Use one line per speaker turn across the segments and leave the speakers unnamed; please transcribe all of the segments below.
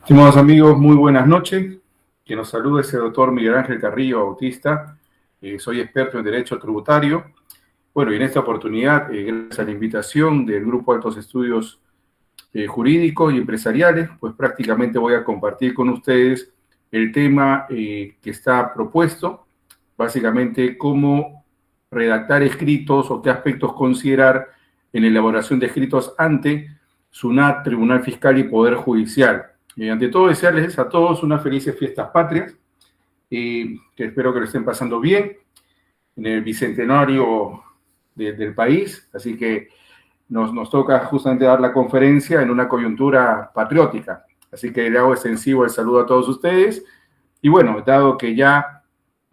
Estimados amigos, muy buenas noches. Quien nos saluda es el doctor Miguel Ángel Carrillo Bautista. Soy experto en Derecho Tributario. Bueno, y en esta oportunidad, gracias a la invitación del Grupo de Altos Estudios Jurídicos y Empresariales, pues prácticamente voy a compartir con ustedes el tema que está propuesto, básicamente cómo redactar escritos o qué aspectos considerar en la elaboración de escritos ante SUNAT, Tribunal Fiscal y Poder Judicial. Ante todo, desearles a todos unas felices fiestas patrias, que espero que lo estén pasando bien en el bicentenario del país, así que nos toca justamente dar la conferencia en una coyuntura patriótica, así que le hago extensivo el saludo a todos ustedes, y bueno, dado que ya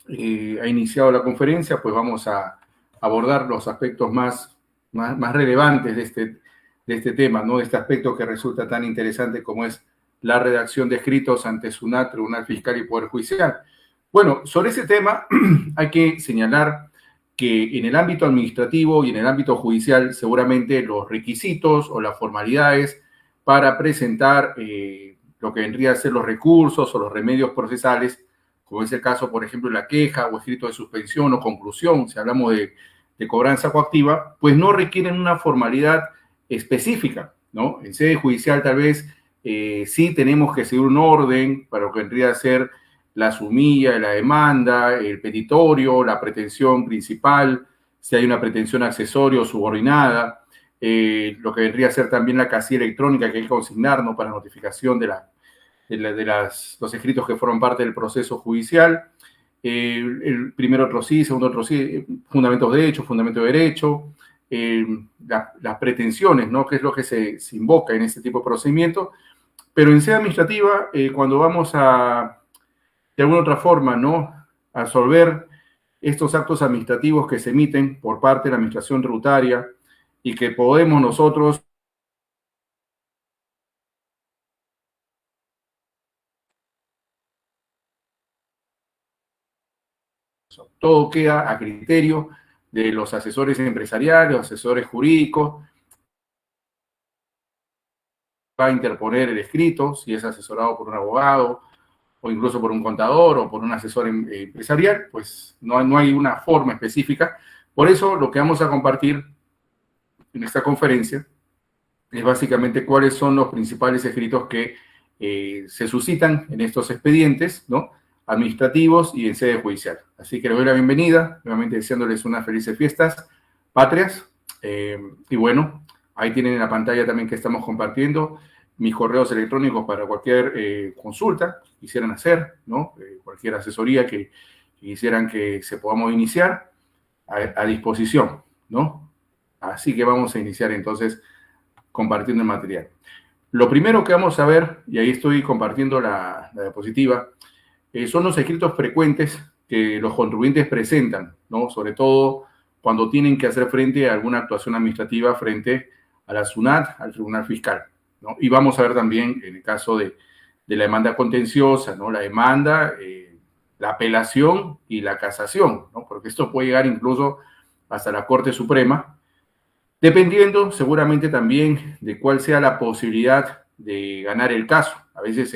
ha iniciado la conferencia, pues vamos a abordar los aspectos más relevantes de este tema, ¿no? De este aspecto que resulta tan interesante como es la redacción de escritos ante SUNAT, Tribunal Fiscal y Poder Judicial. Bueno, sobre ese tema hay que señalar que en el ámbito administrativo y en el ámbito judicial seguramente los requisitos o las formalidades para presentar lo que vendría a ser los recursos o los remedios procesales, como es el caso, por ejemplo, de la queja o escrito de suspensión o conclusión, si hablamos de cobranza coactiva, pues no requieren una formalidad específica, ¿no? En sede judicial tal vez sí tenemos que seguir un orden para lo que vendría a ser la sumilla, la demanda, el petitorio, la pretensión principal, si hay una pretensión accesoria o subordinada, lo que vendría a ser también la casilla electrónica que hay que consignarnos para notificación de los escritos que forman parte del proceso judicial, el primero otro sí, segundo otro sí, fundamentos de hecho, fundamento de derecho, las pretensiones, ¿no? Que es lo que se invoca en este tipo de procedimiento. Pero en sede administrativa, cuando vamos a, de alguna otra forma, ¿no?, a resolver estos actos administrativos que se emiten por parte de la administración tributaria y que podemos nosotros todo queda a criterio de los asesores empresariales, los asesores jurídicos, va a interponer el escrito, si es asesorado por un abogado, o incluso por un contador o por un asesor empresarial, pues no hay una forma específica. Por eso lo que vamos a compartir en esta conferencia es básicamente cuáles son los principales escritos que se suscitan en estos expedientes, ¿no?, administrativos y en sede judicial. Así que les doy la bienvenida, nuevamente deseándoles unas felices fiestas patrias. Y bueno, ahí tienen en la pantalla también que estamos compartiendo mis correos electrónicos para cualquier consulta que quisieran hacer, ¿no? Cualquier asesoría que quisieran que se podamos iniciar, a disposición, ¿no? Así que vamos a iniciar entonces compartiendo el material. Lo primero que vamos a ver, y ahí estoy compartiendo la diapositiva, son los escritos frecuentes que los contribuyentes presentan, ¿no? Sobre todo cuando tienen que hacer frente a alguna actuación administrativa frente a la SUNAT, al Tribunal Fiscal, ¿no? Y vamos a ver también en el caso de la demanda contenciosa, ¿no? La demanda, la apelación y la casación, ¿no? Porque esto puede llegar incluso hasta la Corte Suprema, dependiendo seguramente también de cuál sea la posibilidad de ganar el caso. A veces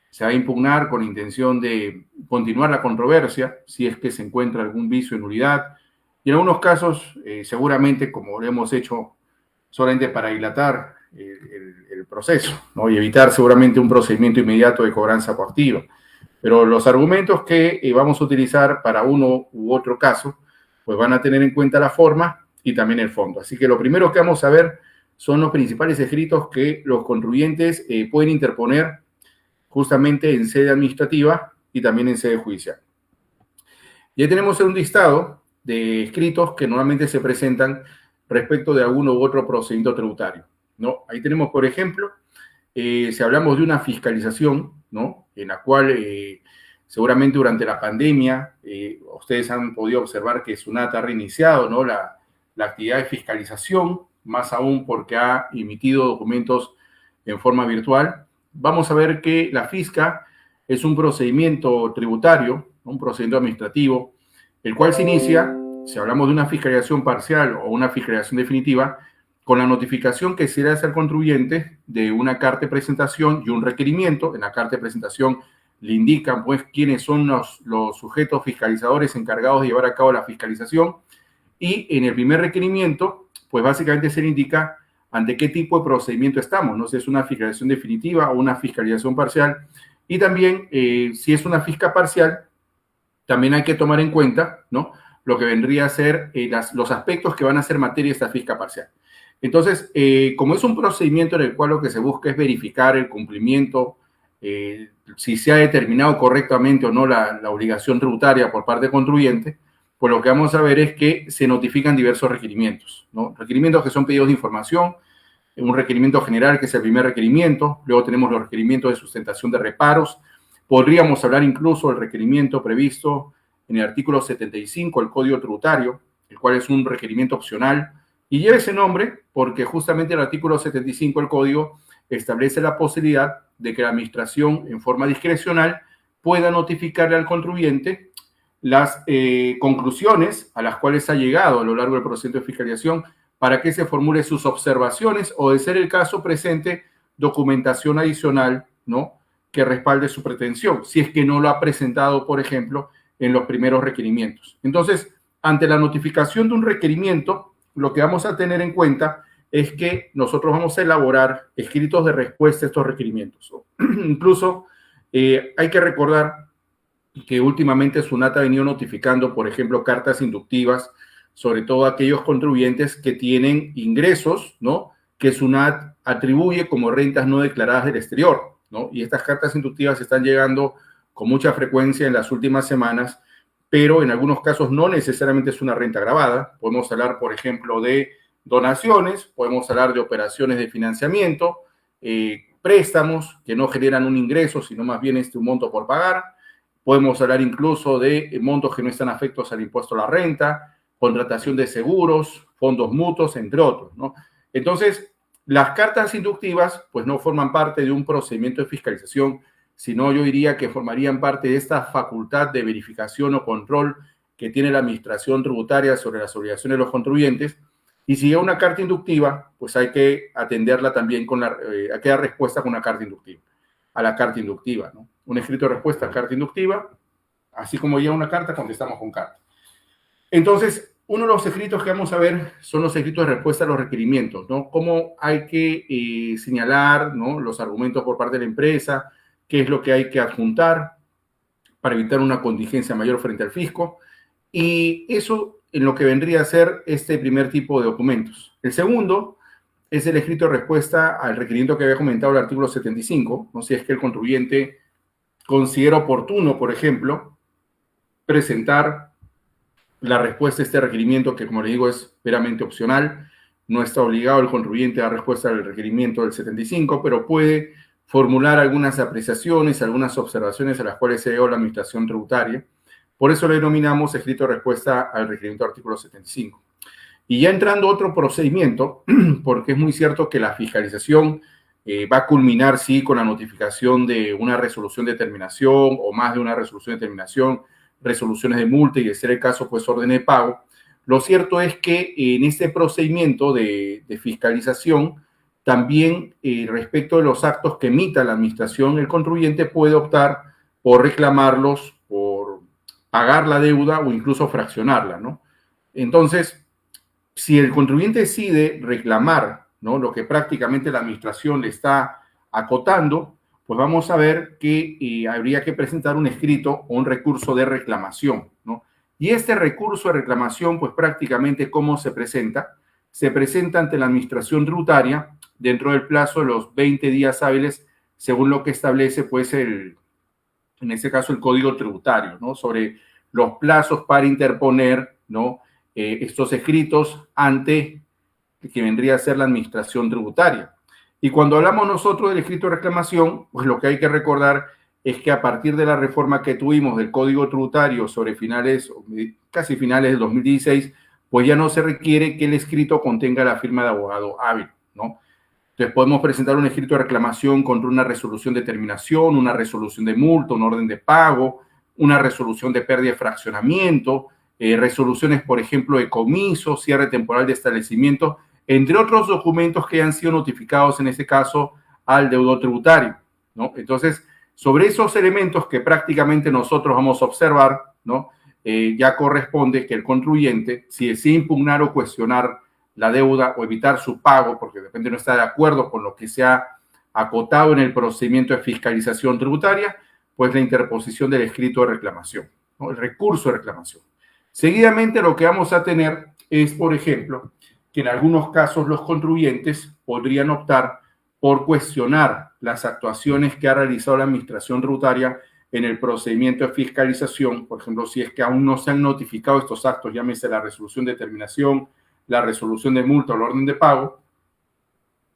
se va a impugnar con intención de continuar la controversia, si es que se encuentra algún vicio de nulidad. Y en algunos casos, seguramente, como lo hemos hecho solamente para dilatar el proceso, ¿no?, y evitar seguramente un procedimiento inmediato de cobranza coactiva. Pero los argumentos que vamos a utilizar para uno u otro caso, pues van a tener en cuenta la forma y también el fondo. Así que lo primero que vamos a ver son los principales escritos que los contribuyentes pueden interponer justamente en sede administrativa y también en sede judicial. Ya tenemos un listado de escritos que normalmente se presentan respecto de alguno u otro procedimiento tributario, ¿no? Ahí tenemos, por ejemplo, si hablamos de una fiscalización, ¿no?, en la cual seguramente durante la pandemia ustedes han podido observar que SUNAT ha reiniciado, ¿no?, la actividad de fiscalización, más aún porque ha emitido documentos en forma virtual. Vamos a ver que la fisca es un procedimiento tributario, un procedimiento administrativo, el cual se inicia, si hablamos de una fiscalización parcial o una fiscalización definitiva, con la notificación que se le hace al contribuyente de una carta de presentación y un requerimiento. En la carta de presentación le indican pues quiénes son los sujetos fiscalizadores encargados de llevar a cabo la fiscalización, y en el primer requerimiento pues básicamente se le indica ante qué tipo de procedimiento estamos, no sé si es una fiscalización definitiva o una fiscalización parcial, y también si es una fisca parcial, también hay que tomar en cuenta, ¿no?, lo que vendría a ser los aspectos que van a ser materia de esta fisca parcial. Entonces, como es un procedimiento en el cual lo que se busca es verificar el cumplimiento, si se ha determinado correctamente o no la obligación tributaria por parte del contribuyente, pues lo que vamos a ver es que se notifican diversos requerimientos, ¿no? Requerimientos que son pedidos de información, un requerimiento general que es el primer requerimiento, luego tenemos los requerimientos de sustentación de reparos, podríamos hablar incluso del requerimiento previsto en el artículo 75 del Código Tributario, el cual es un requerimiento opcional, y lleva ese nombre porque justamente el artículo 75 del Código establece la posibilidad de que la administración, en forma discrecional, pueda notificarle al contribuyente las conclusiones a las cuales ha llegado a lo largo del procedimiento de fiscalización para que se formule sus observaciones o, de ser el caso, presente documentación adicional, ¿no?, que respalde su pretensión, si es que no lo ha presentado, por ejemplo, en los primeros requerimientos. Entonces, ante la notificación de un requerimiento, lo que vamos a tener en cuenta es que nosotros vamos a elaborar escritos de respuesta a estos requerimientos. Incluso hay que recordar que últimamente SUNAT ha venido notificando, por ejemplo, cartas inductivas, sobre todo a aquellos contribuyentes que tienen ingresos, ¿no?, que SUNAT atribuye como rentas no declaradas del exterior, ¿no? Y estas cartas inductivas están llegando con mucha frecuencia en las últimas semanas, pero en algunos casos no necesariamente es una renta gravada. Podemos hablar, por ejemplo, de donaciones, podemos hablar de operaciones de financiamiento, préstamos que no generan un ingreso, sino más bien un monto por pagar. Podemos hablar incluso de montos que no están afectos al impuesto a la renta, contratación de seguros, fondos mutuos, entre otros, ¿no? Entonces, las cartas inductivas pues no forman parte de un procedimiento de fiscalización, sino yo diría que formarían parte de esta facultad de verificación o control que tiene la administración tributaria sobre las obligaciones de los contribuyentes. Y si hay una carta inductiva, pues hay que atenderla también hay que dar respuesta con una carta inductiva, a la carta inductiva, ¿no? Un escrito de respuesta a carta inductiva, así como llega una carta, contestamos con carta. Entonces, uno de los escritos que vamos a ver son los escritos de respuesta a los requerimientos, ¿no? Cómo hay que señalar, ¿no?, los argumentos por parte de la empresa, qué es lo que hay que adjuntar para evitar una contingencia mayor frente al fisco, y eso en lo que vendría a ser este primer tipo de documentos. El segundo es el escrito de respuesta al requerimiento que había comentado el artículo 75, ¿no? Si es que el contribuyente considera oportuno, por ejemplo, presentar la respuesta a este requerimiento, que como le digo es meramente opcional, no está obligado el contribuyente a dar respuesta al requerimiento del 75, pero puede formular algunas apreciaciones, algunas observaciones a las cuales se dio la administración tributaria. Por eso le denominamos escrito de respuesta al requerimiento del artículo 75. Y ya entrando a otro procedimiento, porque es muy cierto que la fiscalización va a culminar, sí, con la notificación de una resolución de terminación o más de una resolución de terminación, resoluciones de multa y, de ser el caso, pues orden de pago. Lo cierto es que en este procedimiento de fiscalización, también respecto de los actos que emita la administración, el contribuyente puede optar por reclamarlos, por pagar la deuda o incluso fraccionarla, ¿no? Entonces, si el contribuyente decide reclamar, ¿no?, lo que prácticamente la administración le está acotando, pues vamos a ver que habría que presentar un escrito o un recurso de reclamación, ¿no? Y este recurso de reclamación, pues prácticamente, ¿cómo se presenta? Se presenta ante la administración tributaria dentro del plazo de los 20 días hábiles, según lo que establece, pues, en este caso, el Código Tributario, ¿no?, sobre los plazos para interponer, ¿no?, estos escritos ante que vendría a ser la administración tributaria. Y cuando hablamos nosotros del escrito de reclamación, pues lo que hay que recordar es que a partir de la reforma que tuvimos del Código Tributario sobre casi finales del 2016, pues ya no se requiere que el escrito contenga la firma de abogado hábil, ¿no? Entonces podemos presentar un escrito de reclamación contra una resolución de terminación, una resolución de multa, un orden de pago, una resolución de pérdida de fraccionamiento, resoluciones, por ejemplo, de comiso, cierre temporal de establecimiento, entre otros documentos que han sido notificados, en este caso, al deudor tributario, ¿no? Entonces, sobre esos elementos que prácticamente nosotros vamos a observar, ¿no? Ya corresponde que el contribuyente, si desea impugnar o cuestionar la deuda o evitar su pago, porque de repente no está de acuerdo con lo que se ha acotado en el procedimiento de fiscalización tributaria, pues la interposición del escrito de reclamación, ¿no? El recurso de reclamación. Seguidamente lo que vamos a tener es, por ejemplo, que en algunos casos los contribuyentes podrían optar por cuestionar las actuaciones que ha realizado la administración tributaria en el procedimiento de fiscalización, por ejemplo, si es que aún no se han notificado estos actos, llámese la resolución de terminación, la resolución de multa o la orden de pago,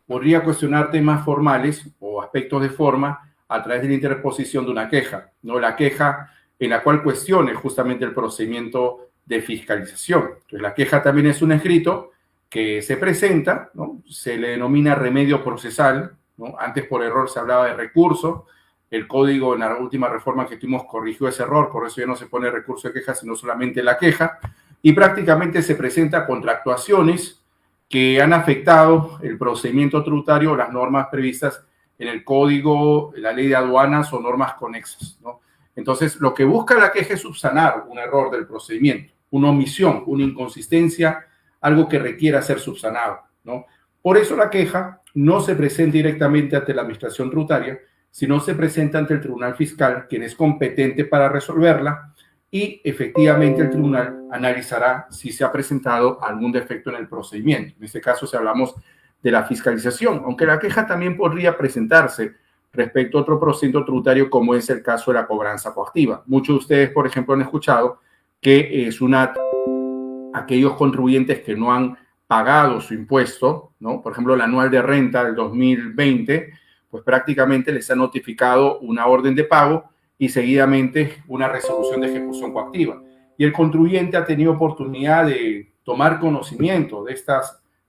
podría cuestionar temas formales o aspectos de forma a través de la interposición de una queja, ¿no? La queja en la cual cuestione justamente el procedimiento de fiscalización. Entonces, la queja también es un escrito que se presenta, ¿no? Se le denomina remedio procesal, ¿no? Antes por error se hablaba de recurso. El código en la última reforma que tuvimos corrigió ese error, por eso ya no se pone recurso de queja, sino solamente la queja, y prácticamente se presenta contra actuaciones que han afectado el procedimiento tributario o las normas previstas en el código, la ley de aduanas o normas conexas, ¿no? Entonces, lo que busca la queja es subsanar un error del procedimiento, una omisión, una inconsistencia, algo que requiera ser subsanado, ¿no? Por eso la queja no se presenta directamente ante la administración tributaria, sino se presenta ante el Tribunal Fiscal, quien es competente para resolverla, y efectivamente el tribunal analizará si se ha presentado algún defecto en el procedimiento. En este caso, si hablamos de la fiscalización, aunque la queja también podría presentarse respecto a otro procedimiento tributario, como es el caso de la cobranza coactiva. Muchos de ustedes, por ejemplo, han escuchado que SUNAT, aquellos contribuyentes que no han pagado su impuesto, ¿no? Por ejemplo, el anual de renta del 2020, pues prácticamente les ha notificado una orden de pago y seguidamente una resolución de ejecución coactiva. Y el contribuyente ha tenido oportunidad de tomar conocimiento de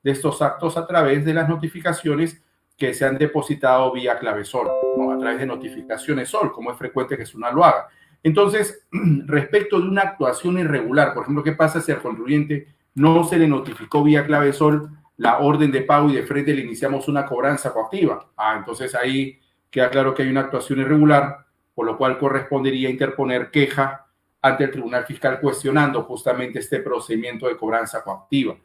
estos actos a través de las notificaciones que se han depositado vía clave SOL, ¿no? A través de notificaciones SOL, como es frecuente que SUNAT lo haga. Entonces, respecto de una actuación irregular, por ejemplo, ¿qué pasa si al contribuyente no se le notificó vía clave SOL la orden de pago y de frente le iniciamos una cobranza coactiva? Entonces ahí queda claro que hay una actuación irregular, por lo cual correspondería interponer queja ante el Tribunal Fiscal cuestionando justamente este procedimiento de cobranza coactiva.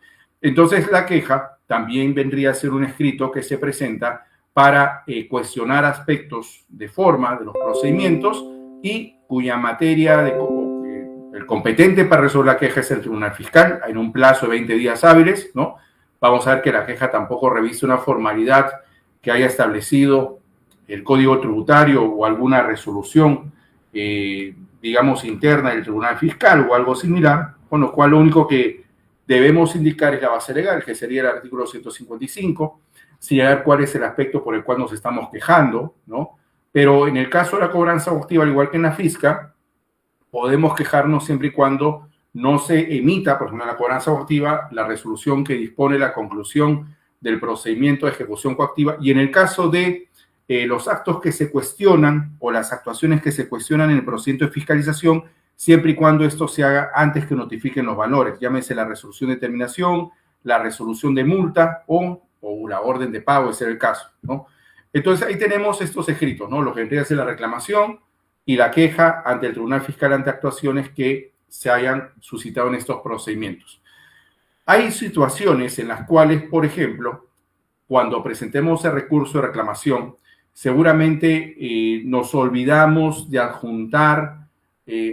Entonces, la queja también vendría a ser un escrito que se presenta para cuestionar aspectos de forma de los procedimientos y cuya materia el competente para resolver la queja es el Tribunal Fiscal en un plazo de 20 días hábiles, ¿no? Vamos a ver que la queja tampoco revise una formalidad que haya establecido el Código Tributario o alguna resolución, digamos, interna del Tribunal Fiscal o algo similar, con lo cual lo único que debemos indicar es la base legal, que sería el artículo 155, señalar cuál es el aspecto por el cual nos estamos quejando, ¿no? Pero en el caso de la cobranza coactiva, al igual que en la fisca, podemos quejarnos siempre y cuando no se emita, por ejemplo, en la cobranza coactiva, la resolución que dispone la conclusión del procedimiento de ejecución coactiva, y en el caso de los actos que se cuestionan o las actuaciones que se cuestionan en el procedimiento de fiscalización, siempre y cuando esto se haga antes que notifiquen los valores, llámese la resolución de terminación, la resolución de multa o la orden de pago, ese es el caso, ¿no? Entonces, ahí tenemos estos escritos, ¿no? Lo que vendría a ser la reclamación y la queja ante el Tribunal Fiscal ante actuaciones que se hayan suscitado en estos procedimientos. Hay situaciones en las cuales, por ejemplo, cuando presentemos el recurso de reclamación, seguramente nos olvidamos de adjuntar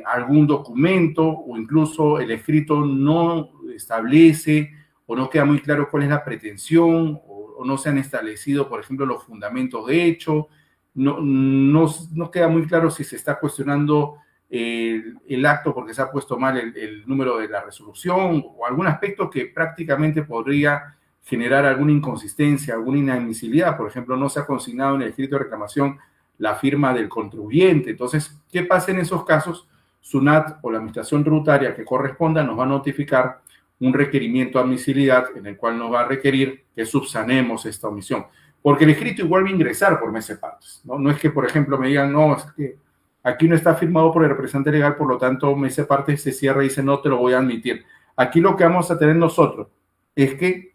algún documento o incluso el escrito no establece o no queda muy claro cuál es la pretensión o no se han establecido, por ejemplo, los fundamentos de hecho, no queda muy claro si se está cuestionando el acto porque se ha puesto mal el número de la resolución o algún aspecto que prácticamente podría generar alguna inconsistencia, alguna inadmisibilidad. Por ejemplo, no se ha consignado en el escrito de reclamación la firma del contribuyente. Entonces, ¿qué pasa en esos casos? SUNAT o la administración tributaria que corresponda nos va a notificar un requerimiento de admisibilidad en el cual nos va a requerir que subsanemos esta omisión. Porque el escrito igual va a ingresar por meses partes, ¿no? No es que, por ejemplo, me digan, no, es que aquí no está firmado por el representante legal, por lo tanto, meses partes se cierra y dice, no te lo voy a admitir. Aquí lo que vamos a tener nosotros es que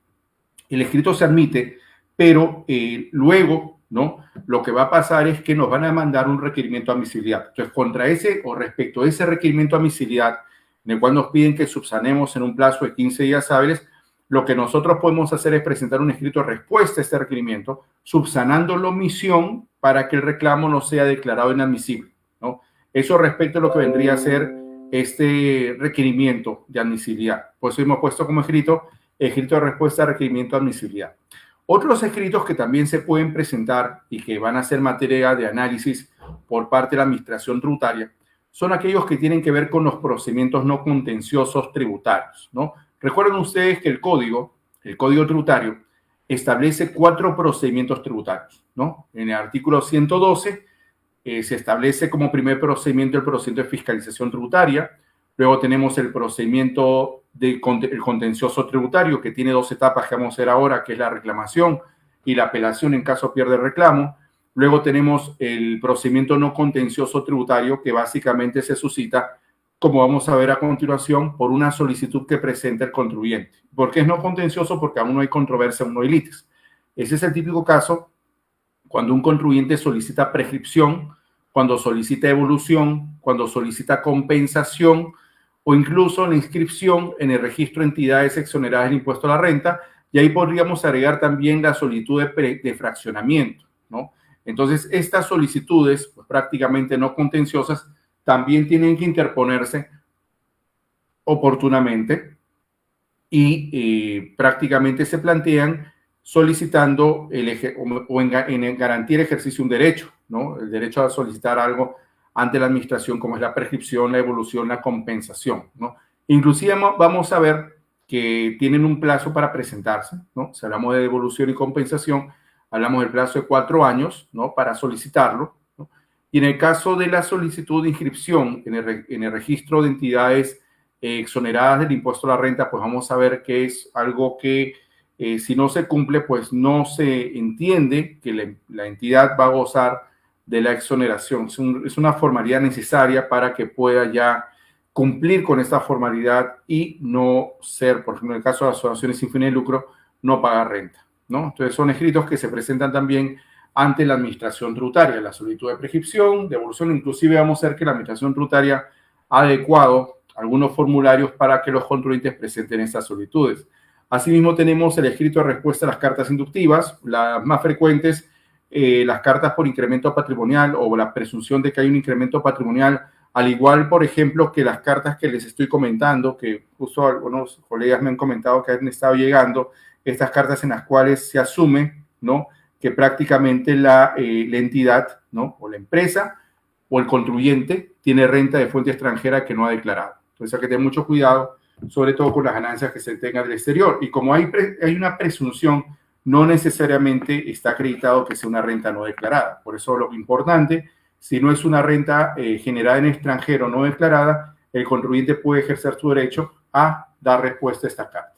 el escrito se admite, pero luego, ¿no? Lo que va a pasar es que nos van a mandar un requerimiento de admisibilidad. Entonces, contra ese o respecto a ese requerimiento de admisibilidad, en el cual nos piden que subsanemos en un plazo de 15 días hábiles, lo que nosotros podemos hacer es presentar un escrito de respuesta a este requerimiento, subsanando la omisión para que el reclamo no sea declarado inadmisible, ¿no? Eso respecto a lo que vendría a ser este requerimiento de admisibilidad. Por eso hemos puesto como escrito de respuesta a requerimiento de admisibilidad. Otros escritos que también se pueden presentar y que van a ser materia de análisis por parte de la administración tributaria son aquellos que tienen que ver con los procedimientos no contenciosos tributarios, ¿no? Recuerden ustedes que el código tributario, establece 4 procedimientos tributarios, ¿no? En el artículo 112 se establece como primer procedimiento el procedimiento de fiscalización tributaria. Luego tenemos el procedimiento el contencioso tributario, que tiene 2 etapas que vamos a ver ahora, que es la reclamación y la apelación en caso pierde el reclamo. Luego tenemos el procedimiento no contencioso tributario, que básicamente se suscita, como vamos a ver a continuación, por una solicitud que presenta el contribuyente. ¿Por qué es no contencioso? Porque aún no hay controversia, aún no hay litis. Ese es el típico caso cuando un contribuyente solicita prescripción, cuando solicita evolución, cuando solicita compensación o incluso la inscripción en el registro de entidades exoneradas del impuesto a la renta, y ahí podríamos agregar también la solicitud de fraccionamiento, ¿no? Entonces, estas solicitudes, pues, prácticamente no contenciosas, también tienen que interponerse oportunamente y prácticamente se plantean solicitando en garantía el ejercicio de un derecho, ¿no? El derecho a solicitar algo ante la administración, como es la prescripción, la evolución, la compensación, ¿no? Inclusive vamos a ver que tienen un plazo para presentarse, ¿no? Si hablamos de devolución y compensación, hablamos del plazo de 4 años, ¿no? Para solicitarlo, ¿no? Y en el caso de la solicitud de inscripción en el registro de entidades exoneradas del impuesto a la renta, pues vamos a ver que es algo que si no se cumple, pues no se entiende que la entidad va a gozar de la exoneración. Es una formalidad necesaria para que pueda ya cumplir con esta formalidad y no ser, por ejemplo, en el caso de las asociaciones sin fines de lucro, no pagar renta, ¿no? Entonces son escritos que se presentan también ante la administración tributaria, la solicitud de prescripción, de evolución. Inclusive vamos a ver que la administración tributaria ha adecuado algunos formularios para que los contribuyentes presenten estas solicitudes. Asimismo, tenemos el escrito de respuesta a las cartas inductivas, las más frecuentes, las cartas por incremento patrimonial o la presunción de que hay un incremento patrimonial, al igual, por ejemplo, que las cartas que les estoy comentando, que justo algunos colegas me han comentado que han estado llegando, estas cartas en las cuales se asume, ¿no?, que prácticamente la entidad, ¿no?, o la empresa o el contribuyente tiene renta de fuente extranjera que no ha declarado. Entonces hay que tener mucho cuidado, sobre todo con las ganancias que se tengan del exterior. Y como hay una presunción, no necesariamente está acreditado que sea una renta no declarada. Por eso lo importante, si no es una renta generada en extranjero no declarada, el contribuyente puede ejercer su derecho a dar respuesta a esta carta.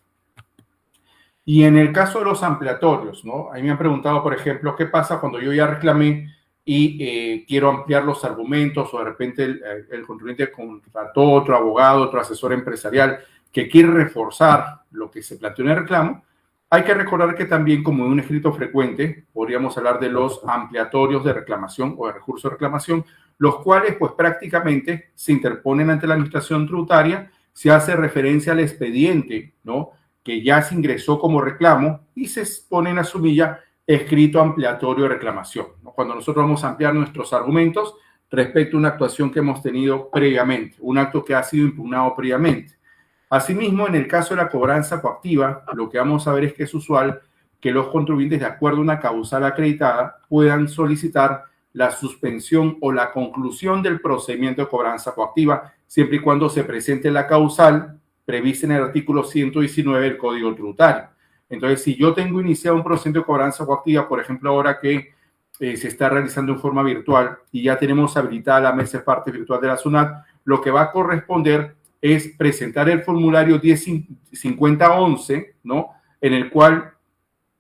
Y en el caso de los ampliatorios, ¿no? Ahí me han preguntado, por ejemplo, ¿qué pasa cuando yo ya reclamé y quiero ampliar los argumentos, o de repente el contribuyente contrató otro abogado, otro asesor empresarial que quiere reforzar lo que se planteó en el reclamo? Hay que recordar que también, como en un escrito frecuente, podríamos hablar de los ampliatorios de reclamación o de recurso de reclamación, los cuales pues prácticamente se interponen ante la administración tributaria, se hace referencia al expediente, ¿no?, que ya se ingresó como reclamo y se pone en la sumilla escrito ampliatorio de reclamación, ¿no?, cuando nosotros vamos a ampliar nuestros argumentos respecto a una actuación que hemos tenido previamente, un acto que ha sido impugnado previamente. Asimismo, en el caso de la cobranza coactiva, lo que vamos a ver es que es usual que los contribuyentes, de acuerdo a una causal acreditada, puedan solicitar la suspensión o la conclusión del procedimiento de cobranza coactiva, siempre y cuando se presente la causal prevista en el artículo 119 del Código Tributario. Entonces, si yo tengo iniciado un procedimiento de cobranza coactiva, por ejemplo, ahora que se está realizando en forma virtual y ya tenemos habilitada la mesa de parte virtual de la SUNAT, lo que va a corresponder es presentar el formulario 105011, ¿no?, en el cual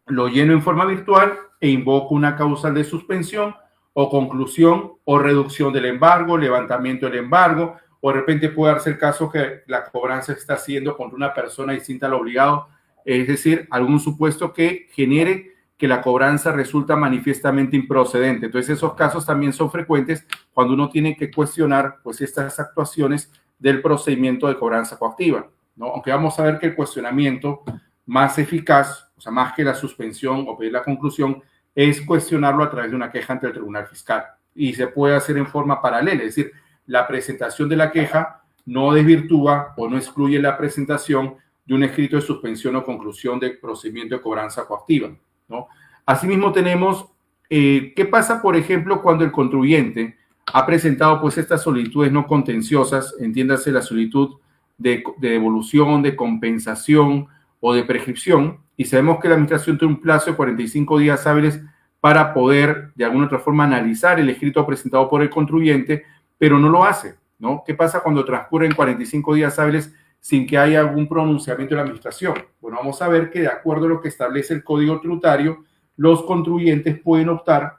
lo lleno en forma virtual e invoco una causal de suspensión o conclusión o reducción del embargo, levantamiento del embargo, o de repente puede darse el caso que la cobranza está haciendo contra una persona distinta al obligado es decir, algún supuesto que genere que la cobranza resulta manifiestamente improcedente. Entonces, esos casos también son frecuentes cuando uno tiene que cuestionar pues estas actuaciones del procedimiento de cobranza coactiva, ¿no? Aunque vamos a ver que el cuestionamiento más eficaz, o sea, más que la suspensión o pedir la conclusión, es cuestionarlo a través de una queja ante el Tribunal Fiscal. Y se puede hacer en forma paralela, es decir, la presentación de la queja no desvirtúa o no excluye la presentación de un escrito de suspensión o conclusión del procedimiento de cobranza coactiva, ¿no? Asimismo tenemos, ¿qué pasa, por ejemplo, cuando el contribuyente ha presentado pues estas solicitudes no contenciosas, entiéndase la solicitud de devolución, de compensación o de prescripción, y sabemos que la administración tiene un plazo de 45 días hábiles para poder de alguna otra forma analizar el escrito presentado por el contribuyente, pero no lo hace, ¿no? ¿Qué pasa cuando transcurren 45 días hábiles sin que haya algún pronunciamiento de la administración? Bueno, vamos a ver que de acuerdo a lo que establece el Código Tributario, los contribuyentes pueden optar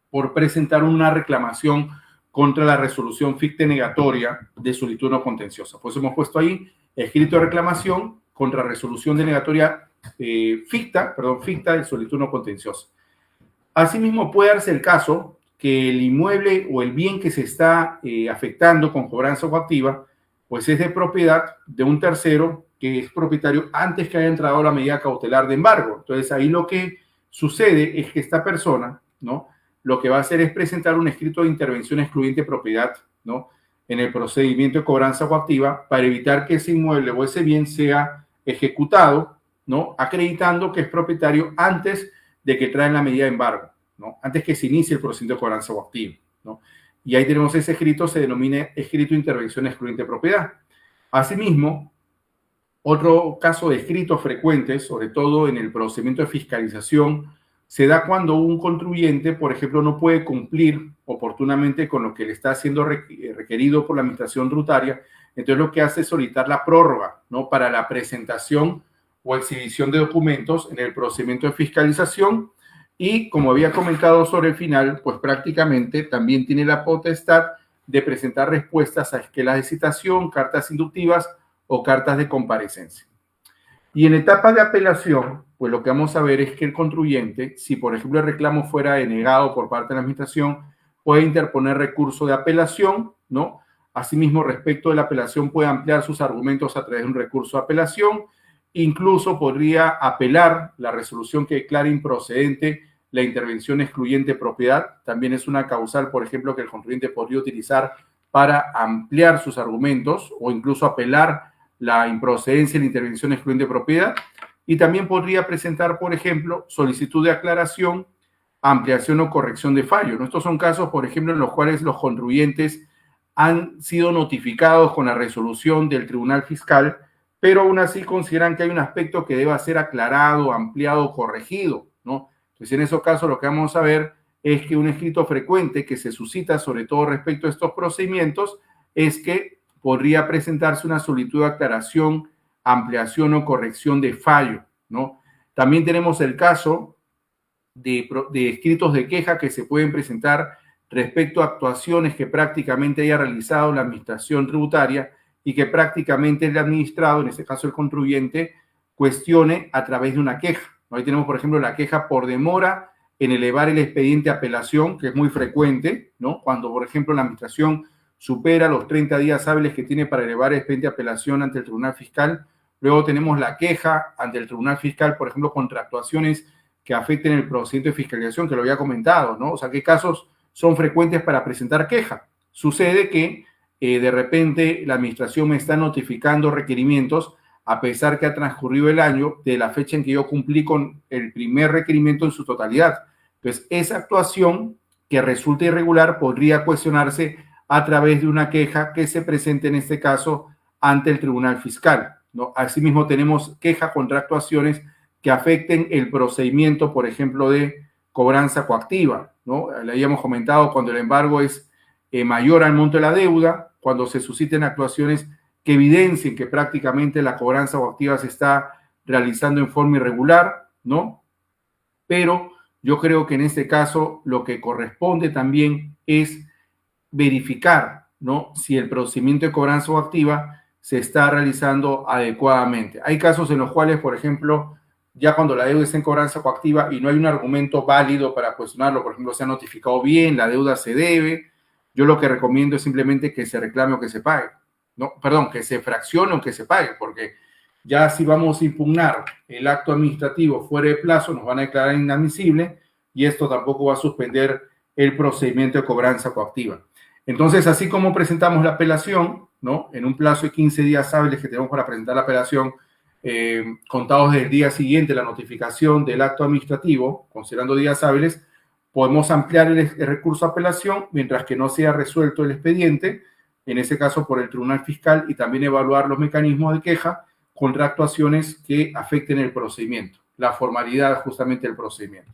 por presentar una reclamación contra la resolución ficta negatoria de solicitud no contenciosa. Pues hemos puesto ahí escrito de reclamación contra resolución denegatoria ficta de solicitud no contenciosa. Asimismo, puede darse el caso que el inmueble o el bien que se está afectando con cobranza coactiva, pues es de propiedad de un tercero que es propietario antes que haya entrado la medida cautelar de embargo. Entonces, ahí lo que sucede es que esta persona, ¿no?, lo que va a hacer es presentar un escrito de intervención excluyente de propiedad, ¿no?, en el procedimiento de cobranza coactiva para evitar que ese inmueble o ese bien sea ejecutado, ¿no?, acreditando que es propietario antes de que traen la medida de embargo, ¿no?, antes que se inicie el procedimiento de cobranza coactiva, ¿no? Y ahí tenemos ese escrito, se denomina escrito de intervención excluyente de propiedad. Asimismo, otro caso de escrito frecuente, sobre todo en el procedimiento de fiscalización, se da cuando un contribuyente, por ejemplo, no puede cumplir oportunamente con lo que le está siendo requerido por la administración tributaria. Entonces lo que hace es solicitar la prórroga, ¿no?, para la presentación o exhibición de documentos en el procedimiento de fiscalización. Y como había comentado sobre el final, pues prácticamente también tiene la potestad de presentar respuestas a esquelas de citación, cartas inductivas o cartas de comparecencia. Y en etapa de apelación, pues lo que vamos a ver es que el contribuyente, si por ejemplo el reclamo fuera denegado por parte de la administración, puede interponer recurso de apelación, ¿no? Asimismo, respecto de la apelación, puede ampliar sus argumentos a través de un recurso de apelación. Incluso podría apelar la resolución que declare improcedente la intervención excluyente de propiedad. También es una causal, por ejemplo, que el contribuyente podría utilizar para ampliar sus argumentos o incluso apelar la improcedencia y la intervención excluyente de propiedad. Y también podría presentar, por ejemplo, solicitud de aclaración, ampliación o corrección de fallo, ¿no? Estos son casos, por ejemplo, en los cuales los contribuyentes han sido notificados con la resolución del Tribunal Fiscal, pero aún así consideran que hay un aspecto que deba ser aclarado, ampliado, corregido, ¿no? Entonces, en esos casos lo que vamos a ver es que un escrito frecuente que se suscita, sobre todo respecto a estos procedimientos, es que podría presentarse una solicitud de aclaración, ampliación o corrección de fallo, ¿no? También tenemos el caso de escritos de queja que se pueden presentar respecto a actuaciones que prácticamente haya realizado la administración tributaria y que prácticamente el administrado, en este caso el contribuyente, cuestione a través de una queja. Ahí tenemos, por ejemplo, la queja por demora en elevar el expediente de apelación, que es muy frecuente, ¿no? Cuando, por ejemplo, la administración supera los 30 días hábiles que tiene para elevar el expediente de apelación ante el Tribunal Fiscal. Luego tenemos la queja ante el Tribunal Fiscal, por ejemplo, contra actuaciones que afecten el procedimiento de fiscalización, que lo había comentado, ¿no? O sea, ¿qué casos son frecuentes para presentar queja? Sucede que de repente la administración me está notificando requerimientos a pesar que ha transcurrido el año de la fecha en que yo cumplí con el primer requerimiento en su totalidad. Entonces, esa actuación que resulte irregular podría cuestionarse a través de una queja que se presente en este caso ante el Tribunal Fiscal, ¿no? Asimismo, tenemos queja contra actuaciones que afecten el procedimiento, por ejemplo, de cobranza coactiva, ¿no? Le habíamos comentado cuando el embargo es mayor al monto de la deuda, cuando se susciten actuaciones que evidencien que prácticamente la cobranza coactiva se está realizando en forma irregular, ¿no? Pero yo creo que en este caso lo que corresponde también es verificar, ¿no?, si el procedimiento de cobranza coactiva se está realizando adecuadamente. Hay casos en los cuales, por ejemplo, ya cuando la deuda está en cobranza coactiva y no hay un argumento válido para cuestionarlo, por ejemplo, se ha notificado bien, la deuda se debe, yo lo que recomiendo es simplemente que se reclame o que se pague. No, perdón, que se fraccione o que se pague, porque ya si vamos a impugnar el acto administrativo fuera de plazo, nos van a declarar inadmisible y esto tampoco va a suspender el procedimiento de cobranza coactiva. Entonces, así como presentamos la apelación, ¿no? En un plazo de 15 días hábiles que tenemos para presentar la apelación, contados del día siguiente, la notificación del acto administrativo, considerando días hábiles, podemos ampliar el recurso a apelación mientras que no sea resuelto el expediente, en ese caso por el Tribunal Fiscal, y también evaluar los mecanismos de queja contra actuaciones que afecten el procedimiento, la formalidad justamente del procedimiento.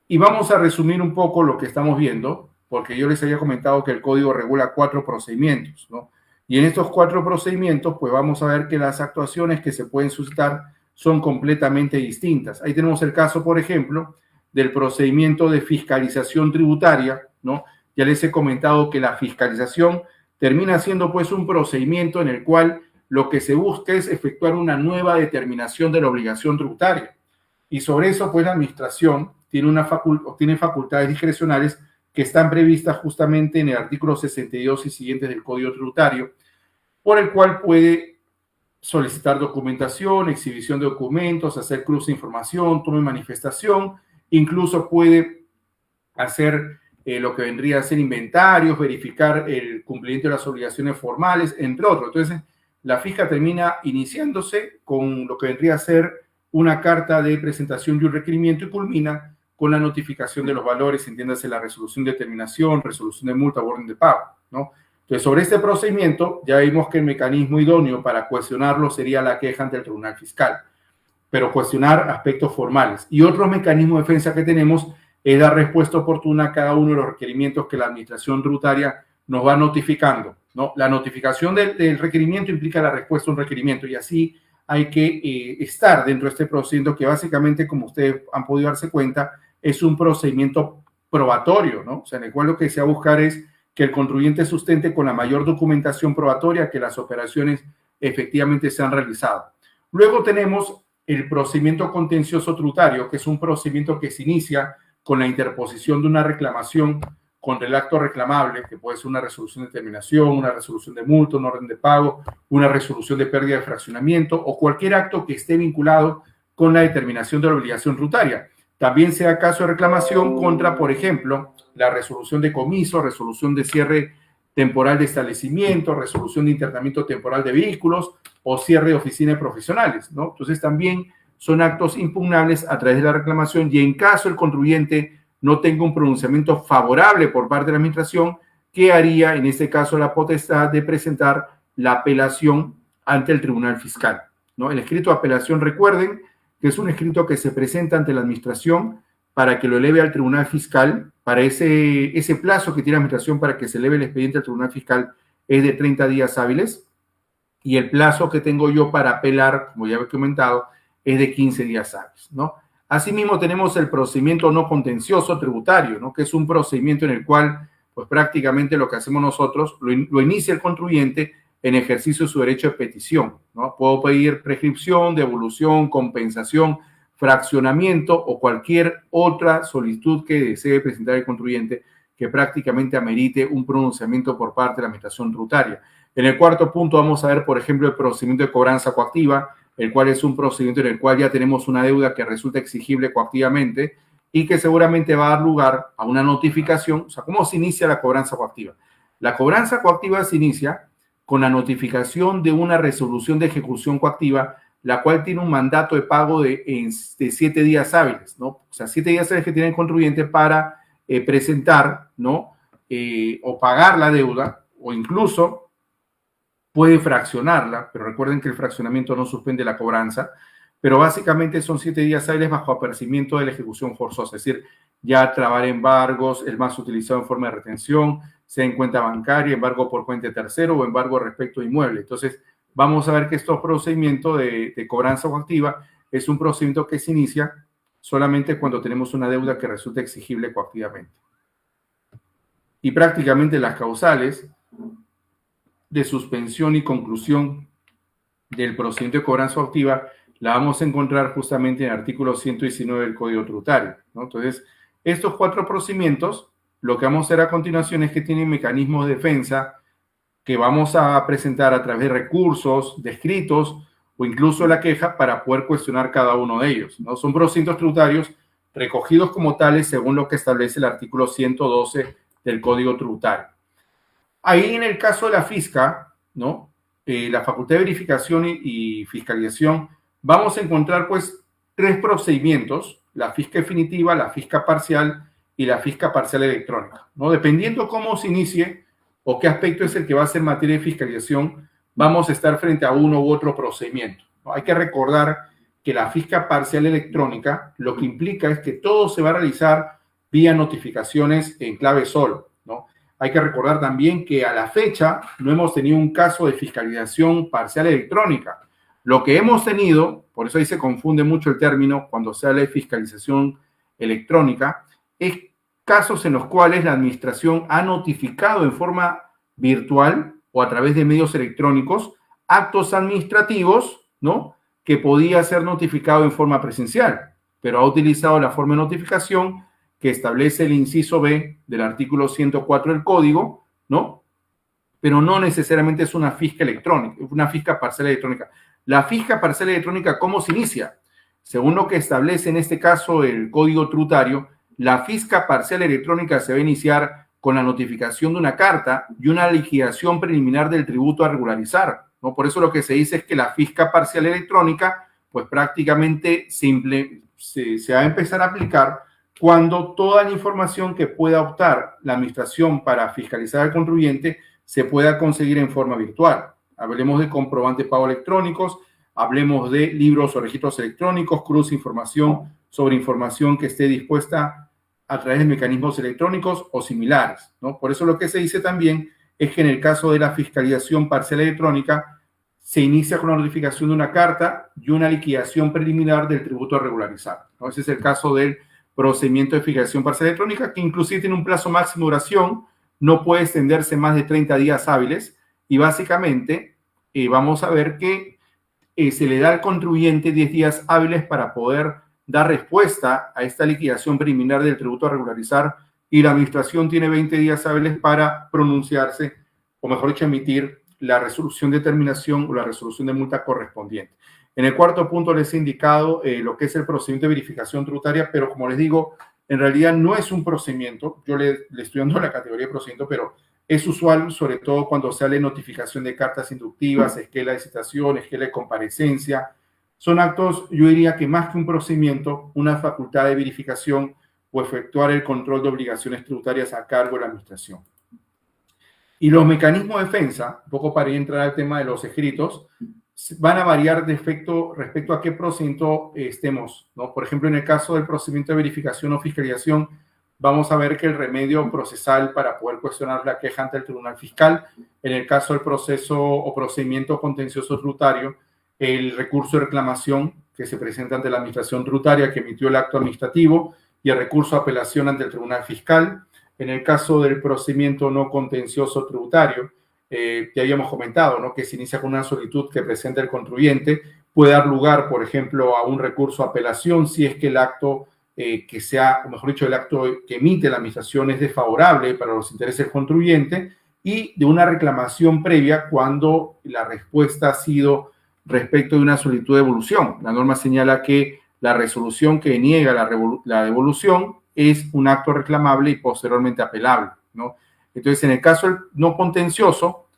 Y vamos a resumir un poco lo que estamos viendo, porque yo les había comentado que el código regula 4 procedimientos, ¿no? Y en estos 4 procedimientos, pues vamos a ver que las actuaciones que se pueden suscitar son completamente distintas. Ahí tenemos el caso, por ejemplo, del procedimiento de fiscalización tributaria, ¿no? Ya les he comentado que la fiscalización termina siendo pues un procedimiento en el cual lo que se busca es efectuar una nueva determinación de la obligación tributaria. Y sobre eso, pues la administración tiene facultades discrecionales que están previstas justamente en el artículo 62 y siguientes del Código Tributario, por el cual puede solicitar documentación, exhibición de documentos, hacer cruce de información, toma de manifestación, incluso puede hacer lo que vendría a ser inventarios, verificar el cumplimiento de las obligaciones formales, entre otros. Entonces, la fija termina iniciándose con lo que vendría a ser una carta de presentación y un requerimiento y culmina con la notificación de los valores, entiéndase la resolución de terminación, resolución de multa o orden de pago, ¿no? Entonces, sobre este procedimiento, ya vimos que el mecanismo idóneo para cuestionarlo sería la queja ante el Tribunal Fiscal, pero cuestionar aspectos formales. Y otro mecanismo de defensa que tenemos es dar respuesta oportuna a cada uno de los requerimientos que la Administración Tributaria nos va notificando, ¿no? La notificación del requerimiento implica la respuesta a un requerimiento y así hay que estar dentro de este procedimiento que básicamente, como ustedes han podido darse cuenta, es un procedimiento probatorio, ¿no? O sea, en el cual lo que se va a buscar es que el contribuyente sustente con la mayor documentación probatoria que las operaciones efectivamente se han realizado. Luego tenemos el procedimiento contencioso tributario, que es un procedimiento que se inicia con la interposición de una reclamación contra el acto reclamable, que puede ser una resolución de terminación, una resolución de multa, un orden de pago, una resolución de pérdida de fraccionamiento o cualquier acto que esté vinculado con la determinación de la obligación tributaria. También sea caso de reclamación contra, por ejemplo, la resolución de comiso, resolución de cierre temporal de establecimiento, resolución de internamiento temporal de vehículos o cierre de oficinas profesionales, ¿no? Entonces también son actos impugnables a través de la reclamación y en caso el contribuyente no tenga un pronunciamiento favorable por parte de la administración, ¿qué haría en este caso la potestad de presentar la apelación ante el Tribunal Fiscal, ¿no? El escrito de apelación, recuerden, que es un escrito que se presenta ante la administración para que lo eleve al Tribunal Fiscal. Para ese plazo que tiene la administración para que se eleve el expediente al Tribunal Fiscal es de 30 días hábiles y el plazo que tengo yo para apelar, como ya he comentado, es de 15 días hábiles, ¿no? Asimismo, tenemos el procedimiento no contencioso tributario, ¿no? Que es un procedimiento en el cual, pues prácticamente lo que hacemos nosotros, lo inicia el contribuyente en ejercicio de su derecho de petición, ¿no? Puedo pedir prescripción, devolución, compensación, fraccionamiento o cualquier otra solicitud que desee presentar el contribuyente que prácticamente amerite un pronunciamiento por parte de la administración tributaria. En el cuarto punto vamos a ver, por ejemplo, el procedimiento de cobranza coactiva, el cual es un procedimiento en el cual ya tenemos una deuda que resulta exigible coactivamente y que seguramente va a dar lugar a una notificación. O sea, ¿cómo se inicia la cobranza coactiva? La cobranza coactiva se inicia con la notificación de una resolución de ejecución coactiva, la cual tiene un mandato de pago de 7 días hábiles, ¿no? O sea, 7 días hábiles que tiene el contribuyente para presentar, ¿no? O pagar la deuda, o incluso puede fraccionarla, pero recuerden que el fraccionamiento no suspende la cobranza, pero básicamente son 7 días hábiles bajo apercibimiento de la ejecución forzosa, es decir, ya trabar embargos, el más utilizado en forma de retención, sea en cuenta bancaria, embargo por cuenta de tercero o embargo respecto a inmueble. Entonces, vamos a ver que estos procedimientos de cobranza coactiva es un procedimiento que se inicia solamente cuando tenemos una deuda que resulta exigible coactivamente. Y prácticamente las causales de suspensión y conclusión del procedimiento de cobranza activa la vamos a encontrar justamente en el artículo 119 del Código Tributario, ¿no? Entonces, estos 4 procedimientos, lo que vamos a hacer a continuación es que tienen mecanismos de defensa que vamos a presentar a través de recursos, de escritos o incluso la queja para poder cuestionar cada uno de ellos, ¿no? Son procedimientos tributarios recogidos como tales según lo que establece el artículo 112 del Código Tributario. Ahí en el caso de la fisca, ¿no? La facultad de verificación y fiscalización, vamos a encontrar pues 3 procedimientos: la fisca definitiva, la fisca parcial y la fisca parcial electrónica, ¿no? Dependiendo cómo se inicie o qué aspecto es el que va a ser materia de fiscalización, vamos a estar frente a uno u otro procedimiento, ¿no? Hay que recordar que la fisca parcial electrónica lo que implica es que todo se va a realizar vía notificaciones en clave SOL, ¿no? Hay que recordar también que a la fecha no hemos tenido un caso de fiscalización parcial electrónica. Lo que hemos tenido, por eso ahí se confunde mucho el término cuando se habla de fiscalización electrónica, es casos en los cuales la administración ha notificado en forma virtual o a través de medios electrónicos actos administrativos, ¿no?, que podía ser notificado en forma presencial, pero ha utilizado la forma de notificación que establece el inciso B del artículo 104 del Código, ¿no? Pero no necesariamente es una fisca electrónica, una fisca parcial electrónica. La fisca parcial electrónica, ¿cómo se inicia? Según lo que establece en este caso el Código Tributario, la fisca parcial electrónica se va a iniciar con la notificación de una carta y una liquidación preliminar del tributo a regularizar, ¿no? Por eso lo que se dice es que la fisca parcial electrónica, pues prácticamente se va a empezar a aplicar cuando toda la información que pueda optar la administración para fiscalizar al contribuyente se pueda conseguir en forma virtual. Hablemos de comprobantes de pago electrónicos, hablemos de libros o registros electrónicos, cruce información sobre información que esté dispuesta a través de mecanismos electrónicos o similares, ¿no? Por eso lo que se dice también es que en el caso de la fiscalización parcial electrónica se inicia con la notificación de una carta y una liquidación preliminar del tributo a regularizar, ¿no? Ese es el caso del procedimiento de fiscalización parcial electrónica, que inclusive tiene un plazo máximo de duración, no puede extenderse más de 30 días hábiles y básicamente vamos a ver que se le da al contribuyente 10 días hábiles para poder dar respuesta a esta liquidación preliminar del tributo a regularizar y la administración tiene 20 días hábiles para pronunciarse, o mejor dicho, emitir la resolución de terminación o la resolución de multa correspondiente. En el cuarto punto les he indicado lo que es el procedimiento de verificación tributaria, pero como les digo, en realidad no es un procedimiento. Yo le estoy dando la categoría de procedimiento, pero es usual, sobre todo cuando sale notificación de cartas inductivas, esquela de citación, esquela de comparecencia. Son actos, yo diría que más que un procedimiento, una facultad de verificación o efectuar el control de obligaciones tributarias a cargo de la administración. Y los mecanismos de defensa, un poco para entrar al tema de los escritos, van a variar respecto a qué procedimiento estemos, ¿no? Por ejemplo, en el caso del procedimiento de verificación o fiscalización, vamos a ver que el remedio procesal para poder cuestionar la queja ante el Tribunal Fiscal, en el caso del proceso o procedimiento contencioso tributario, el recurso de reclamación que se presenta ante la Administración Tributaria que emitió el acto administrativo y el recurso de apelación ante el Tribunal Fiscal. En el caso del procedimiento no contencioso tributario, que habíamos comentado, ¿no?, que se inicia con una solicitud que presenta el contribuyente, puede dar lugar, por ejemplo, a un recurso de apelación si es que el acto que sea, o mejor dicho, el acto que emite la administración es desfavorable para los intereses del contribuyente, y de una reclamación previa cuando la respuesta ha sido respecto de una solicitud de devolución. La norma señala que la resolución que niega la devolución es un acto reclamable y posteriormente apelable, ¿no? Entonces, en el caso no contencioso,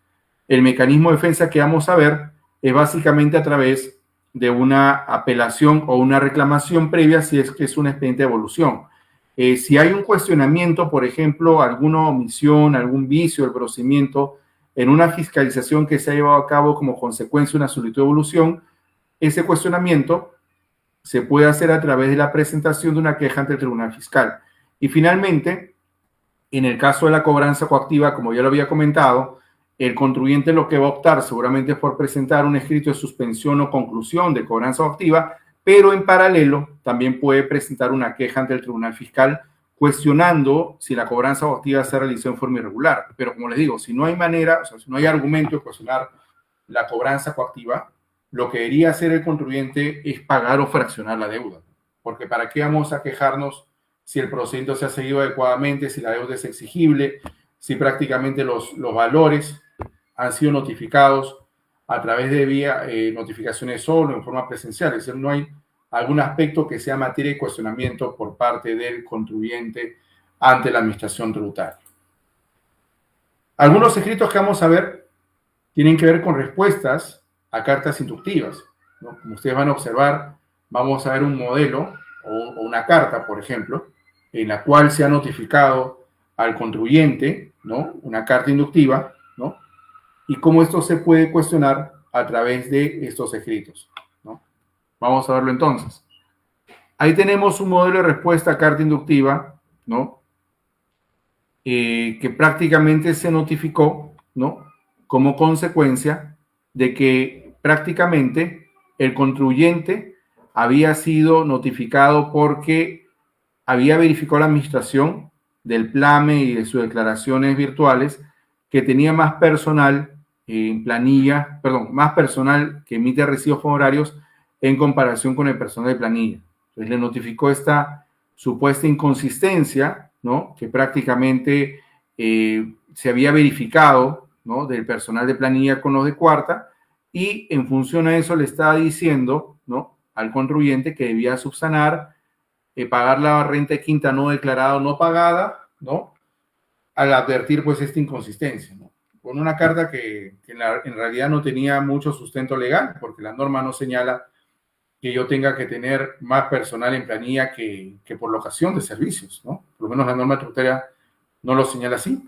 el mecanismo de defensa que vamos a ver es básicamente a través de una apelación o una reclamación previa si es que es un expediente de devolución. Si hay un cuestionamiento, por ejemplo, alguna omisión, algún vicio del procedimiento en una fiscalización que se ha llevado a cabo como consecuencia de una solicitud de devolución, ese cuestionamiento se puede hacer a través de la presentación de una queja ante el Tribunal Fiscal. Y finalmente, en el caso de la cobranza coactiva, como ya lo había comentado, el contribuyente lo que va a optar seguramente es por presentar un escrito de suspensión o conclusión de cobranza coactiva, pero en paralelo también puede presentar una queja ante el Tribunal Fiscal cuestionando si la cobranza coactiva se realizó en forma irregular. Pero como les digo, si no hay manera, o sea, si no hay argumento de cuestionar la cobranza coactiva, lo que debería hacer el contribuyente es pagar o fraccionar la deuda. Porque ¿para qué vamos a quejarnos si el procedimiento se ha seguido adecuadamente, si la deuda es exigible, si prácticamente los valores han sido notificados a través de vía notificaciones solo en forma presencial? Es decir, no hay algún aspecto que sea materia de cuestionamiento por parte del contribuyente ante la administración tributaria. Algunos escritos que vamos a ver tienen que ver con respuestas a cartas inductivas, ¿no? Como ustedes van a observar, vamos a ver un modelo o una carta, por ejemplo, en la cual se ha notificado al contribuyente, ¿no?, una carta inductiva, ¿no?, y cómo esto se puede cuestionar a través de estos escritos, ¿no? Vamos a verlo entonces. Ahí tenemos un modelo de respuesta a carta inductiva, ¿no?, que prácticamente se notificó, ¿no?, como consecuencia de que prácticamente el contribuyente había sido notificado porque había verificado la administración del PLAME y de sus declaraciones virtuales que tenía más personal en planilla, más personal que emite recibos honorarios en comparación con el personal de planilla. Entonces le notificó esta supuesta inconsistencia, ¿no?, que prácticamente se había verificado, ¿no?, del personal de planilla con los de cuarta, y en función a eso le estaba diciendo, ¿no?, al contribuyente que debía subsanar, pagar la renta de quinta no declarada o no pagada, ¿no?, al advertir pues esta inconsistencia, ¿no?, con una carta que en realidad no tenía mucho sustento legal, porque la norma no señala que yo tenga que tener más personal en planilla que por locación de servicios, ¿no? Por lo menos la norma tributaria no lo señala así.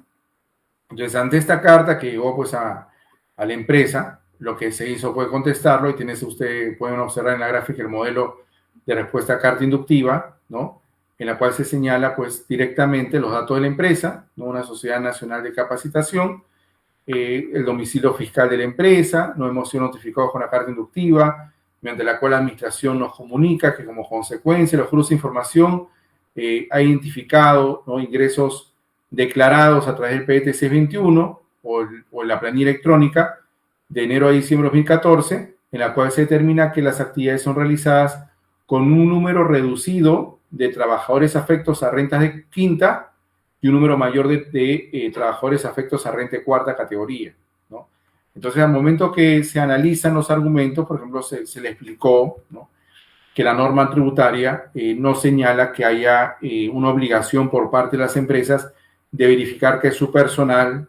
Entonces, ante esta carta que llegó pues a la empresa, lo que se hizo fue contestarlo, y ustedes pueden observar en la gráfica el modelo de respuesta a carta inductiva, ¿no?, en la cual se señala pues directamente los datos de la empresa, ¿no?, una sociedad nacional de capacitación, el domicilio fiscal de la empresa, no hemos sido notificados con la carta inductiva, mediante la cual la administración nos comunica que como consecuencia de los cruces de información ha identificado, ¿no?, ingresos declarados a través del PTC 21 o la planilla electrónica de enero a diciembre de 2014, en la cual se determina que las actividades son realizadas con un número reducido de trabajadores afectos a rentas de quinta y un número mayor de trabajadores afectos a renta de cuarta categoría, ¿no? Entonces, al momento que se analizan los argumentos, por ejemplo, se le explicó, ¿no?, que la norma tributaria no señala que haya una obligación por parte de las empresas de verificar que su personal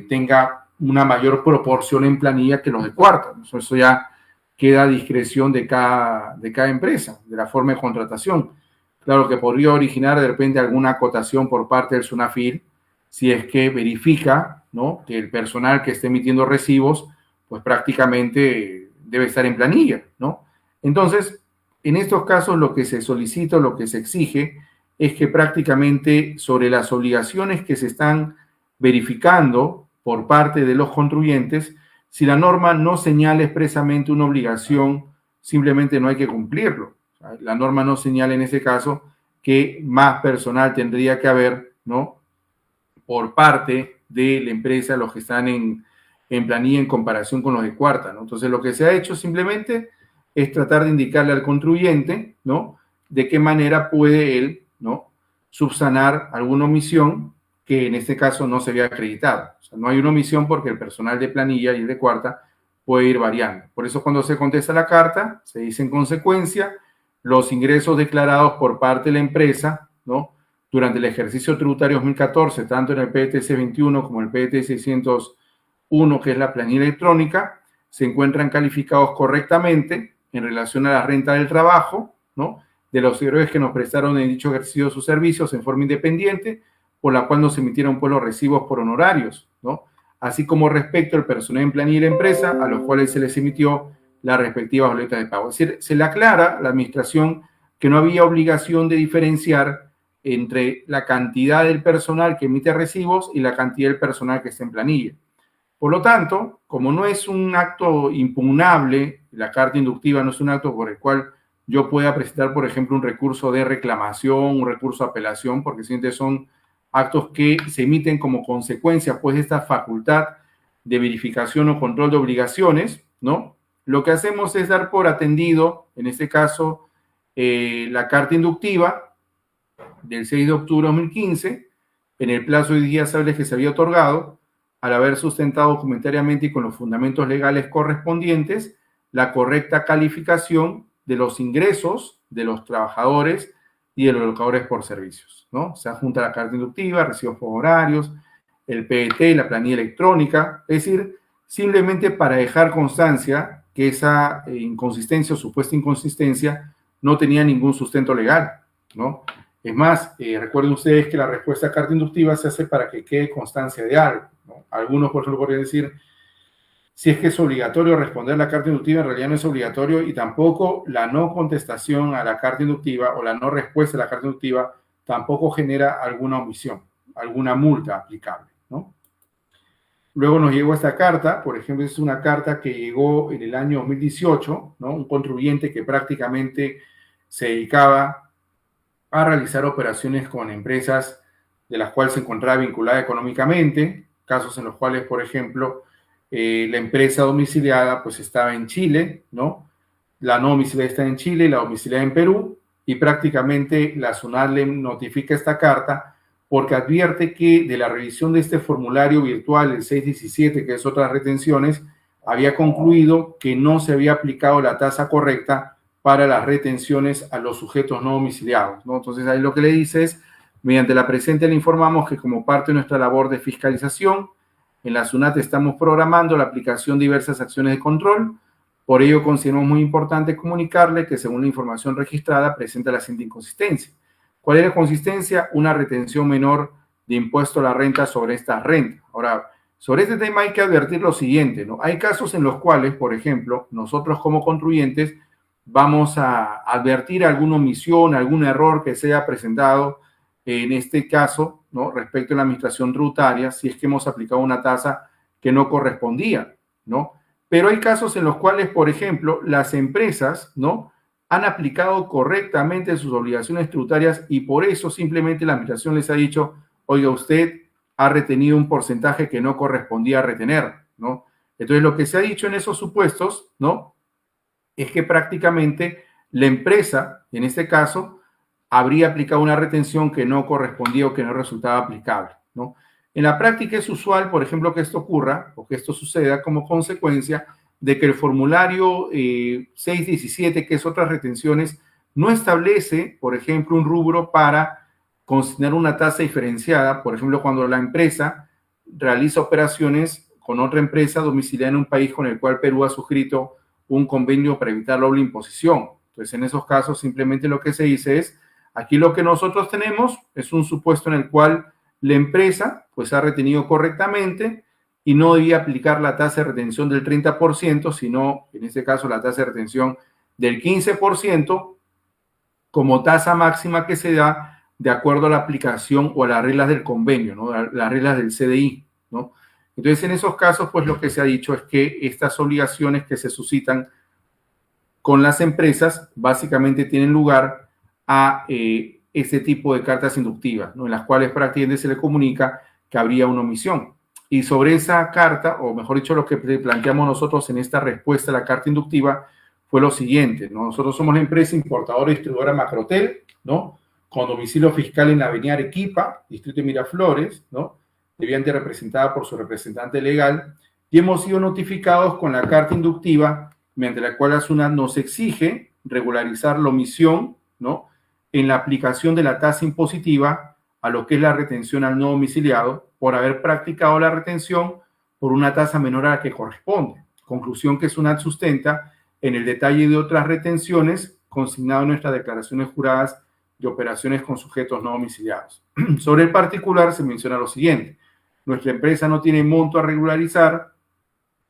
tenga una mayor proporción en planilla que los de cuarta. Eso ya queda a discreción de cada empresa, de la forma de contratación. Claro que podría originar de repente alguna acotación por parte del SUNAFIR si es que verifica, ¿no?, que el personal que esté emitiendo recibos pues prácticamente debe estar en planilla, ¿no? Entonces, en estos casos lo que se solicita, lo que se exige es que prácticamente sobre las obligaciones que se están verificando por parte de los contribuyentes, si la norma no señala expresamente una obligación, simplemente no hay que cumplirlo. La norma no señala en ese caso que más personal tendría que haber, ¿no?, por parte de la empresa, los que están en planilla en comparación con los de cuarta, ¿no? Entonces, lo que se ha hecho simplemente es tratar de indicarle al contribuyente, ¿no?, de qué manera puede él, ¿no?, subsanar alguna omisión que en este caso no se había acreditado. O sea, no hay una omisión porque el personal de planilla y el de cuarta puede ir variando. Por eso, cuando se contesta la carta, se dice en consecuencia los ingresos declarados por parte de la empresa, ¿no?, durante el ejercicio tributario 2014, tanto en el PTC 21 como en el PTC 601, que es la planilla electrónica, se encuentran calificados correctamente en relación a la renta del trabajo, ¿no?, de los servidores que nos prestaron en dicho ejercicio sus servicios en forma independiente, por la cual nos emitieron pues los recibos por honorarios, ¿no?, así como respecto al personal en planilla de la empresa, a los cuales se les emitió la respectiva boleta de pago. Es decir, se le aclara a la administración que no había obligación de diferenciar entre la cantidad del personal que emite recibos y la cantidad del personal que está en planilla. Por lo tanto, como no es un acto impugnable, la carta inductiva no es un acto por el cual yo pueda presentar, por ejemplo, un recurso de reclamación, un recurso de apelación, porque simplemente son actos que se emiten como consecuencia, pues, de esta facultad de verificación o control de obligaciones, ¿no? Lo que hacemos es dar por atendido, en este caso, la carta inductiva del 6 de octubre de 2015, en el plazo de días hábiles que se había otorgado, al haber sustentado documentariamente y con los fundamentos legales correspondientes la correcta calificación de los ingresos de los trabajadores y de los locadores por servicios, ¿no? Se adjunta la carta inductiva, recibos por horarios, el PET, la planilla electrónica, es decir, simplemente para dejar constancia que esa inconsistencia o supuesta inconsistencia no tenía ningún sustento legal, ¿no? Es más, recuerden ustedes que la respuesta a carta inductiva se hace para que quede constancia de algo, ¿no? Algunos, por ejemplo, podrían decir, si es que es obligatorio responder a la carta inductiva, en realidad no es obligatorio, y tampoco la no contestación a la carta inductiva o la no respuesta a la carta inductiva tampoco genera alguna omisión, alguna multa aplicable, ¿no? Luego nos llegó esta carta, por ejemplo, es una carta que llegó en el año 2018, ¿no? Un contribuyente que prácticamente se dedicaba a realizar operaciones con empresas de las cuales se encontraba vinculada económicamente, casos en los cuales, por ejemplo, la empresa domiciliada pues estaba en Chile, ¿no? La no domiciliada está en Chile, la domiciliada en Perú, y prácticamente la SUNAT le notifica esta carta porque advierte que de la revisión de este formulario virtual, el 617, que es otras retenciones, había concluido que no se había aplicado la tasa correcta para las retenciones a los sujetos no domiciliados, ¿no? Entonces ahí lo que le dice es, mediante la presente le informamos que como parte de nuestra labor de fiscalización, en la SUNAT estamos programando la aplicación de diversas acciones de control. Por ello consideramos muy importante comunicarle que según la información registrada presenta la siguiente inconsistencia. ¿Cuál es la consistencia? Una retención menor de impuesto a la renta sobre esta renta. Ahora, sobre este tema hay que advertir lo siguiente, ¿no? Hay casos en los cuales, por ejemplo, nosotros como contribuyentes vamos a advertir alguna omisión, algún error que se haya presentado en este caso, ¿no? Respecto a la administración tributaria, si es que hemos aplicado una tasa que no correspondía, ¿no? Pero hay casos en los cuales, por ejemplo, las empresas, ¿no? Han aplicado correctamente sus obligaciones tributarias y por eso simplemente la administración les ha dicho, oiga, usted ha retenido un porcentaje que no correspondía retener, ¿no? Entonces, lo que se ha dicho en esos supuestos, ¿no? Es que prácticamente la empresa, en este caso, habría aplicado una retención que no correspondía o que no resultaba aplicable, ¿no? En la práctica es usual, por ejemplo, que esto ocurra o que esto suceda como consecuencia de que el formulario 617, que es otras retenciones, no establece, por ejemplo, un rubro para consignar una tasa diferenciada, por ejemplo, cuando la empresa realiza operaciones con otra empresa domiciliada en un país con el cual Perú ha suscrito un convenio para evitar la doble imposición. Entonces, en esos casos, simplemente lo que se dice es, aquí lo que nosotros tenemos es un supuesto en el cual la empresa pues ha retenido correctamente y no debía aplicar la tasa de retención del 30%, sino en este caso la tasa de retención del 15% como tasa máxima que se da de acuerdo a la aplicación o a las reglas del convenio, ¿no? Las reglas del CDI, ¿no? Entonces, en esos casos, pues lo que se ha dicho es que estas obligaciones que se suscitan con las empresas básicamente tienen lugar a este tipo de cartas inductivas, ¿no? En las cuales prácticamente se le comunica que habría una omisión. Y sobre esa carta, o mejor dicho, lo que planteamos nosotros en esta respuesta a la carta inductiva fue lo siguiente, ¿no? Nosotros somos la empresa importadora y distribuidora Macrotel, ¿no? Con domicilio fiscal en la avenida Arequipa, distrito de Miraflores, ¿no? Debidamente representada por su representante legal, y hemos sido notificados con la carta inductiva mediante la cual la SUNAT nos exige regularizar la omisión, ¿no? En la aplicación de la tasa impositiva a lo que es la retención al no domiciliado por haber practicado la retención por una tasa menor a la que corresponde. Conclusión que SUNAT sustenta en el detalle de otras retenciones consignado en nuestras declaraciones juradas de operaciones con sujetos no domiciliados. Sobre el particular se menciona lo siguiente. Nuestra empresa no tiene monto a regularizar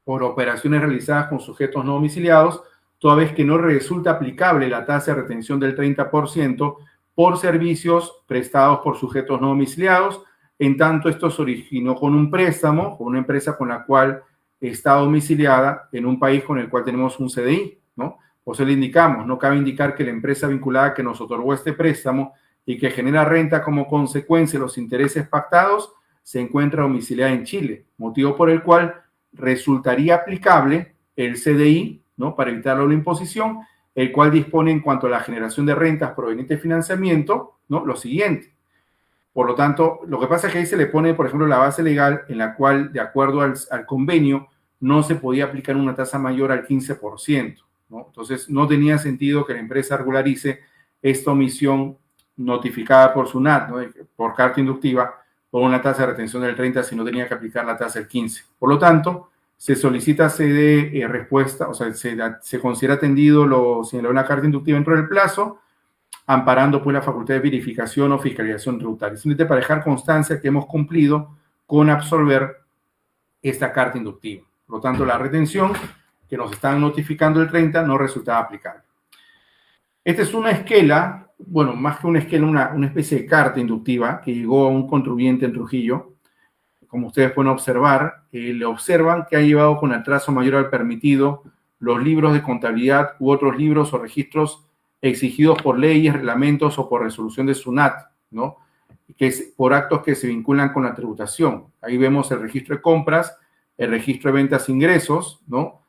por operaciones realizadas con sujetos no domiciliados, toda vez que no resulta aplicable la tasa de retención del 30% por servicios prestados por sujetos no domiciliados. En tanto, esto se originó con un préstamo, con una empresa con la cual está domiciliada en un país con el cual tenemos un CDI, ¿no? O sea, le indicamos, no cabe indicar que la empresa vinculada que nos otorgó este préstamo y que genera renta como consecuencia de los intereses pactados se encuentra domiciliada en Chile, motivo por el cual resultaría aplicable el CDI, ¿no? Para evitar la imposición, el cual dispone en cuanto a la generación de rentas provenientes de financiamiento, ¿no? Lo siguiente. Por lo tanto, lo que pasa es que ahí se le pone, por ejemplo, la base legal en la cual, de acuerdo al convenio, no se podía aplicar una tasa mayor al 15%, ¿no? Entonces, no tenía sentido que la empresa regularice esta omisión notificada por SUNAT, ¿no? Por carta inductiva, por una tasa de retención del 30% si no tenía que aplicar la tasa del 15%. Por lo tanto, se solicita, se dé respuesta, o sea, se considera atendido lo señalado en la carta inductiva dentro del plazo, amparando pues la facultad de verificación o fiscalización tributaria. Simplemente para dejar constancia que hemos cumplido con absolver esta carta inductiva. Por lo tanto, la retención que nos están notificando el 30 no resultaba aplicable. Esta es una esquela, bueno, más que una esquela, una especie de carta inductiva que llegó a un contribuyente en Trujillo. Como ustedes pueden observar, le observan que ha llevado con atraso mayor al permitido los libros de contabilidad u otros libros o registros exigidos por leyes, reglamentos o por resolución de SUNAT, ¿no? Que es por actos que se vinculan con la tributación. Ahí vemos el registro de compras, el registro de ventas e ingresos, ¿no?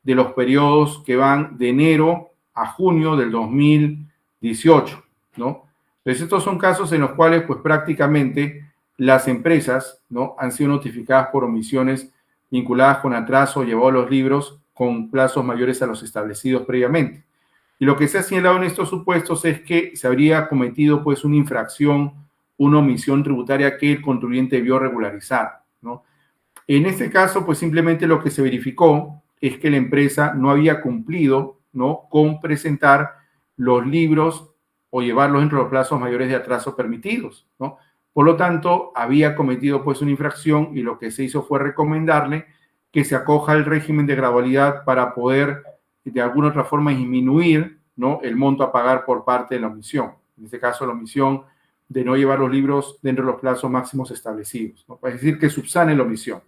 De los periodos que van de enero a junio del 2018, ¿no? Entonces, estos son casos en los cuales, pues, prácticamente las empresas, ¿no? Han sido notificadas por omisiones vinculadas con atraso, llevado los libros con plazos mayores a los establecidos previamente. Y lo que se ha señalado en estos supuestos es que se habría cometido, pues, una infracción, una omisión tributaria que el contribuyente debió regularizar, ¿no? En este caso, pues, simplemente lo que se verificó es que la empresa no había cumplido, ¿no? Con presentar los libros o llevarlos dentro de los plazos mayores de atraso permitidos, ¿no? Por lo tanto, había cometido, pues, una infracción y lo que se hizo fue recomendarle que se acoja al régimen de gradualidad para poder de alguna otra forma disminuir, ¿no? El monto a pagar por parte de la omisión. En este caso, la omisión de no llevar los libros dentro de los plazos máximos establecidos, ¿no? Es decir, que subsane la omisión.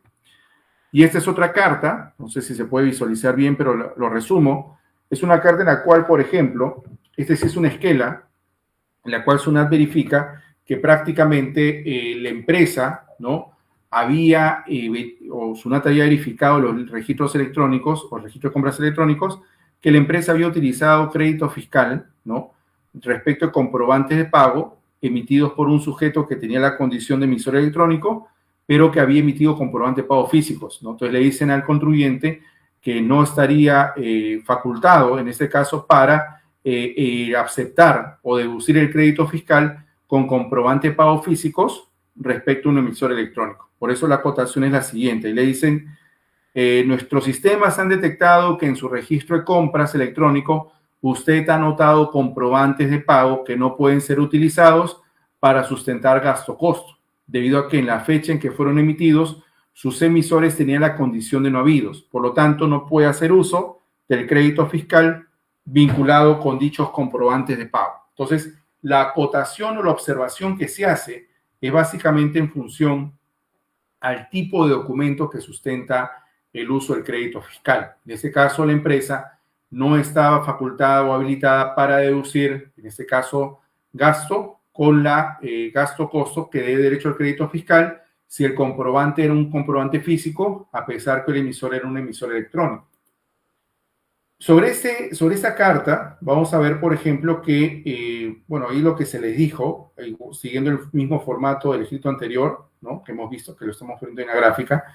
Y esta es otra carta, no sé si se puede visualizar bien, pero lo resumo. Es una carta en la cual, por ejemplo, esta sí es una esquela, en la cual SUNAT verifica que prácticamente la empresa, ¿no? Había, o SUNAT había verificado los registros electrónicos o registros de compras electrónicos, que la empresa había utilizado crédito fiscal, ¿no? Respecto a comprobantes de pago emitidos por un sujeto que tenía la condición de emisor electrónico, pero que había emitido comprobantes de pago físicos, ¿no? Entonces le dicen al contribuyente que no estaría facultado, en este caso, para aceptar o deducir el crédito fiscal con comprobante de pago físicos respecto a un emisor electrónico. Por eso la acotación es la siguiente. Y le dicen, nuestros sistemas han detectado que en su registro de compras electrónico usted ha anotado comprobantes de pago que no pueden ser utilizados para sustentar gasto-costo, debido a que en la fecha en que fueron emitidos, sus emisores tenían la condición de no habidos. Por lo tanto, no puede hacer uso del crédito fiscal vinculado con dichos comprobantes de pago. Entonces, la acotación o la observación que se hace es básicamente en función al tipo de documento que sustenta el uso del crédito fiscal. En este caso, la empresa no estaba facultada o habilitada para deducir, en este caso, gasto con la gasto-costo que dé derecho al crédito fiscal si el comprobante era un comprobante físico, a pesar que el emisor era un emisor electrónico. Sobre esta carta, vamos a ver, por ejemplo, que, bueno, ahí lo que se les dijo, siguiendo el mismo formato del escrito anterior, ¿no? Que hemos visto, que lo estamos viendo en la gráfica,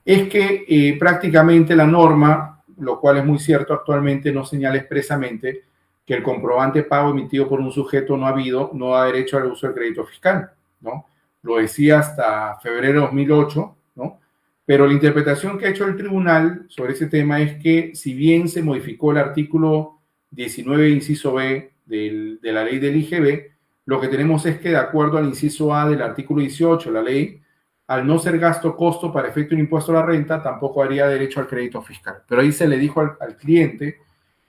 es que prácticamente la norma, lo cual es muy cierto actualmente, no señala expresamente que el comprobante de pago emitido por un sujeto no habido no da derecho al uso del crédito fiscal, ¿no? Lo decía hasta febrero de 2008, ¿no? Pero la interpretación que ha hecho el tribunal sobre ese tema es que si bien se modificó el artículo 19, inciso B de la ley del IGB, lo que tenemos es que de acuerdo al inciso A del artículo 18 de la ley, al no ser gasto-costo para efecto de un impuesto a la renta, tampoco haría derecho al crédito fiscal. Pero ahí se le dijo al cliente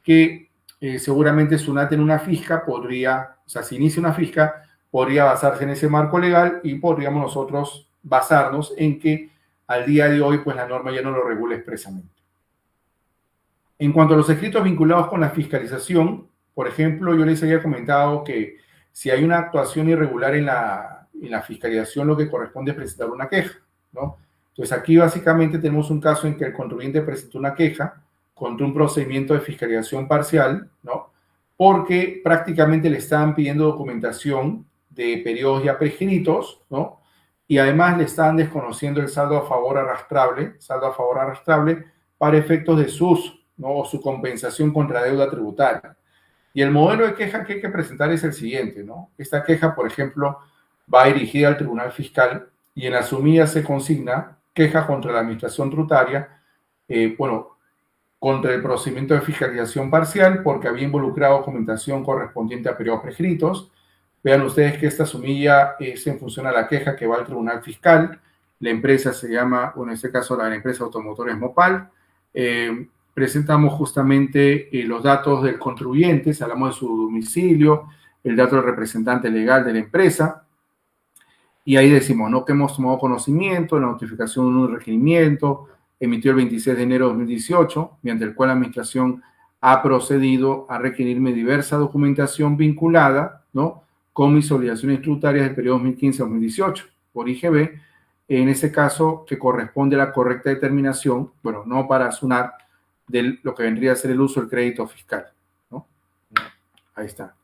que seguramente SUNAT en una fisca podría, o sea, si inicia una fisca, podría basarse en ese marco legal y podríamos nosotros basarnos en que al día de hoy, pues la norma ya no lo regula expresamente. En cuanto a los escritos vinculados con la fiscalización, por ejemplo, yo les había comentado que si hay una actuación irregular en la fiscalización, lo que corresponde es presentar una queja, ¿no? Entonces, aquí básicamente tenemos un caso en que el contribuyente presentó una queja contra un procedimiento de fiscalización parcial, ¿no? Porque prácticamente le estaban pidiendo documentación de periodos ya prescritos, ¿no? Y además le estaban desconociendo el saldo a favor arrastrable para efectos de sus, ¿no? O su compensación contra deuda tributaria. Y el modelo de queja que hay que presentar es el siguiente, ¿no? Esta queja, por ejemplo, va dirigida al Tribunal Fiscal y en la sumilla se consigna queja contra la administración tributaria, bueno, contra el procedimiento de fiscalización parcial porque había involucrado documentación correspondiente a periodos prescritos. Vean ustedes que esta sumilla es en función a la queja que va al Tribunal Fiscal. La empresa se llama, bueno, en este caso la empresa Automotores Mopal. Presentamos justamente los datos del contribuyente, hablamos de su domicilio, el dato del representante legal de la empresa, y ahí decimos, ¿no? Que hemos tomado conocimiento de la notificación de un requerimiento emitido el 26 de enero de 2018, mediante el cual la administración ha procedido a requerirme diversa documentación vinculada, ¿no? Con mis obligaciones tributarias del periodo 2015-2018 por IGB, en ese caso que corresponde a la correcta determinación, bueno, no para sonar, de lo que vendría a ser el uso del crédito fiscal, ¿no? Ahí está.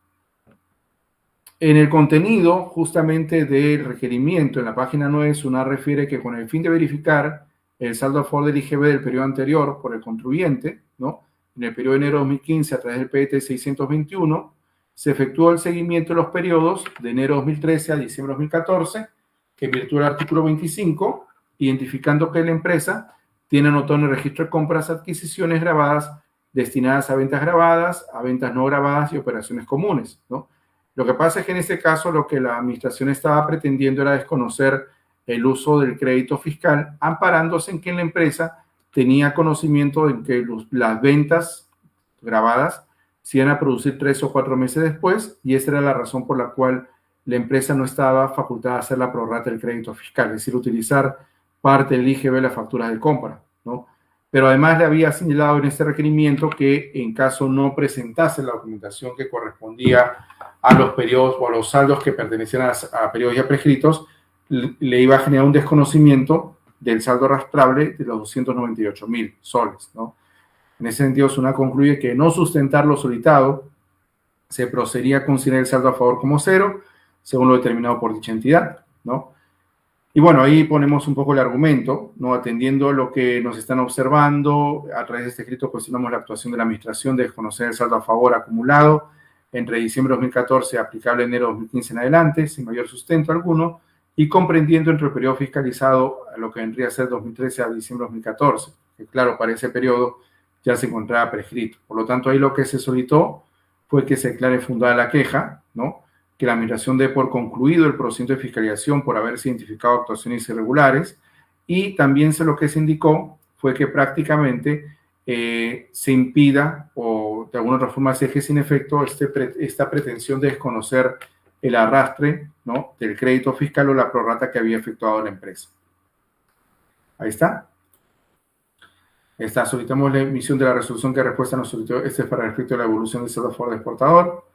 En el contenido, justamente del requerimiento, en la página 9, SUNAT refiere que con el fin de verificar el saldo a favor del IGB del periodo anterior por el contribuyente, ¿no? En el periodo de enero de 2015, a través del PET 621, se efectuó el seguimiento de los periodos de enero de 2013 a diciembre de 2014, que en virtud del artículo 25, identificando que la empresa tiene anotado en el registro de compras adquisiciones grabadas destinadas a ventas grabadas, a ventas no grabadas y operaciones comunes, ¿no? Lo que pasa es que en este caso lo que la administración estaba pretendiendo era desconocer el uso del crédito fiscal, amparándose en que la empresa tenía conocimiento de que las ventas grabadas se iban a producir 3 o 4 meses después, y esa era la razón por la cual la empresa no estaba facultada a hacer la prorrata del crédito fiscal, es decir, utilizar parte del IGB de las facturas de compra, ¿no? Pero además le había señalado en este requerimiento que en caso no presentase la documentación que correspondía a los periodos o a los saldos que pertenecían a periodos ya prescritos, le iba a generar un desconocimiento del saldo arrastrable de los 298.000 soles, ¿no? En ese sentido, SUNAT concluye que no sustentar lo solicitado se procedería a considerar el saldo a favor como cero, según lo determinado por dicha entidad, ¿no? Y bueno, ahí ponemos un poco el argumento, ¿no? Atendiendo lo que nos están observando, a través de este escrito cuestionamos la actuación de la administración de desconocer el saldo a favor acumulado entre diciembre de 2014 aplicable a enero de 2015 en adelante, sin mayor sustento alguno, y comprendiendo entre el periodo fiscalizado a lo que vendría a ser 2013 a diciembre de 2014, que claro, para ese periodo ya se encontraba prescrito. Por lo tanto, ahí lo que se solicitó fue que se declare fundada la queja, ¿no? Que la administración dé por concluido el procedimiento de fiscalización por haberse identificado actuaciones irregulares, y también lo que se indicó fue que prácticamente se impida o de alguna otra forma se deje sin efecto esta pretensión de desconocer el arrastre, ¿no? Del crédito fiscal o la prorrata que había efectuado la empresa. Ahí está. Solicitamos la emisión de la resolución que respuesta nos solicitó. Este es para respecto a la evolución del saldo a favor del exportador.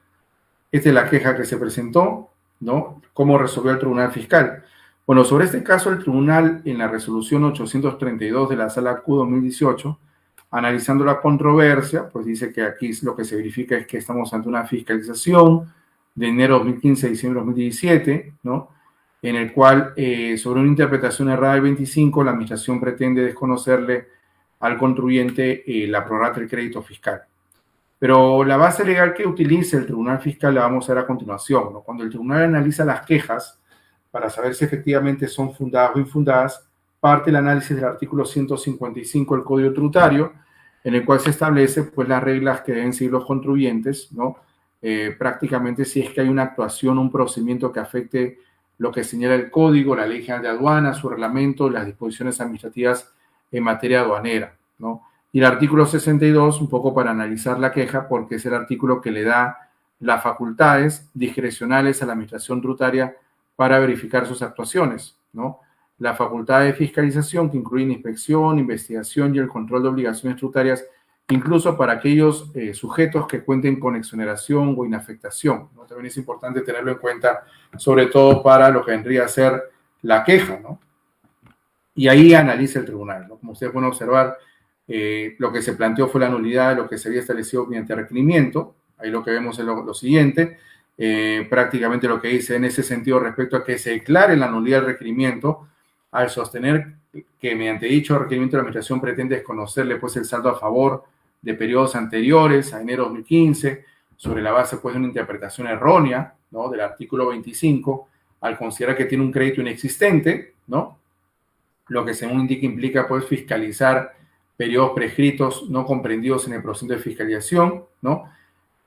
Esta es la queja que se presentó, ¿no? ¿Cómo resolvió el Tribunal Fiscal? Bueno, sobre este caso, el Tribunal, en la resolución 832 de la Sala Q 2018, analizando la controversia, pues dice que aquí lo que se verifica es que estamos ante una fiscalización de enero de 2015 a diciembre de 2017, ¿no? En el cual, sobre una interpretación errada del 25, la administración pretende desconocerle al contribuyente la prorrata del crédito fiscal. Pero la base legal que utiliza el Tribunal Fiscal la vamos a ver a continuación, ¿no? Cuando el tribunal analiza las quejas para saber si efectivamente son fundadas o infundadas, parte el análisis del artículo 155 del Código Tributario, en el cual se establece pues las reglas que deben seguir los contribuyentes, ¿no? Prácticamente si es que hay una actuación, un procedimiento que afecte lo que señala el Código, la Ley General de Aduanas, su reglamento, las disposiciones administrativas en materia aduanera, ¿no? Y el artículo 62, un poco para analizar la queja, porque es el artículo que le da las facultades discrecionales a la administración tributaria para verificar sus actuaciones, ¿no? La facultad de fiscalización, que incluye inspección, investigación y el control de obligaciones tributarias incluso para aquellos sujetos que cuenten con exoneración o inafectación, ¿no? También es importante tenerlo en cuenta, sobre todo para lo que vendría a ser la queja, ¿no? Y ahí analiza el tribunal, ¿no? Como ustedes pueden observar, lo que se planteó fue la nulidad de lo que se había establecido mediante requerimiento. Ahí lo que vemos es lo siguiente, prácticamente lo que dice en ese sentido respecto a que se declare la nulidad del requerimiento al sostener que mediante dicho requerimiento la administración pretende desconocerle pues el saldo a favor de periodos anteriores a enero de 2015 sobre la base pues de una interpretación errónea, ¿no?, del artículo 25 al considerar que tiene un crédito inexistente, ¿no?, lo que según indica implica pues fiscalizar periodos prescritos no comprendidos en el procedimiento de fiscalización, ¿no?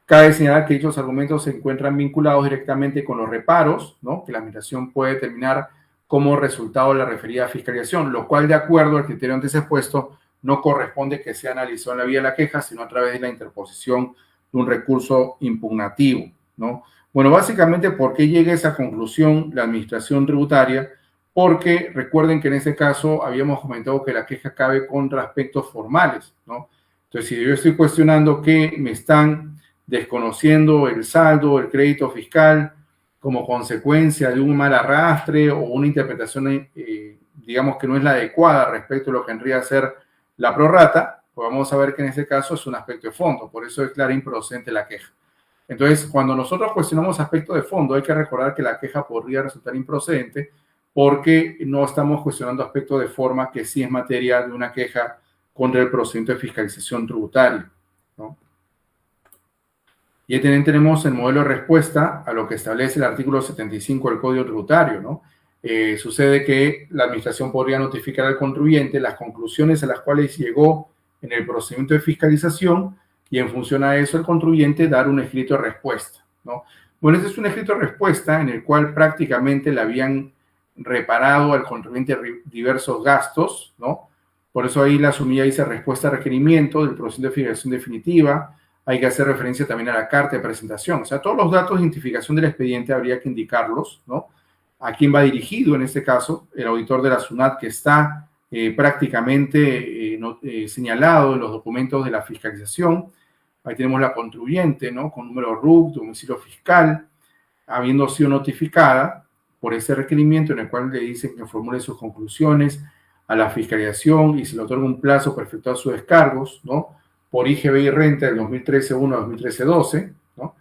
Cabe señalar que dichos argumentos se encuentran vinculados directamente con los reparos, ¿no?, que la administración puede determinar como resultado de la referida fiscalización, lo cual, de acuerdo al criterio antes expuesto, no corresponde que sea analizado en la vía de la queja, sino a través de la interposición de un recurso impugnativo, ¿no? Bueno, básicamente, ¿por qué llega a esa conclusión la administración tributaria? Porque recuerden que en ese caso habíamos comentado que la queja cabe contra aspectos formales, ¿no? Entonces, si yo estoy cuestionando que me están desconociendo el saldo, el crédito fiscal, como consecuencia de un mal arrastre o una interpretación, digamos, que no es la adecuada respecto a lo que vendría a ser la prorrata, pues vamos a ver que en este caso es un aspecto de fondo, por eso declara improcedente la queja. Entonces, cuando nosotros cuestionamos aspecto de fondo, hay que recordar que la queja podría resultar improcedente porque no estamos cuestionando aspecto de forma que sí es materia de una queja contra el procedimiento de fiscalización tributaria, ¿no? Y ahí también tenemos el modelo de respuesta a lo que establece el artículo 75 del Código Tributario, ¿no? Sucede que la administración podría notificar al contribuyente las conclusiones a las cuales llegó en el procedimiento de fiscalización y en función a eso el contribuyente dar un escrito de respuesta, ¿no? Bueno, este es un escrito de respuesta en el cual prácticamente le habían reparado al contribuyente diversos gastos, ¿no? Por eso ahí la sumilla dice respuesta a requerimiento del procedimiento de fiscalización definitiva. Hay que hacer referencia también a la carta de presentación. O sea, todos los datos de identificación del expediente habría que indicarlos, ¿no? A quién va dirigido en este caso, el auditor de la SUNAT que está prácticamente señalado en los documentos de la fiscalización. Ahí tenemos la contribuyente, ¿no?, con número RUC, domicilio fiscal, habiendo sido notificada por ese requerimiento en el cual le dicen que formule sus conclusiones a la fiscalización y se le otorga un plazo para efectuar sus descargos, ¿no?, por IGB y renta del 2013-1 a 2013-12, ¿no?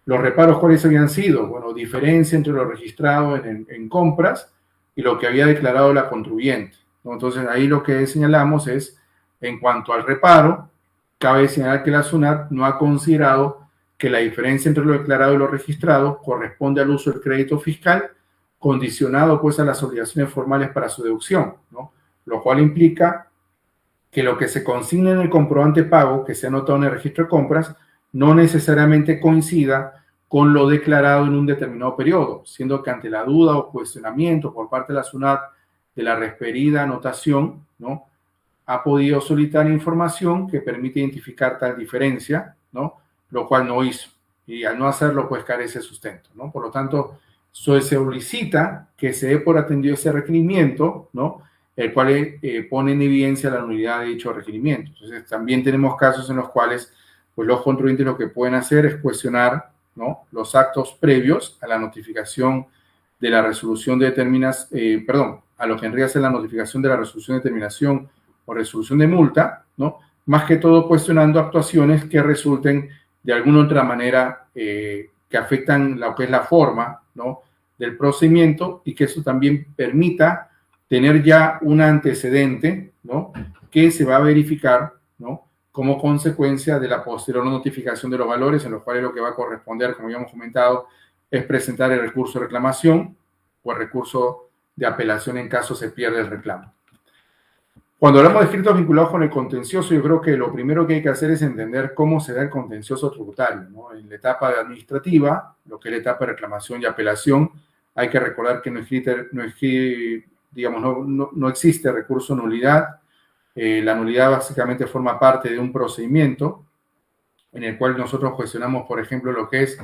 Los reparos, ¿cuáles habían sido? Bueno, diferencia entre lo registrado en compras y lo que había declarado la contribuyente, ¿no? Entonces, ahí lo que señalamos es, en cuanto al reparo, cabe señalar que la SUNAT no ha considerado que la diferencia entre lo declarado y lo registrado corresponde al uso del crédito fiscal, condicionado pues a las obligaciones formales para su deducción, ¿no? Lo cual implica que lo que se consigna en el comprobante pago que se ha anotado en el registro de compras no necesariamente coincida con lo declarado en un determinado periodo, siendo que ante la duda o cuestionamiento por parte de la SUNAT de la referida anotación, ¿no?, ha podido solicitar información que permite identificar tal diferencia, ¿no?, lo cual no hizo. Y al no hacerlo, pues carece de sustento, ¿no? Por lo tanto, se solicita que se dé por atendido ese requerimiento, ¿no?, el cual pone en evidencia la nulidad de dicho requerimiento. Entonces, también tenemos casos en los cuales pues, los contribuyentes lo que pueden hacer es cuestionar, ¿no?, los actos previos a la notificación de la resolución de determinación, a lo que vendría a ser la notificación de la resolución de determinación o resolución de multa, ¿no?, más que todo cuestionando actuaciones que resulten de alguna otra manera que afectan lo que es la forma, ¿no?, del procedimiento y que eso también permita tener ya un antecedente, ¿no?, que se va a verificar, ¿no?, como consecuencia de la posterior notificación de los valores, en los cuales lo que va a corresponder, como habíamos comentado, es presentar el recurso de reclamación o el recurso de apelación en caso se pierde el reclamo. Cuando hablamos de escritos vinculados con el contencioso, yo creo que lo primero que hay que hacer es entender cómo se da el contencioso tributario, ¿no? En la etapa administrativa, lo que es la etapa de reclamación y apelación, hay que recordar que no existe recurso nulidad. La nulidad básicamente forma parte de un procedimiento en el cual nosotros cuestionamos, por ejemplo, lo que es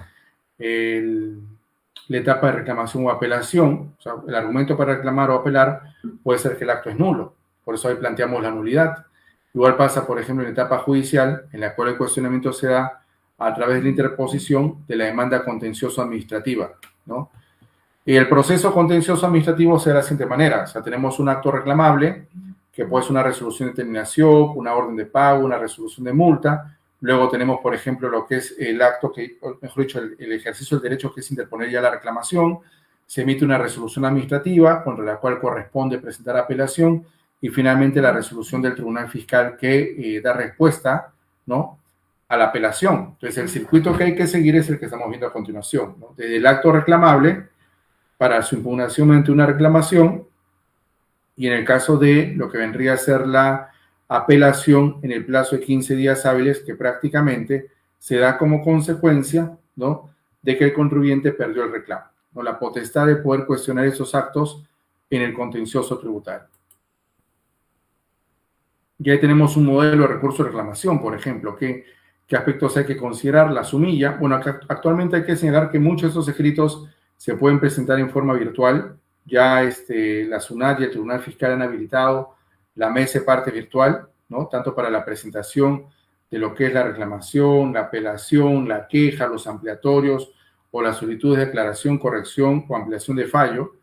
la etapa de reclamación o apelación. O sea, el argumento para reclamar o apelar puede ser que el acto es nulo. Por eso ahí planteamos la nulidad. Igual pasa, por ejemplo, en etapa judicial, en la cual el cuestionamiento se da a través de la interposición de la demanda contencioso administrativa, ¿no? Y el proceso contencioso administrativo se da de la siguiente manera. O sea, tenemos un acto reclamable, que puede ser una resolución de terminación, una orden de pago, una resolución de multa. Luego tenemos, por ejemplo, lo que es el acto, que, mejor dicho, el ejercicio del derecho, que es interponer ya la reclamación. Se emite una resolución administrativa contra la cual corresponde presentar apelación. Y finalmente la resolución del Tribunal Fiscal que da respuesta, ¿no?, a la apelación. Entonces, el circuito que hay que seguir es el que estamos viendo a continuación, ¿no? Desde el acto reclamable para su impugnación mediante una reclamación, y en el caso de lo que vendría a ser la apelación en el plazo de 15 días hábiles, que prácticamente se da como consecuencia, ¿no?, de que el contribuyente perdió el reclamo, ¿no?, la potestad de poder cuestionar esos actos en el contencioso tributario. Y ahí tenemos un modelo de recurso de reclamación, por ejemplo, ¿qué aspectos hay que considerar? La sumilla. Bueno, actualmente hay que señalar que muchos de estos escritos se pueden presentar en forma virtual. Ya la SUNAT y el Tribunal Fiscal han habilitado la mesa de parte virtual, ¿no?, tanto para la presentación de lo que es la reclamación, la apelación, la queja, los ampliatorios o las solicitudes de declaración, corrección o ampliación de fallo.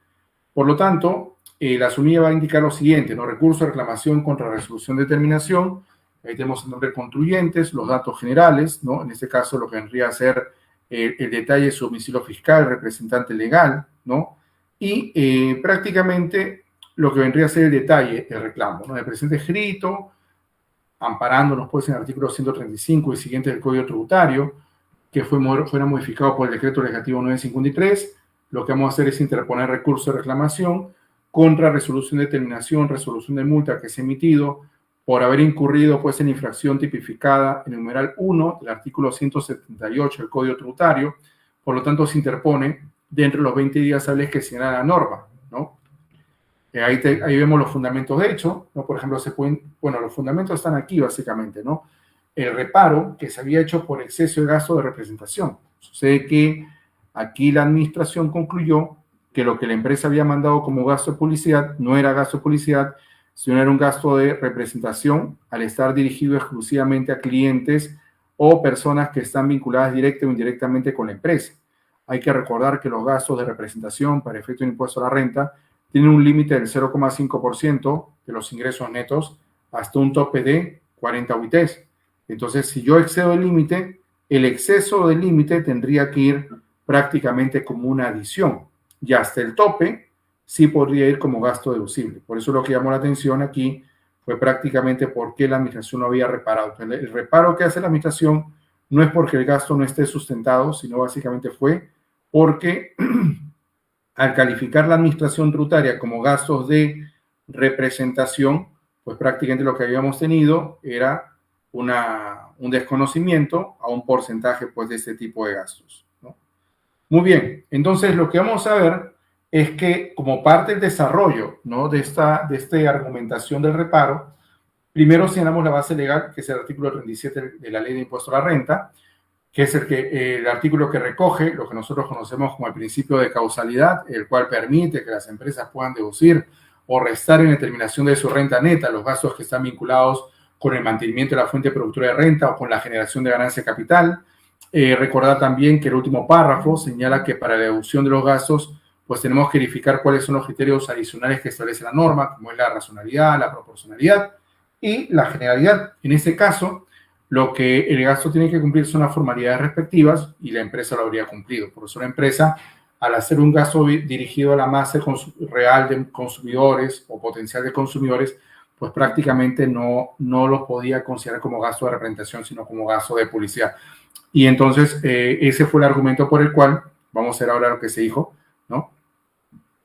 Por lo tanto, la sumilla va a indicar lo siguiente, ¿no? Recurso de reclamación contra resolución de terminación. Ahí tenemos el nombre de contribuyentes, los datos generales, ¿no? En este caso lo que vendría a ser el detalle de su domicilio fiscal, representante legal, ¿no? Y prácticamente lo que vendría a ser el detalle, el reclamo, ¿no? El presente escrito, amparándonos pues en el artículo 135 y siguiente del Código Tributario, que fuera modificado por el Decreto Legislativo 953, lo que vamos a hacer es interponer recurso de reclamación contra resolución de terminación, resolución de multa que se ha emitido por haber incurrido pues en infracción tipificada en el numeral 1 del artículo 178 del Código Tributario. Por lo tanto, se interpone dentro de los 20 días hábiles que señala la norma, ¿no? Ahí vemos los fundamentos de hecho, ¿no? Por ejemplo, los fundamentos están aquí básicamente, ¿no? El reparo que se había hecho por exceso de gasto de representación. Sucede que aquí la administración concluyó que lo que la empresa había mandado como gasto de publicidad no era gasto de publicidad, sino era un gasto de representación al estar dirigido exclusivamente a clientes o personas que están vinculadas directa o indirectamente con la empresa. Hay que recordar que los gastos de representación para efecto de impuesto a la renta tienen un límite del 0,5% de los ingresos netos hasta un tope de 40 UITs. Entonces, si yo excedo el límite, el exceso del límite tendría que ir prácticamente como una adición. Y hasta el tope sí podría ir como gasto deducible. Por eso lo que llamó la atención aquí fue prácticamente por qué la administración no había reparado. El reparo que hace la administración no es porque el gasto no esté sustentado, sino básicamente fue porque al calificar la administración tributaria como gastos de representación, pues prácticamente lo que habíamos tenido era un desconocimiento a un porcentaje pues, de este tipo de gastos, ¿no? Muy bien, entonces lo que vamos a ver es que como parte del desarrollo, ¿no?, de esta argumentación del reparo, primero señalamos la base legal, que es el artículo 37 de la Ley de Impuesto a la Renta, que es el artículo que recoge lo que nosotros conocemos como el principio de causalidad, el cual permite que las empresas puedan deducir o restar en determinación de su renta neta los gastos que están vinculados con el mantenimiento de la fuente productora de renta o con la generación de ganancia de capital. Recordar también que el último párrafo señala que para la deducción de los gastos, pues tenemos que verificar cuáles son los criterios adicionales que establece la norma, como es la razonabilidad, la proporcionalidad y la generalidad. En este caso, lo que el gasto tiene que cumplir son las formalidades respectivas y la empresa lo habría cumplido. Por eso la empresa, al hacer un gasto dirigido a la masa real de consumidores o potencial de consumidores, pues prácticamente no los podía considerar como gasto de representación, sino como gasto de publicidad. Y entonces ese fue el argumento por el cual, vamos a ver ahora lo que se dijo, ¿no?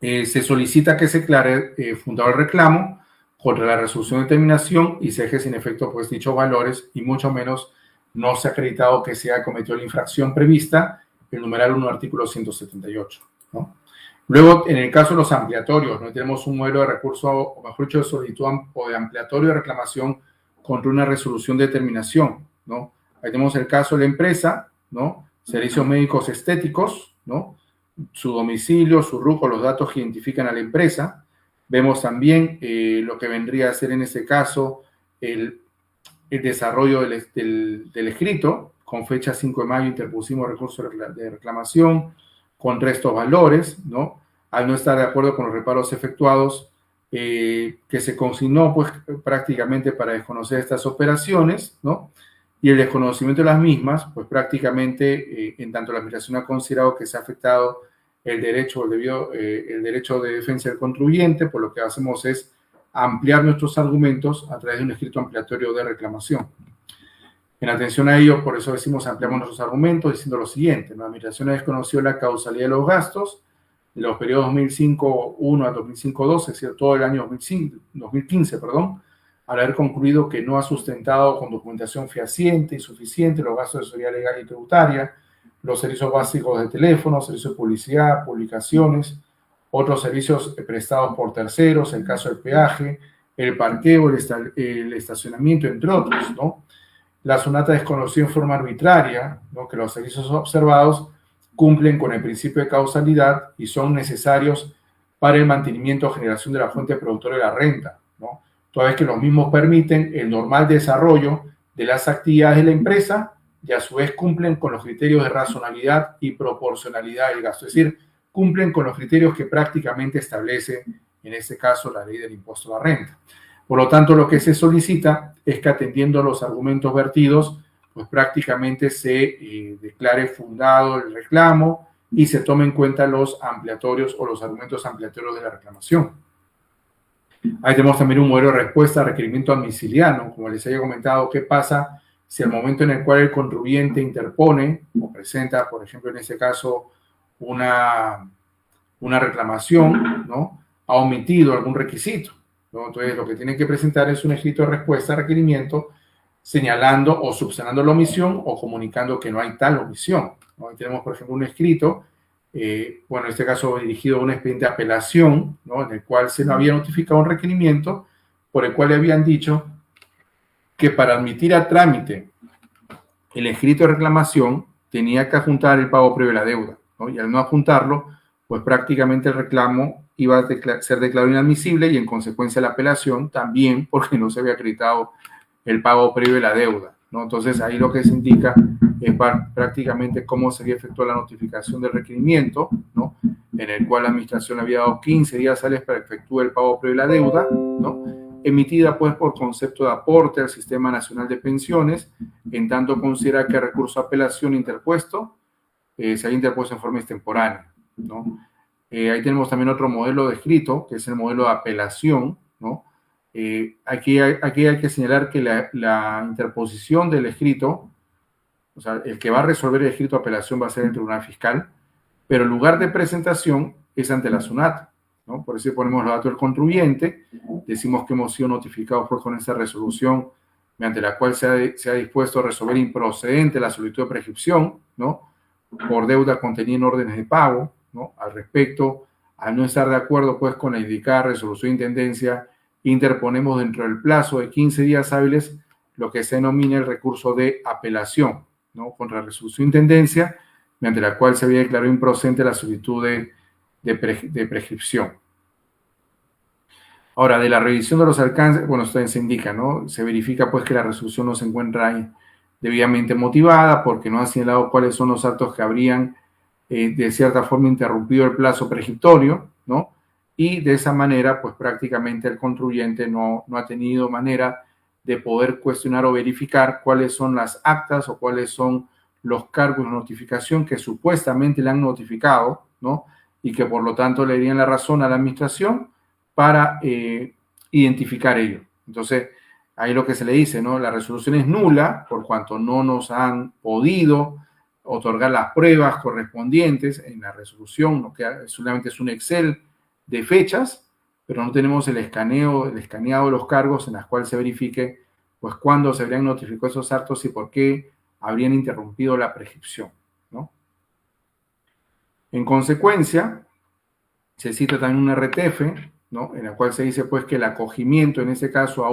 Se solicita que se declare fundado el reclamo contra la resolución de terminación y se deje sin efecto pues dichos valores y mucho menos no se ha acreditado que se haya cometido la infracción prevista, el numeral 1 artículo 178, ¿no? Luego, en el caso de los ampliatorios, ¿no?, tenemos un modelo de recurso, o mejor dicho, de solicitud o de ampliatorio de reclamación contra una resolución de terminación, ¿no? Ahí tenemos el caso de la empresa, ¿no?, servicios médicos estéticos, ¿no?, su domicilio, su RUC, los datos que identifican a la empresa. Vemos también lo que vendría a ser en este caso el desarrollo del escrito. Con fecha 5 de mayo interpusimos recurso de reclamación contra estos valores, ¿no? Al no estar de acuerdo con los reparos efectuados, que se consignó pues prácticamente para desconocer estas operaciones, ¿no? Y el desconocimiento de las mismas, pues prácticamente, en tanto la administración ha considerado que se ha afectado el derecho de defensa del contribuyente, por lo que hacemos es ampliar nuestros argumentos a través de un escrito ampliatorio de reclamación. En atención a ello, por eso decimos ampliamos nuestros argumentos diciendo lo siguiente: la administración ha desconocido la causalidad de los gastos de los periodos 2005-1 a 2005-2, es decir, todo el año 2015, al haber concluido que no ha sustentado con documentación fehaciente y suficiente los gastos de seguridad legal y tributaria, los servicios básicos de teléfono, servicios de publicidad, publicaciones, otros servicios prestados por terceros, el caso del peaje, el parqueo, el estacionamiento, entre otros, ¿no? La SUNAT desconoció en forma arbitraria, ¿no?, que los servicios observados cumplen con el principio de causalidad y son necesarios para el mantenimiento o generación de la fuente productora de la renta, ¿no? Toda vez que los mismos permiten el normal desarrollo de las actividades de la empresa y a su vez cumplen con los criterios de razonabilidad y proporcionalidad del gasto, es decir, cumplen con los criterios que prácticamente establece, en este caso, la ley del impuesto a la renta. Por lo tanto, lo que se solicita es que, atendiendo a los argumentos vertidos, pues prácticamente se declare fundado el reclamo y se tomen en cuenta los ampliatorios o los argumentos ampliatorios de la reclamación. Ahí tenemos también un modelo de respuesta a requerimiento domiciliano. Como les había comentado, ¿qué pasa si al momento en el cual el contribuyente interpone o presenta, por ejemplo, en este caso, una reclamación, ¿no?, ha omitido algún requisito, ¿no? Entonces, lo que tiene que presentar es un escrito de respuesta a requerimiento señalando o subsanando la omisión o comunicando que no hay tal omisión, ¿no? Ahí tenemos, por ejemplo, un escrito, en este caso dirigido a un expediente de apelación, ¿no?, en el cual se nos había notificado un requerimiento por el cual le habían dicho que para admitir a trámite el escrito de reclamación tenía que adjuntar el pago previo de la deuda, ¿no? Y al no adjuntarlo, pues prácticamente el reclamo iba a ser declarado inadmisible y en consecuencia la apelación también, porque no se había acreditado el pago previo de la deuda, ¿no? Entonces ahí lo que se indica es prácticamente cómo se había efectuado la notificación del requerimiento, ¿no?, en el cual la administración había dado 15 días hábiles para efectuar el pago previo de la deuda, ¿no?, emitida pues por concepto de aporte al Sistema Nacional de Pensiones, en tanto considera que el recurso de apelación interpuesto se había interpuesto en forma extemporánea, ¿no? Ahí tenemos también otro modelo de escrito, que es el modelo de apelación, ¿no? Aquí hay que señalar que la interposición del escrito, o sea, el que va a resolver el escrito de apelación va a ser el Tribunal Fiscal, pero el lugar de presentación es ante la SUNAT, ¿no? Por eso ponemos los datos del contribuyente, decimos que hemos sido notificados pues, con esta resolución mediante la cual se ha dispuesto a resolver improcedente la solicitud de prescripción, ¿no?, por deuda contenida en órdenes de pago, ¿no? Al respecto, al no estar de acuerdo pues con la indicada resolución de intendencia, interponemos dentro del plazo de 15 días hábiles lo que se denomina el recurso de apelación, ¿no?, contra la resolución de intendencia, mediante la cual se había declarado improcedente la solicitud de prescripción. Ahora, de la revisión de los alcances, bueno, esto se indica, ¿no?, se verifica pues que la resolución no se encuentra ahí debidamente motivada porque no ha señalado cuáles son los actos que habrían de cierta forma interrumpido el plazo prescriptorio, ¿no? Y de esa manera, pues prácticamente el contribuyente no ha tenido manera de poder cuestionar o verificar cuáles son las actas o cuáles son los cargos de notificación que supuestamente le han notificado, ¿no?, y que por lo tanto le darían la razón a la administración para identificar ello. Entonces, ahí lo que se le dice, ¿no?, la resolución es nula por cuanto no nos han podido otorgar las pruebas correspondientes en la resolución, ¿no?, que solamente es un Excel de fechas, pero no tenemos el escaneado de los cargos en las cuales se verifique pues cuándo se habrían notificado esos actos y por qué habrían interrumpido la prescripción, ¿no? En consecuencia, se cita también un RTF, ¿no?, en la cual se dice pues que el acogimiento, en este caso a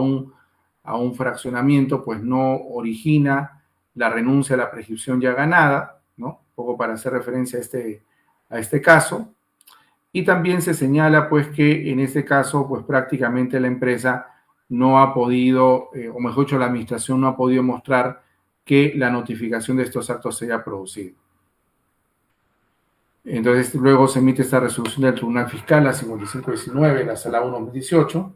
un fraccionamiento, pues no origina la renuncia a la prescripción ya ganada, ¿no? Un poco para hacer referencia a este caso. Y también se señala pues que en este caso pues prácticamente la empresa no ha podido, o mejor dicho, la administración no ha podido mostrar que la notificación de estos actos se haya producido. Entonces, luego se emite esta resolución del Tribunal Fiscal, la 5519, la Sala 1-2018,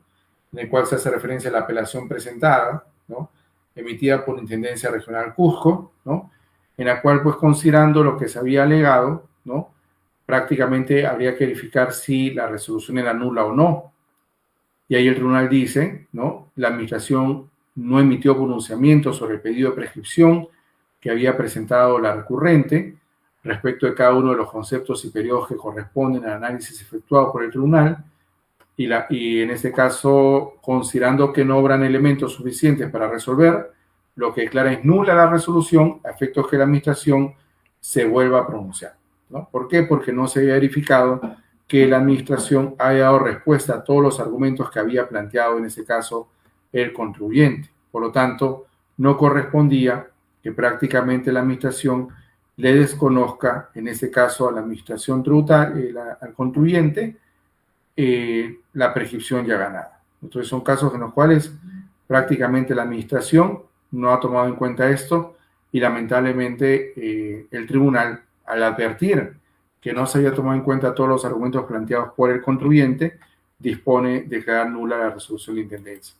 en el cual se hace referencia a la apelación presentada, ¿no?, emitida por la Intendencia Regional Cusco, ¿no?, en la cual, pues, considerando lo que se había alegado, ¿no?, prácticamente habría que verificar si la resolución era nula o no. Y ahí el tribunal dice, ¿no?, la administración no emitió pronunciamiento sobre el pedido de prescripción que había presentado la recurrente respecto de cada uno de los conceptos y periodos que corresponden al análisis efectuado por el tribunal, y en este caso, considerando que no obran elementos suficientes para resolver, lo que declara es nula la resolución a efectos que la administración se vuelva a pronunciar, ¿no? ¿Por qué? Porque no se había verificado que la administración haya dado respuesta a todos los argumentos que había planteado en ese caso el contribuyente. Por lo tanto, no correspondía que prácticamente la administración le desconozca, en este caso a la administración tributaria, al contribuyente, la prescripción ya ganada. Entonces son casos en los cuales prácticamente la administración no ha tomado en cuenta esto y lamentablemente el tribunal, al advertir que no se había tomado en cuenta todos los argumentos planteados por el contribuyente, dispone de declarar nula la resolución de intendencia.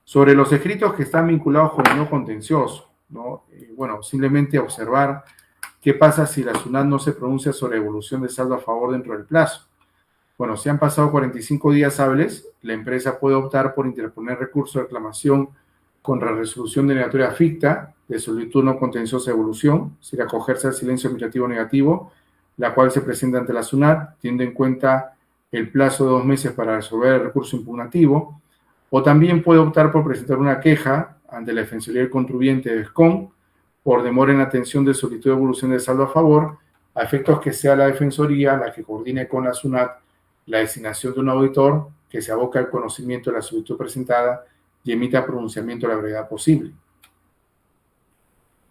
Sobre los escritos que están vinculados con el no contencioso, ¿no? Bueno, simplemente observar qué pasa si la SUNAT no se pronuncia sobre evolución de saldo a favor dentro del plazo. Bueno, si han pasado 45 días hábiles, la empresa puede optar por interponer recurso de reclamación contra resolución denegatoria ficta de solicitud no contenciosa de evolución, sin acogerse al silencio administrativo negativo, la cual se presenta ante la SUNAT, teniendo en cuenta el plazo de 2 meses para resolver el recurso impugnativo, o también puede optar por presentar una queja ante la Defensoría del Contribuyente de ESCON por demora en atención de solicitud de evolución de saldo a favor, a efectos que sea la Defensoría la que coordine con la SUNAT la designación de un auditor que se aboca al conocimiento de la solicitud presentada y emita pronunciamiento a la brevedad posible.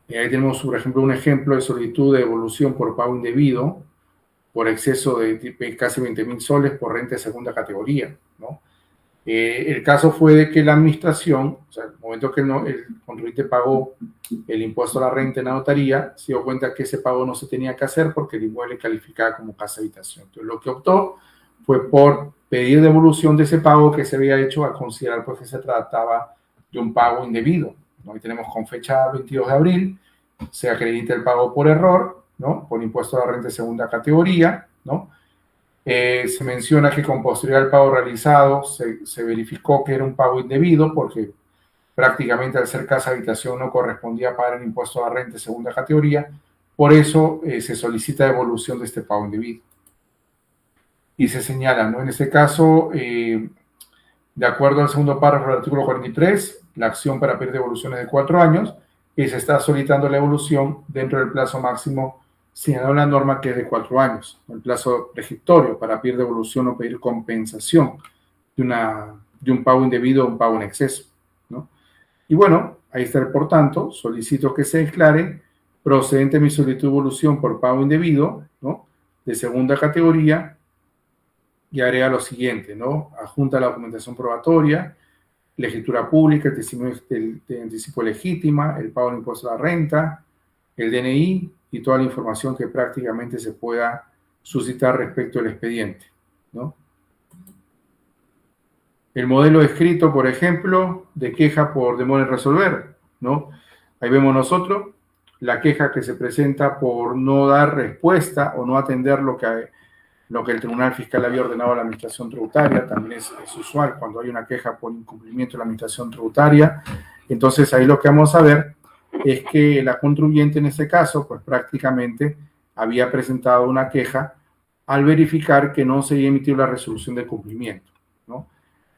Ahí tenemos, por ejemplo, un ejemplo de solicitud de devolución por pago indebido por exceso de casi 20.000 soles por renta de segunda categoría, ¿no? El caso fue de que la administración, o sea, el momento que el contribuyente pagó el impuesto a la renta en la notaría, se dio cuenta que ese pago no se tenía que hacer porque el inmueble calificaba como casa habitación. Entonces, lo que optó fue por pedir devolución de ese pago que se había hecho al considerar pues, que se trataba de un pago indebido, ¿no? Ahí tenemos con fecha 22 de abril, se acredita el pago por error, ¿no?, por impuesto a la renta de segunda categoría, ¿no? Se menciona que con posterioridad al pago realizado se verificó que era un pago indebido porque prácticamente al ser casa habitación no correspondía pagar el impuesto a la renta de segunda categoría, por eso se solicita devolución de este pago indebido. Y se señala, ¿no?, en este caso, de acuerdo al segundo párrafo del artículo 43, la acción para pedir devoluciones de 4 años y se está solicitando la evolución dentro del plazo máximo señalado en la norma que es de 4 años, el plazo prescriptorio para pedir devolución o pedir compensación de un pago indebido o un pago en exceso, ¿no? Y bueno, ahí está, por tanto, solicito que se declare procedente mi solicitud de evolución por pago indebido, ¿no?, de segunda categoría, y agrega lo siguiente, ¿no?, adjunta la documentación probatoria, la escritura pública, el testimonio de anticipo legítima, el pago del impuesto a la renta, el DNI y toda la información que prácticamente se pueda suscitar respecto al expediente, ¿no? El modelo escrito, por ejemplo, de queja por demora en resolver, ¿no? Ahí vemos nosotros la queja que se presenta por no dar respuesta o no atender lo que el Tribunal Fiscal había ordenado a la Administración Tributaria. También es usual cuando hay una queja por incumplimiento de la Administración Tributaria. Entonces, ahí lo que vamos a ver es que la contribuyente en este caso, pues prácticamente había presentado una queja al verificar que no se había emitido la resolución de cumplimiento, ¿no?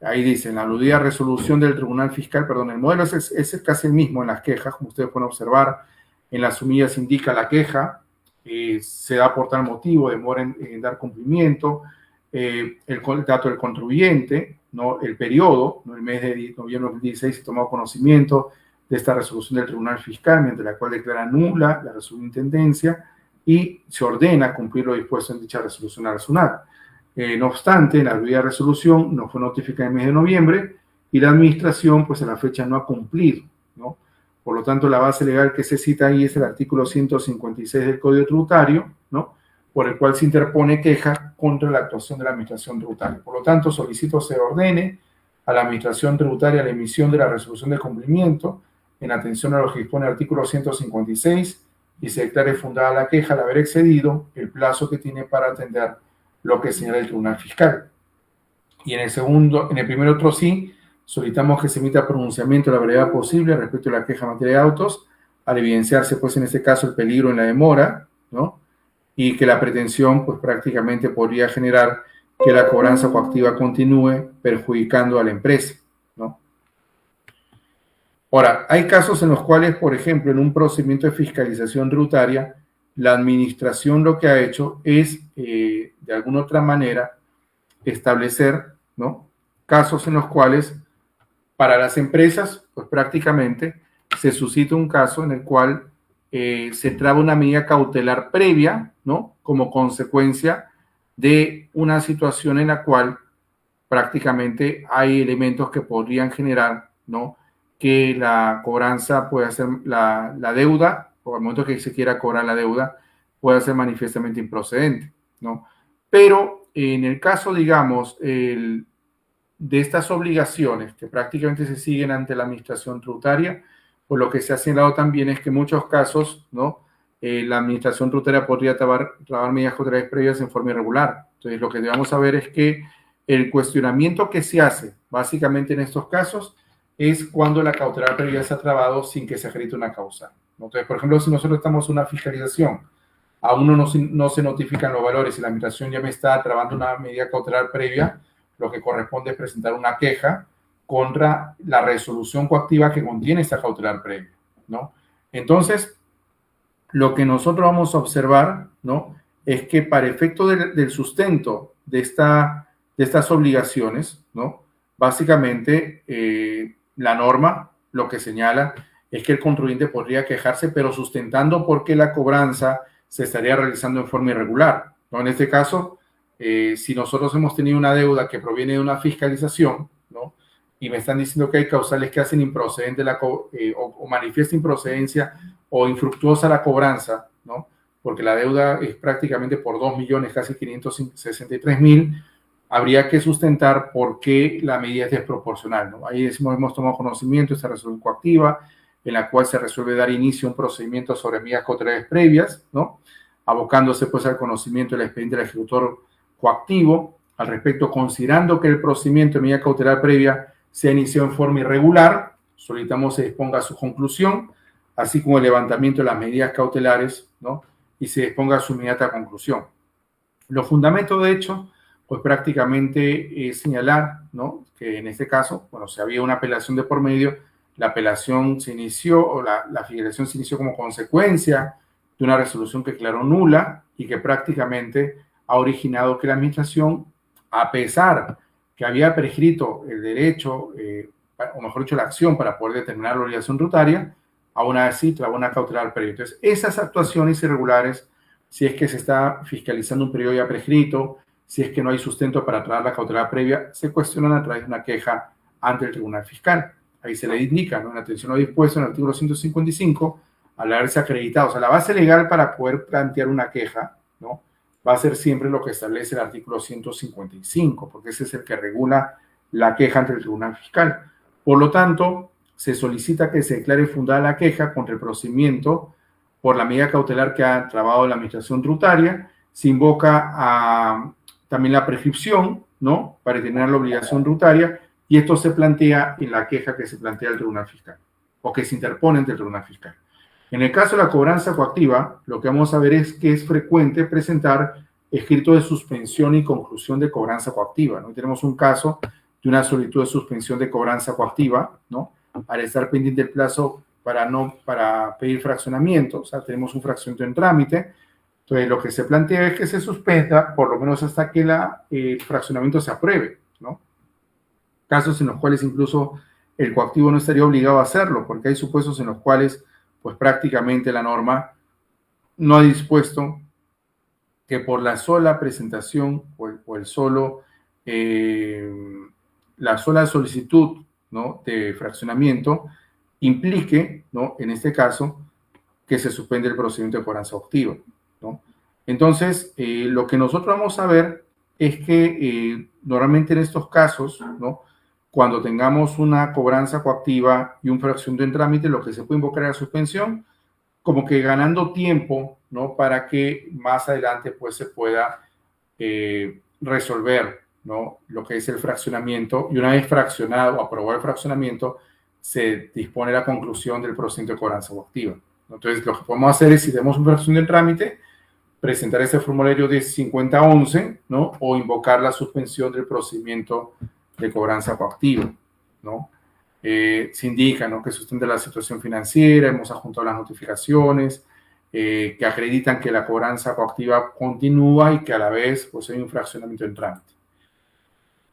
Ahí dice, la aludida resolución del Tribunal Fiscal, perdón, el modelo es casi el mismo en las quejas, como ustedes pueden observar, en las sumillas indica la queja, se da por tal motivo, demora en dar cumplimiento, el dato del contribuyente, ¿no?, el periodo, ¿no?, el mes de noviembre de 2016 se tomó conocimiento de esta resolución del Tribunal Fiscal, mediante la cual declara nula la resolución de intendencia y se ordena cumplir lo dispuesto en dicha resolución a la SUNAT. No obstante, la aludida resolución no fue notificada en el mes de noviembre, y la administración, pues a la fecha no ha cumplido, ¿no? Por lo tanto, la base legal que se cita ahí es el artículo 156 del Código Tributario, ¿no? Por el cual se interpone queja contra la actuación de la Administración Tributaria. Por lo tanto, solicito se ordene a la Administración Tributaria la emisión de la resolución de cumplimiento en atención a lo que dispone el artículo 156 y se declare fundada la queja al haber excedido el plazo que tiene para atender lo que señala el Tribunal Fiscal. Y en el primer otro sí, solicitamos que se emita pronunciamiento a la brevedad posible respecto a la queja en materia de autos, al evidenciarse, pues, en este caso, el peligro en la demora, ¿no? Y que la pretensión, pues, prácticamente podría generar que la cobranza coactiva continúe perjudicando a la empresa, ¿no? Ahora, hay casos en los cuales, por ejemplo, en un procedimiento de fiscalización tributaria, la administración lo que ha hecho es, de alguna otra manera, establecer, ¿no?, casos en los cuales para las empresas, pues prácticamente se suscita un caso en el cual se traba una medida cautelar previa, ¿no?, como consecuencia de una situación en la cual prácticamente hay elementos que podrían generar, ¿no?, que la cobranza pueda ser, la deuda, o al momento que se quiera cobrar la deuda, pueda ser manifiestamente improcedente, ¿no? Pero en el caso, digamos, de estas obligaciones que prácticamente se siguen ante la administración tributaria, pues lo que se ha señalado también es que en muchos casos, ¿no?, la administración tributaria podría trabar medidas cautelares previas en forma irregular. Entonces, lo que debemos saber es que el cuestionamiento que se hace, básicamente en estos casos, es cuando la cautelar previa se ha trabado sin que se acredite una causa, ¿no? Entonces, por ejemplo, si nosotros estamos en una fiscalización, aún no se notifican los valores y la administración ya me está trabando una medida cautelar previa, lo que corresponde es presentar una queja contra la resolución coactiva que contiene esta cautelar previa, ¿no? Entonces, lo que nosotros vamos a observar, ¿no?, es que para efecto del sustento de estas obligaciones, ¿no?, básicamente la norma lo que señala es que el contribuyente podría quejarse, pero sustentando por qué la cobranza se estaría realizando en forma irregular, ¿no? En este caso, si nosotros hemos tenido una deuda que proviene de una fiscalización, ¿no?, y me están diciendo que hay causales que hacen improcedente o manifiesta improcedencia o infructuosa la cobranza, ¿no?, porque la deuda es prácticamente por 2 millones, casi 563.000, habría que sustentar por qué la medida es desproporcional, ¿no? Ahí hemos tomado conocimiento de esta resolución coactiva, en la cual se resuelve dar inicio a un procedimiento sobre medidas cautelares previas, ¿no?, abocándose pues al conocimiento del expediente del ejecutor coactivo. Al respecto, considerando que el procedimiento de medida cautelar previa se ha iniciado en forma irregular, solicitamos se disponga su conclusión, así como el levantamiento de las medidas cautelares, ¿no?, y se disponga su inmediata conclusión. Los fundamentos, de hecho, pues prácticamente es señalar, ¿no?, que en este caso, bueno, si había una apelación de por medio, la apelación se inició, o la fiscalización se inició como consecuencia de una resolución que declaró nula y que prácticamente ha originado que la administración, a pesar que había prescrito el derecho, o mejor dicho, la acción para poder determinar la obligación tributaria, aún así trabó una cautelar previa. Entonces, esas actuaciones irregulares, si es que se está fiscalizando un periodo ya prescrito, si es que no hay sustento para trabar la cautelar previa, se cuestionan a través de una queja ante el Tribunal Fiscal. Ahí se le indica, ¿no?, en atención a lo dispuesto en el artículo 155, al haberse acreditado. O sea, la base legal para poder plantear una queja, ¿no?, va a ser siempre lo que establece el artículo 155, porque ese es el que regula la queja ante el Tribunal Fiscal. Por lo tanto, se solicita que se declare fundada la queja contra el procedimiento por la medida cautelar que ha trabado la administración tributaria. Se invoca también la prescripción, ¿no?, para determinar la obligación tributaria, y esto se plantea en la queja que se plantea al Tribunal Fiscal, o que se interpone ante el Tribunal Fiscal. En el caso de la cobranza coactiva, lo que vamos a ver es que es frecuente presentar escrito de suspensión y conclusión de cobranza coactiva, ¿no? Tenemos un caso de una solicitud de suspensión de cobranza coactiva, ¿no?, al estar pendiente el plazo para pedir fraccionamiento. O sea, tenemos un fraccionamiento en trámite. Entonces, lo que se plantea es que se suspenda por lo menos hasta que el fraccionamiento se apruebe, ¿no? Casos en los cuales incluso el coactivo no estaría obligado a hacerlo, porque hay supuestos en los cuales pues prácticamente la norma no ha dispuesto que por la sola presentación o la sola solicitud ¿no?, de fraccionamiento implique, ¿no?, en este caso, que se suspende el procedimiento de cobranza coactiva, ¿no? Entonces, lo que nosotros vamos a ver es que normalmente en estos casos, ¿no?, cuando tengamos una cobranza coactiva y un fraccionamiento en trámite, lo que se puede invocar es la suspensión, como que ganando tiempo, ¿no?, para que más adelante pues se pueda resolver, ¿no?, lo que es el fraccionamiento, y una vez fraccionado o aprobado el fraccionamiento, se dispone la conclusión del procedimiento de cobranza coactiva. Entonces, lo que podemos hacer es, si tenemos un fraccionamiento en trámite, presentar ese formulario de 5011, ¿no?, o invocar la suspensión del procedimiento de cobranza coactiva, ¿no? Se indica, ¿no?, que sustenta la situación financiera, hemos adjuntado las notificaciones que acreditan que la cobranza coactiva continúa y que a la vez pues, hay un fraccionamiento en trámite.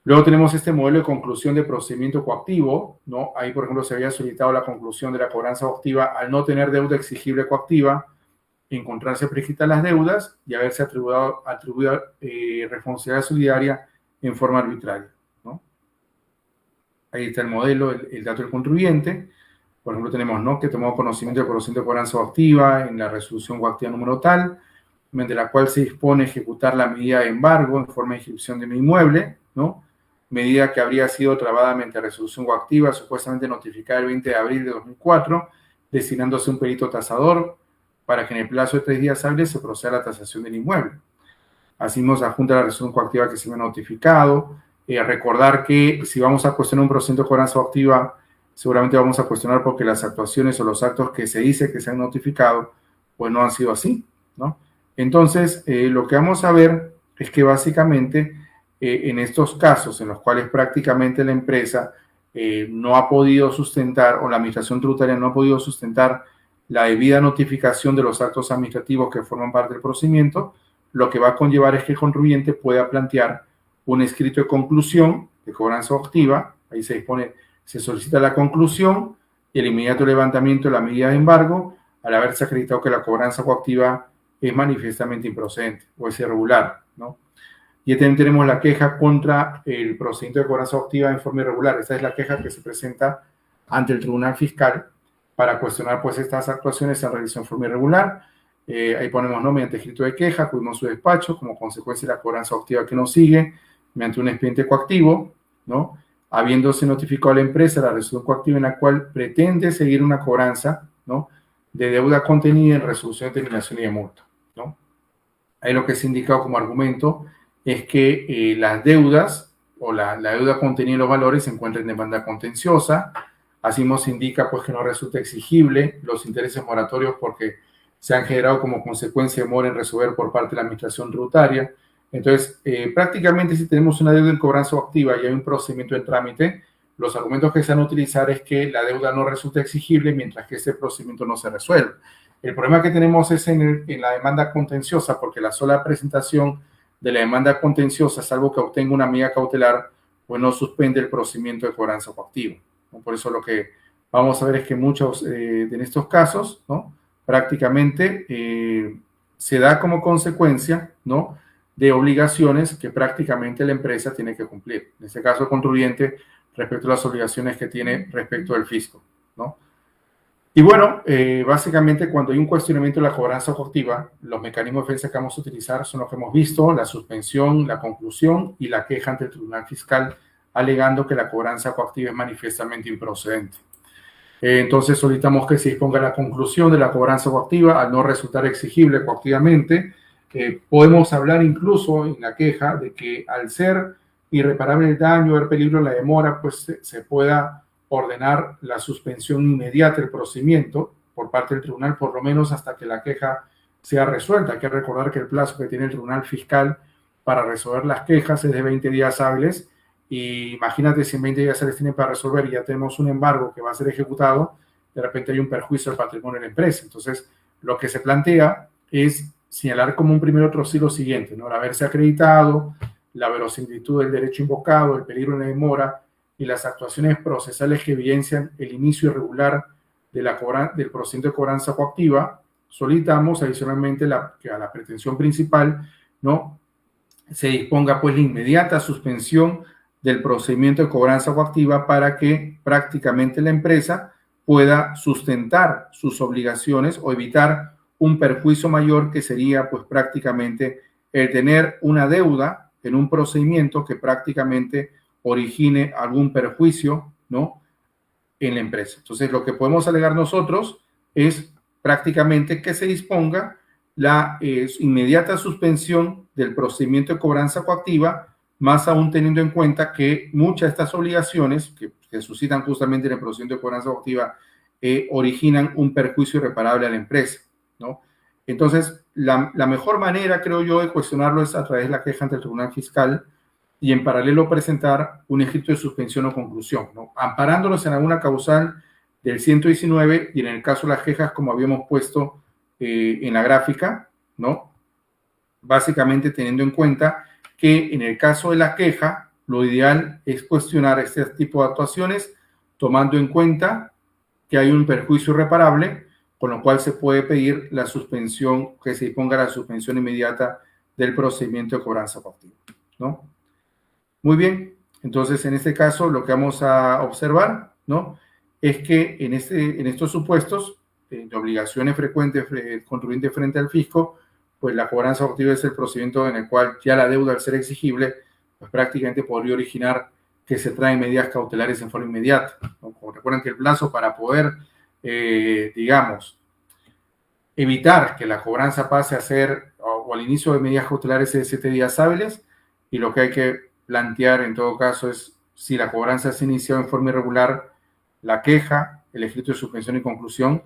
Luego tenemos este modelo de conclusión de procedimiento coactivo, ¿no? Ahí, por ejemplo, se había solicitado la conclusión de la cobranza coactiva al no tener deuda exigible coactiva, encontrarse prescritas las deudas y haberse atribuido responsabilidad solidaria en forma arbitraria, ¿no? Ahí está el modelo, el dato del contribuyente. Por ejemplo, tenemos, ¿no?, que tomó conocimiento del procedimiento de cobranza coactiva en la resolución coactiva número tal, mediante la cual se dispone ejecutar la medida de embargo en forma de inscripción de mi inmueble, ¿no?, medida que habría sido trabada mediante resolución coactiva supuestamente notificada el 20 de abril de 2004, destinándose un perito tasador para que en el plazo de 3 días hábiles se proceda a la tasación del inmueble. Asimismo, se adjunta la resolución coactiva que se me ha notificado. Recordar que si vamos a cuestionar un procedimiento de cobranza coactiva, seguramente vamos a cuestionar porque las actuaciones o los actos que se dice que se han notificado, pues no han sido así, ¿no? Entonces, lo que vamos a ver es que básicamente en estos casos en los cuales prácticamente la empresa no ha podido sustentar, o la administración tributaria no ha podido sustentar la debida notificación de los actos administrativos que forman parte del procedimiento, lo que va a conllevar es que el contribuyente pueda plantear un escrito de conclusión de cobranza coactiva. Ahí se dispone, se solicita la conclusión y el inmediato levantamiento de la medida de embargo al haberse acreditado que la cobranza coactiva es manifiestamente improcedente o es irregular, ¿no? Y también tenemos la queja contra el procedimiento de cobranza coactiva en forma irregular. Esta es la queja que se presenta ante el Tribunal Fiscal para cuestionar pues estas actuaciones en realización en forma irregular. Ahí ponemos, ¿no?, mediante escrito de queja, acudimos su despacho como consecuencia de la cobranza coactiva que nos sigue, mediante un expediente coactivo, ¿no?, habiéndose notificado a la empresa la resolución coactiva en la cual pretende seguir una cobranza, ¿no?, de deuda contenida en resolución de terminación y de multa, ¿no? Ahí lo que se ha indicado como argumento es que las deudas o la deuda contenida en los valores se encuentra en demanda contenciosa. Asimismo se indica pues que no resulta exigible los intereses moratorios porque se han generado como consecuencia de mora en resolver por parte de la administración tributaria. Entonces, prácticamente si tenemos una deuda en cobranza activa y hay un procedimiento en trámite, los argumentos que se van a utilizar es que la deuda no resulta exigible mientras que ese procedimiento no se resuelve. El problema que tenemos es en la demanda contenciosa, porque la sola presentación de la demanda contenciosa, salvo que obtenga una medida cautelar, pues no suspende el procedimiento de cobranza coactiva, ¿no? Por eso lo que vamos a ver es que muchos de estos casos, ¿no?, prácticamente se da como consecuencia, ¿no?, de obligaciones que prácticamente la empresa tiene que cumplir. En este caso, el contribuyente respecto a las obligaciones que tiene respecto del fisco, ¿no? Y bueno, básicamente cuando hay un cuestionamiento de la cobranza coactiva, los mecanismos de defensa que vamos a utilizar son los que hemos visto: la suspensión, la conclusión y la queja ante el Tribunal Fiscal, alegando que la cobranza coactiva es manifiestamente improcedente. Entonces solicitamos que se disponga la conclusión de la cobranza coactiva al no resultar exigible coactivamente. Podemos hablar incluso en la queja de que al ser irreparable el daño, haber peligro en la demora, pues se pueda ordenar la suspensión inmediata del procedimiento por parte del tribunal, por lo menos hasta que la queja sea resuelta. Hay que recordar que el plazo que tiene el Tribunal Fiscal para resolver las quejas es de 20 días hábiles. Y imagínate si en 20 días hábiles tienen para resolver y ya tenemos un embargo que va a ser ejecutado, de repente hay un perjuicio al patrimonio de la empresa. Entonces, lo que se plantea es señalar como un primer otro sí lo siguiente, ¿no? El haberse acreditado, la verosimilitud del derecho invocado, el peligro en la demora y las actuaciones procesales que evidencian el inicio irregular del procedimiento de cobranza coactiva. Solicitamos adicionalmente que a la pretensión principal, ¿no?, se disponga pues la inmediata suspensión del procedimiento de cobranza coactiva para que prácticamente la empresa pueda sustentar sus obligaciones o evitar un perjuicio mayor, que sería pues prácticamente el tener una deuda en un procedimiento que prácticamente origine algún perjuicio, ¿no?, en la empresa. Entonces, lo que podemos alegar nosotros es prácticamente que se disponga la inmediata suspensión del procedimiento de cobranza coactiva, más aún teniendo en cuenta que muchas de estas obligaciones que suscitan justamente en el procedimiento de cobranza coactiva originan un perjuicio irreparable a la empresa, ¿no? Entonces, la mejor manera, creo yo, de cuestionarlo es a través de la queja ante el Tribunal Fiscal y en paralelo presentar un escrito de suspensión o conclusión, ¿no?, amparándonos en alguna causal del 119 y en el caso de las quejas, como habíamos puesto en la gráfica, ¿no?, básicamente teniendo en cuenta que en el caso de la queja, lo ideal es cuestionar este tipo de actuaciones tomando en cuenta que hay un perjuicio irreparable, con lo cual se puede pedir la suspensión, que se disponga la suspensión inmediata del procedimiento de cobranza coactiva, ¿no? Muy bien, entonces en este caso lo que vamos a observar, ¿no?, es que en estos supuestos de obligaciones frecuentes del contribuyente frente al fisco, pues la cobranza coactiva es el procedimiento en el cual ya la deuda, al ser exigible, pues prácticamente podría originar que se traen medidas cautelares en forma inmediata, ¿no? Como recuerden que el plazo para poder, digamos, evitar que la cobranza pase a ser, o al inicio de medidas cautelares, es de 7 días hábiles, y lo que hay que plantear en todo caso es si la cobranza se inició en forma irregular, la queja, el escrito de suspensión y conclusión,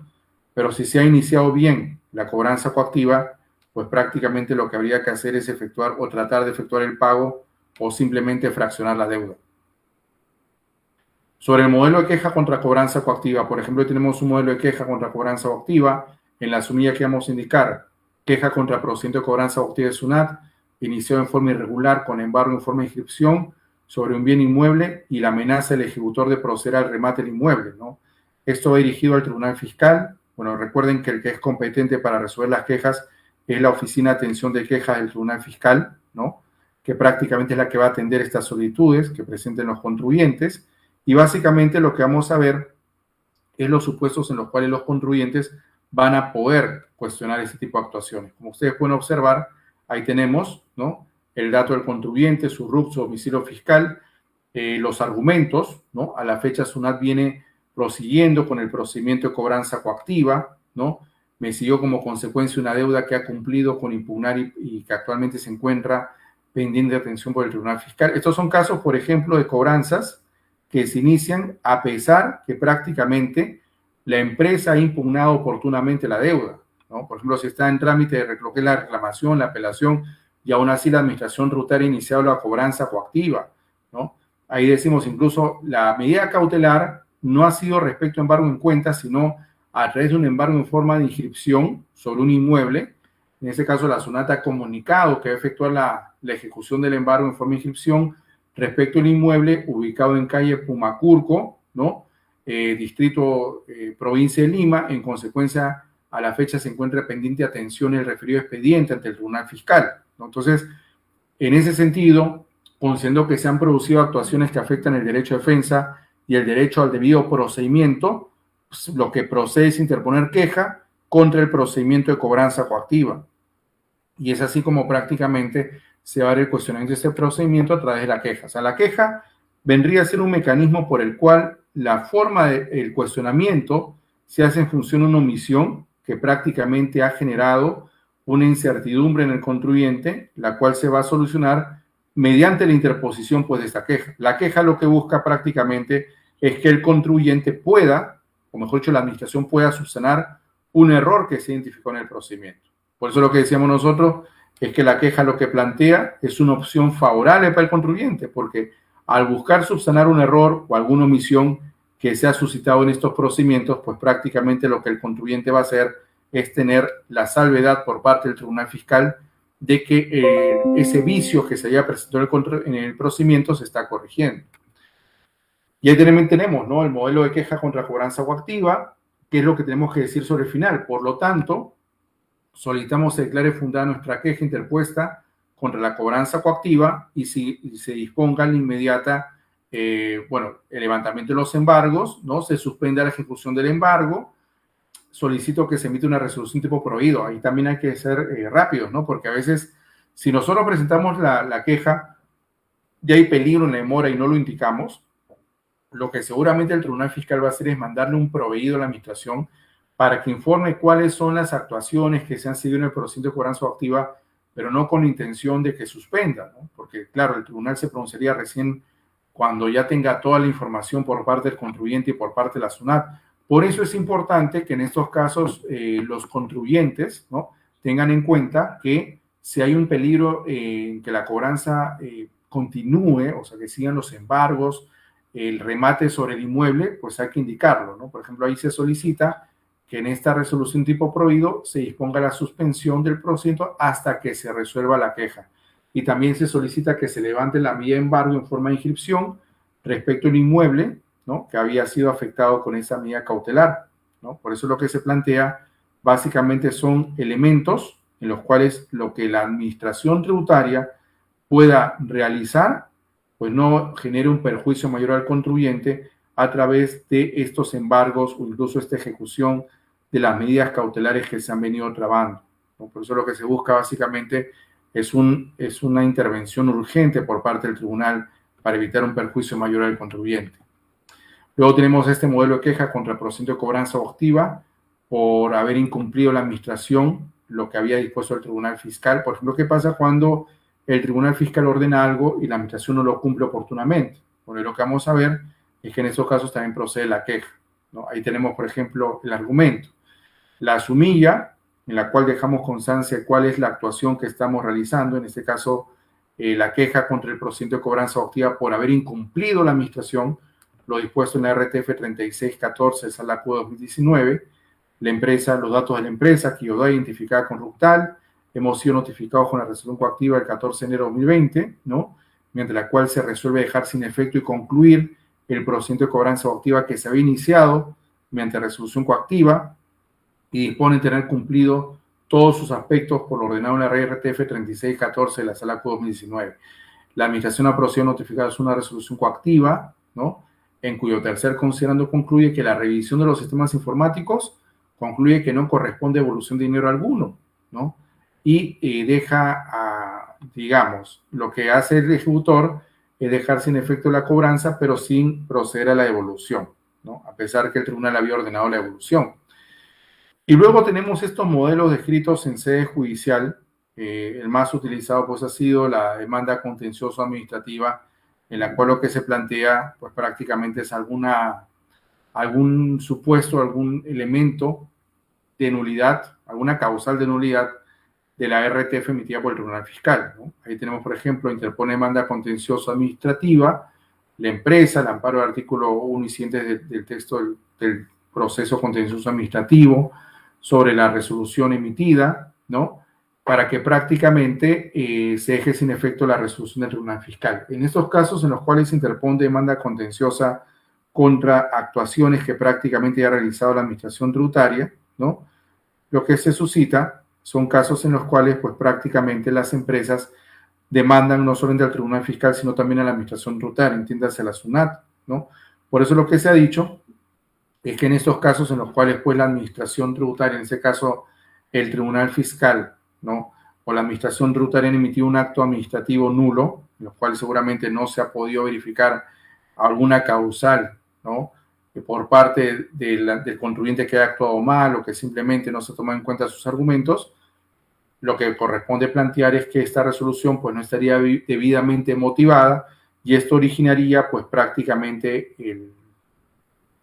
pero si se ha iniciado bien la cobranza coactiva, pues prácticamente lo que habría que hacer es efectuar o tratar de efectuar el pago o simplemente fraccionar la deuda. Sobre el modelo de queja contra cobranza coactiva, por ejemplo, tenemos un modelo de queja contra cobranza coactiva. En la sumilla que vamos a indicar, queja contra procedimiento de cobranza coactiva de SUNAT, iniciado en forma irregular con embargo en forma de inscripción sobre un bien inmueble y la amenaza del ejecutor de proceder al remate del inmueble, ¿no? Esto va dirigido al Tribunal Fiscal. Bueno, recuerden que el que es competente para resolver las quejas es la Oficina de Atención de Quejas del Tribunal Fiscal, ¿no?, que prácticamente es la que va a atender estas solicitudes que presenten los contribuyentes. Y básicamente lo que vamos a ver es los supuestos en los cuales los contribuyentes van a poder cuestionar este tipo de actuaciones. Como ustedes pueden observar, ahí tenemos, ¿no?, el dato del contribuyente, su RUC, su domicilio fiscal, los argumentos, ¿no? A la fecha SUNAT viene prosiguiendo con el procedimiento de cobranza coactiva, ¿no? Me siguió como consecuencia una deuda que ha cumplido con impugnar y que actualmente se encuentra pendiente de atención por el Tribunal Fiscal. Estos son casos, por ejemplo, de cobranzas que se inician a pesar que prácticamente la empresa ha impugnado oportunamente la deuda, ¿no? Por ejemplo, si está en trámite de lo que es la reclamación, la apelación, y aún así la administración tributaria ha iniciado la cobranza coactiva, ¿no? Ahí decimos incluso la medida cautelar no ha sido respecto a embargo en cuenta, sino a través de un embargo en forma de inscripción sobre un inmueble. En este caso, la SUNAT ha comunicado que va a efectuar la ejecución del embargo en forma de inscripción respecto al inmueble ubicado en calle Pumacurco, ¿no?, distrito, provincia de Lima. En consecuencia, a la fecha se encuentra pendiente de atención el referido expediente ante el Tribunal Fiscal, ¿no? Entonces, en ese sentido, considerando que se han producido actuaciones que afectan el derecho de defensa y el derecho al debido procedimiento, pues, lo que procede es interponer queja contra el procedimiento de cobranza coactiva. Y es así como prácticamente se va a dar el cuestionamiento de este procedimiento a través de la queja. O sea, la queja vendría a ser un mecanismo por el cual la forma del cuestionamiento se hace en función de una omisión que prácticamente ha generado una incertidumbre en el contribuyente, la cual se va a solucionar mediante la interposición, pues, de esta queja. La queja lo que busca prácticamente es que el contribuyente pueda, o mejor dicho, la administración pueda subsanar un error que se identificó en el procedimiento. Por eso lo que decíamos nosotros es que la queja lo que plantea es una opción favorable para el contribuyente, porque al buscar subsanar un error o alguna omisión que se ha suscitado en estos procedimientos, pues prácticamente lo que el contribuyente va a hacer es tener la salvedad por parte del Tribunal Fiscal de que ese vicio que se había presentado en el procedimiento se está corrigiendo. Y ahí también tenemos, ¿no?, el modelo de queja contra cobranza coactiva, que es lo que tenemos que decir sobre el final. Por lo tanto, solicitamos se declare fundada nuestra queja interpuesta contra la cobranza coactiva y si se disponga la inmediata, el levantamiento de los embargos, ¿no? Se suspende la ejecución del embargo. Solicito que se emita una resolución tipo prohibido. Ahí también hay que ser rápidos, ¿no? Porque a veces, si nosotros presentamos la queja, ya hay peligro en la demora y no lo indicamos, lo que seguramente el Tribunal Fiscal va a hacer es mandarle un proveído a la administración para que informe cuáles son las actuaciones que se han seguido en el procedimiento de cobranza coactiva, pero no con la intención de que suspenda, ¿no? Porque, claro, el tribunal se pronunciaría recién cuando ya tenga toda la información por parte del contribuyente y por parte de la SUNAT. Por eso es importante que en estos casos los contribuyentes, ¿no?, tengan en cuenta que si hay un peligro en que la cobranza continúe, o sea, que sigan los embargos, el remate sobre el inmueble, pues hay que indicarlo, ¿no? Por ejemplo, ahí se solicita que en esta resolución tipo prohibido se disponga la suspensión del procedimiento hasta que se resuelva la queja. Y también se solicita que se levante la medida de embargo en forma de inscripción respecto al inmueble, ¿no?, que había sido afectado con esa medida cautelar, ¿no? Por eso lo que se plantea básicamente son elementos en los cuales lo que la administración tributaria pueda realizar, pues no genere un perjuicio mayor al contribuyente a través de estos embargos o incluso esta ejecución de las medidas cautelares que se han venido trabando, ¿no? Por eso lo que se busca básicamente es una intervención urgente por parte del tribunal para evitar un perjuicio mayor al contribuyente. Luego tenemos este modelo de queja contra el procedimiento de cobranza coactiva por haber incumplido la administración lo que había dispuesto el Tribunal Fiscal. Por ejemplo, ¿qué pasa cuando el Tribunal Fiscal ordena algo y la administración no lo cumple oportunamente? Bueno, lo que vamos a ver es que en esos casos también procede la queja, ¿no? Ahí tenemos, por ejemplo, el argumento. La sumilla, en la cual dejamos constancia de cuál es la actuación que estamos realizando, en este caso, la queja contra el procedimiento de cobranza coactiva por haber incumplido la administración lo dispuesto en la RTF 3614, Sala Q 2019, la empresa, los datos de la empresa, que quedó identificada con RUCTAL, hemos sido notificados con la resolución coactiva del 14 de enero de 2020, ¿no?, mediante la cual se resuelve dejar sin efecto y concluir el procedimiento de cobranza coactiva que se había iniciado mediante resolución coactiva y dispone de tener cumplido todos sus aspectos por lo ordenado en la RTF 3614 de la Sala Q 2019. La administración ha procedido a notificar una resolución coactiva, ¿no?, en cuyo tercer considerando concluye que la revisión de los sistemas informáticos concluye que no corresponde evolución de dinero alguno, ¿no? Y deja, digamos, lo que hace el ejecutor es dejar sin efecto la cobranza, pero sin proceder a la devolución, ¿no?, a pesar que el tribunal había ordenado la devolución. Y luego tenemos estos modelos descritos en sede judicial. El más utilizado pues ha sido la demanda contencioso administrativa, en la cual lo que se plantea pues prácticamente es algún supuesto, algún elemento de nulidad, alguna causal de nulidad de la RTF emitida por el Tribunal Fiscal, ¿no? Ahí tenemos, por ejemplo, interpone demanda contencioso administrativa, la empresa, el amparo del artículo 1 y siguientes del texto del proceso contencioso administrativo sobre la resolución emitida, ¿no?, para que prácticamente se deje sin efecto la resolución del Tribunal Fiscal. En estos casos en los cuales se interpone demanda contenciosa contra actuaciones que prácticamente ya ha realizado la administración tributaria, ¿no?, lo que se suscita son casos en los cuales pues prácticamente las empresas demandan no solamente al Tribunal Fiscal, sino también a la administración tributaria, entiéndase la SUNAT, ¿no? Por eso lo que se ha dicho es que en estos casos en los cuales pues la administración tributaria, en ese caso el Tribunal Fiscal, ¿no?, o la administración tributaria han emitido un acto administrativo nulo, en los cuales seguramente no se ha podido verificar alguna causal, ¿no?, por parte del contribuyente que haya actuado mal o que simplemente no se toma en cuenta sus argumentos, lo que corresponde plantear es que esta resolución pues no estaría debidamente motivada y esto originaría pues prácticamente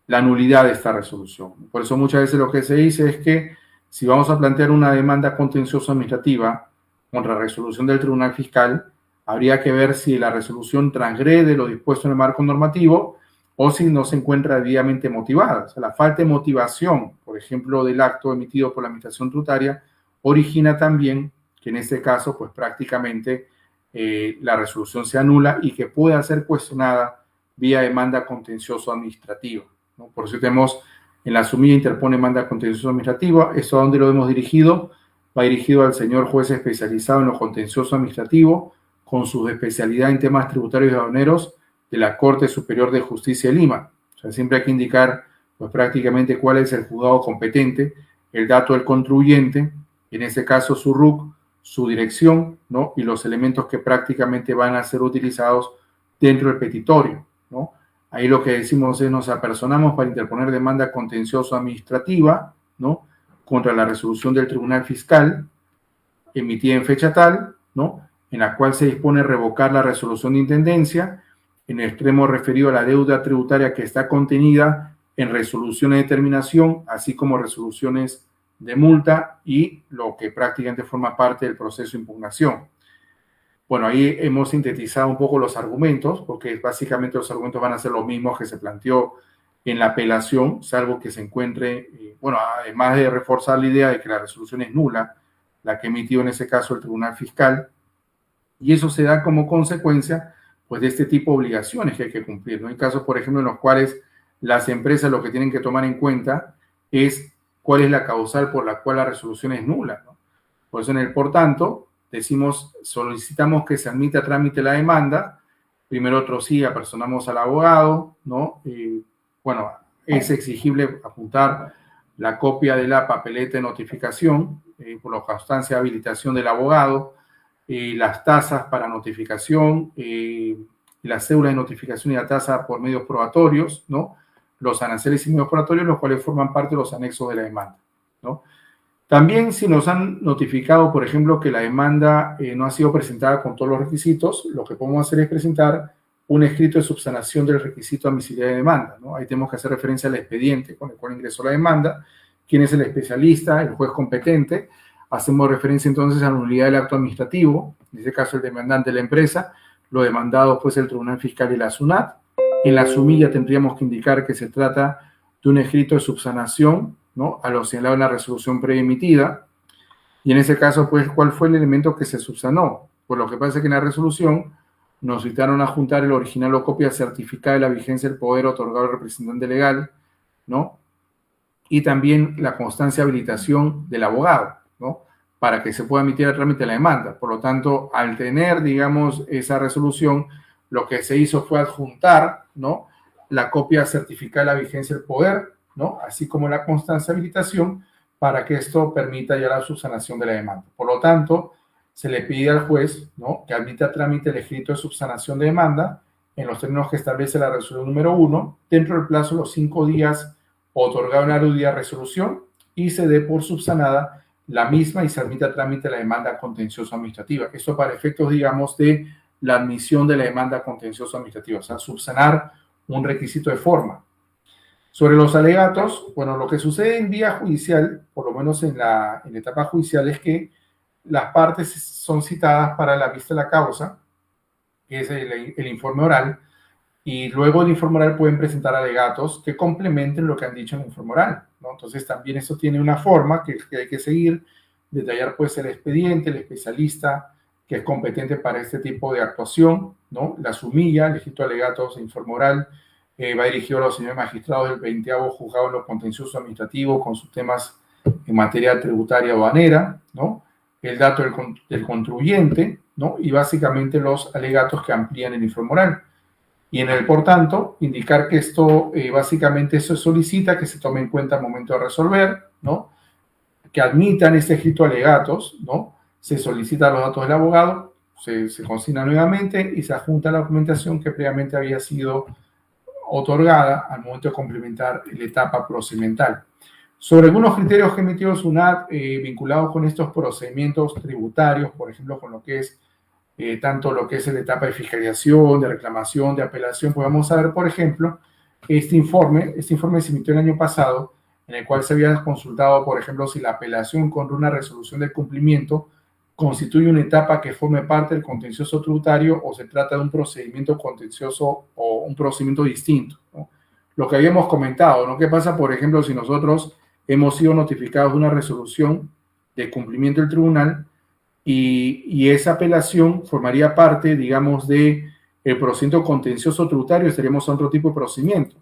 la nulidad de esta resolución. Por eso muchas veces lo que se dice es que si vamos a plantear una demanda contenciosa administrativa contra la resolución del Tribunal Fiscal, habría que ver si la resolución transgrede lo dispuesto en el marco normativo o si no se encuentra debidamente motivada. O sea, la falta de motivación, por ejemplo, del acto emitido por la administración tributaria, origina también que en este caso, pues prácticamente la resolución se anula y que pueda ser cuestionada vía demanda contencioso administrativa, ¿no? Por eso tenemos en la sumilla interpone demanda contencioso administrativa. ¿Esto a dónde lo hemos dirigido? va dirigido al señor juez especializado en lo contencioso administrativo, con su especialidad en temas tributarios y aduaneros de la Corte Superior de Justicia de Lima. O sea, siempre hay que indicar, pues, prácticamente cuál es el juzgado competente, el dato del contribuyente, en este caso su RUC, su dirección, ¿no? Y los elementos que prácticamente van a ser utilizados dentro del petitorio, ¿no? Ahí lo que decimos es: nos apersonamos para interponer demanda contencioso administrativa, ¿no?, contra la resolución del Tribunal Fiscal emitida en fecha tal, ¿no?, en la cual se dispone revocar la resolución de intendencia en el extremo referido a la deuda tributaria que está contenida en resoluciones de terminación, así como resoluciones de multa y lo que prácticamente forma parte del proceso de impugnación. Bueno, ahí hemos sintetizado un poco los argumentos, porque básicamente los argumentos van a ser los mismos que se planteó en la apelación, salvo que se encuentre, bueno, además de reforzar la idea de que la resolución es nula, la que emitió en ese caso el Tribunal Fiscal, y eso se da como consecuencia, pues, de este tipo de obligaciones que hay que cumplir, ¿no? Hay casos, por ejemplo, en los cuales las empresas lo que tienen que tomar en cuenta es cuál es la causal por la cual la resolución es nula, ¿no? Por eso en el por tanto decimos: solicitamos que se admita a trámite la demanda. Primero otro sí, apersonamos al abogado, ¿no? Bueno, es exigible apuntar la copia de la papeleta de notificación, por la constancia de habilitación del abogado, las tasas para notificación, la cédula de notificación y la tasa por medios probatorios, ¿no?, los aranceles y medios probatorios, los cuales forman parte de los anexos de la demanda, ¿no? También, si nos han notificado, por ejemplo, que la demanda no ha sido presentada con todos los requisitos, lo que podemos hacer es presentar un escrito de subsanación del requisito de admisibilidad de demanda, ¿no? Ahí tenemos que hacer referencia al expediente con el cual ingresó la demanda, quién es el especialista, el juez competente. Hacemos referencia entonces a la nulidad del acto administrativo, en este caso el demandante de la empresa, lo demandado pues el Tribunal Fiscal y la SUNAT. En la sumilla tendríamos que indicar que se trata de un escrito de subsanación, ¿no?, a lo señalado en la resolución preemitida. Y en ese caso, pues, ¿cuál fue el elemento que se subsanó? Pues lo que pasa es que en la resolución nos citaron a juntar el original o copia certificada de la vigencia del poder otorgado al representante legal, ¿no?, y también la constancia de habilitación del abogado, ¿no?, para que se pueda emitir el trámite de la demanda. Por lo tanto, al tener, digamos, esa resolución, lo que se hizo fue adjuntar, ¿no?, la copia certificada de la vigencia del poder, ¿no?, así como la constancia de habilitación, para que esto permita ya la subsanación de la demanda. Por lo tanto, se le pide al juez, ¿no?, que admita a trámite el escrito de subsanación de demanda en los términos que establece la resolución número 1, dentro del plazo de los 5 días otorgado en la aludida resolución, y se dé por subsanada la misma y se admite a trámite la demanda contencioso administrativa. Esto para efectos, digamos, de la admisión de la demanda contencioso administrativa, o sea, subsanar un requisito de forma. Sobre los alegatos, bueno, lo que sucede en vía judicial, por lo menos en la etapa judicial, es que las partes son citadas para la vista de la causa, que es el informe oral, y luego del informe oral pueden presentar alegatos que complementen lo que han dicho en el informe oral, ¿no? Entonces también eso tiene una forma que hay que seguir, detallar pues el expediente, el especialista que es competente para este tipo de actuación, ¿no?, la sumilla, el escrito de alegatos e informe oral, va dirigido a los señores magistrados del 20º juzgado en lo contencioso administrativo con sus temas en materia tributaria o aduanera, ¿no?, el dato del contribuyente, ¿no?, y básicamente los alegatos que amplían el informe oral. Y en el por tanto, indicar que esto básicamente se solicita que se tome en cuenta al momento de resolver, ¿no?, que admitan este escrito de alegatos, ¿no?, se solicitan los datos del abogado, se consigna nuevamente y se adjunta la documentación que previamente había sido otorgada al momento de complementar la etapa procedimental. Sobre algunos criterios que emitió SUNAT vinculados con estos procedimientos tributarios, por ejemplo, con lo que es tanto lo que es la etapa de fiscalización, de reclamación, de apelación, pues vamos a ver, por ejemplo, este informe se emitió el año pasado, en el cual se había consultado, por ejemplo, si la apelación contra una resolución de cumplimiento constituye una etapa que forme parte del contencioso tributario o se trata de un procedimiento contencioso o un procedimiento distinto, ¿no? Lo que habíamos comentado, ¿no? ¿Qué pasa, por ejemplo, si nosotros hemos sido notificados de una resolución de cumplimiento del tribunal y esa apelación formaría parte, digamos, de el procedimiento contencioso tributario? Estaríamos en otro tipo de procedimiento,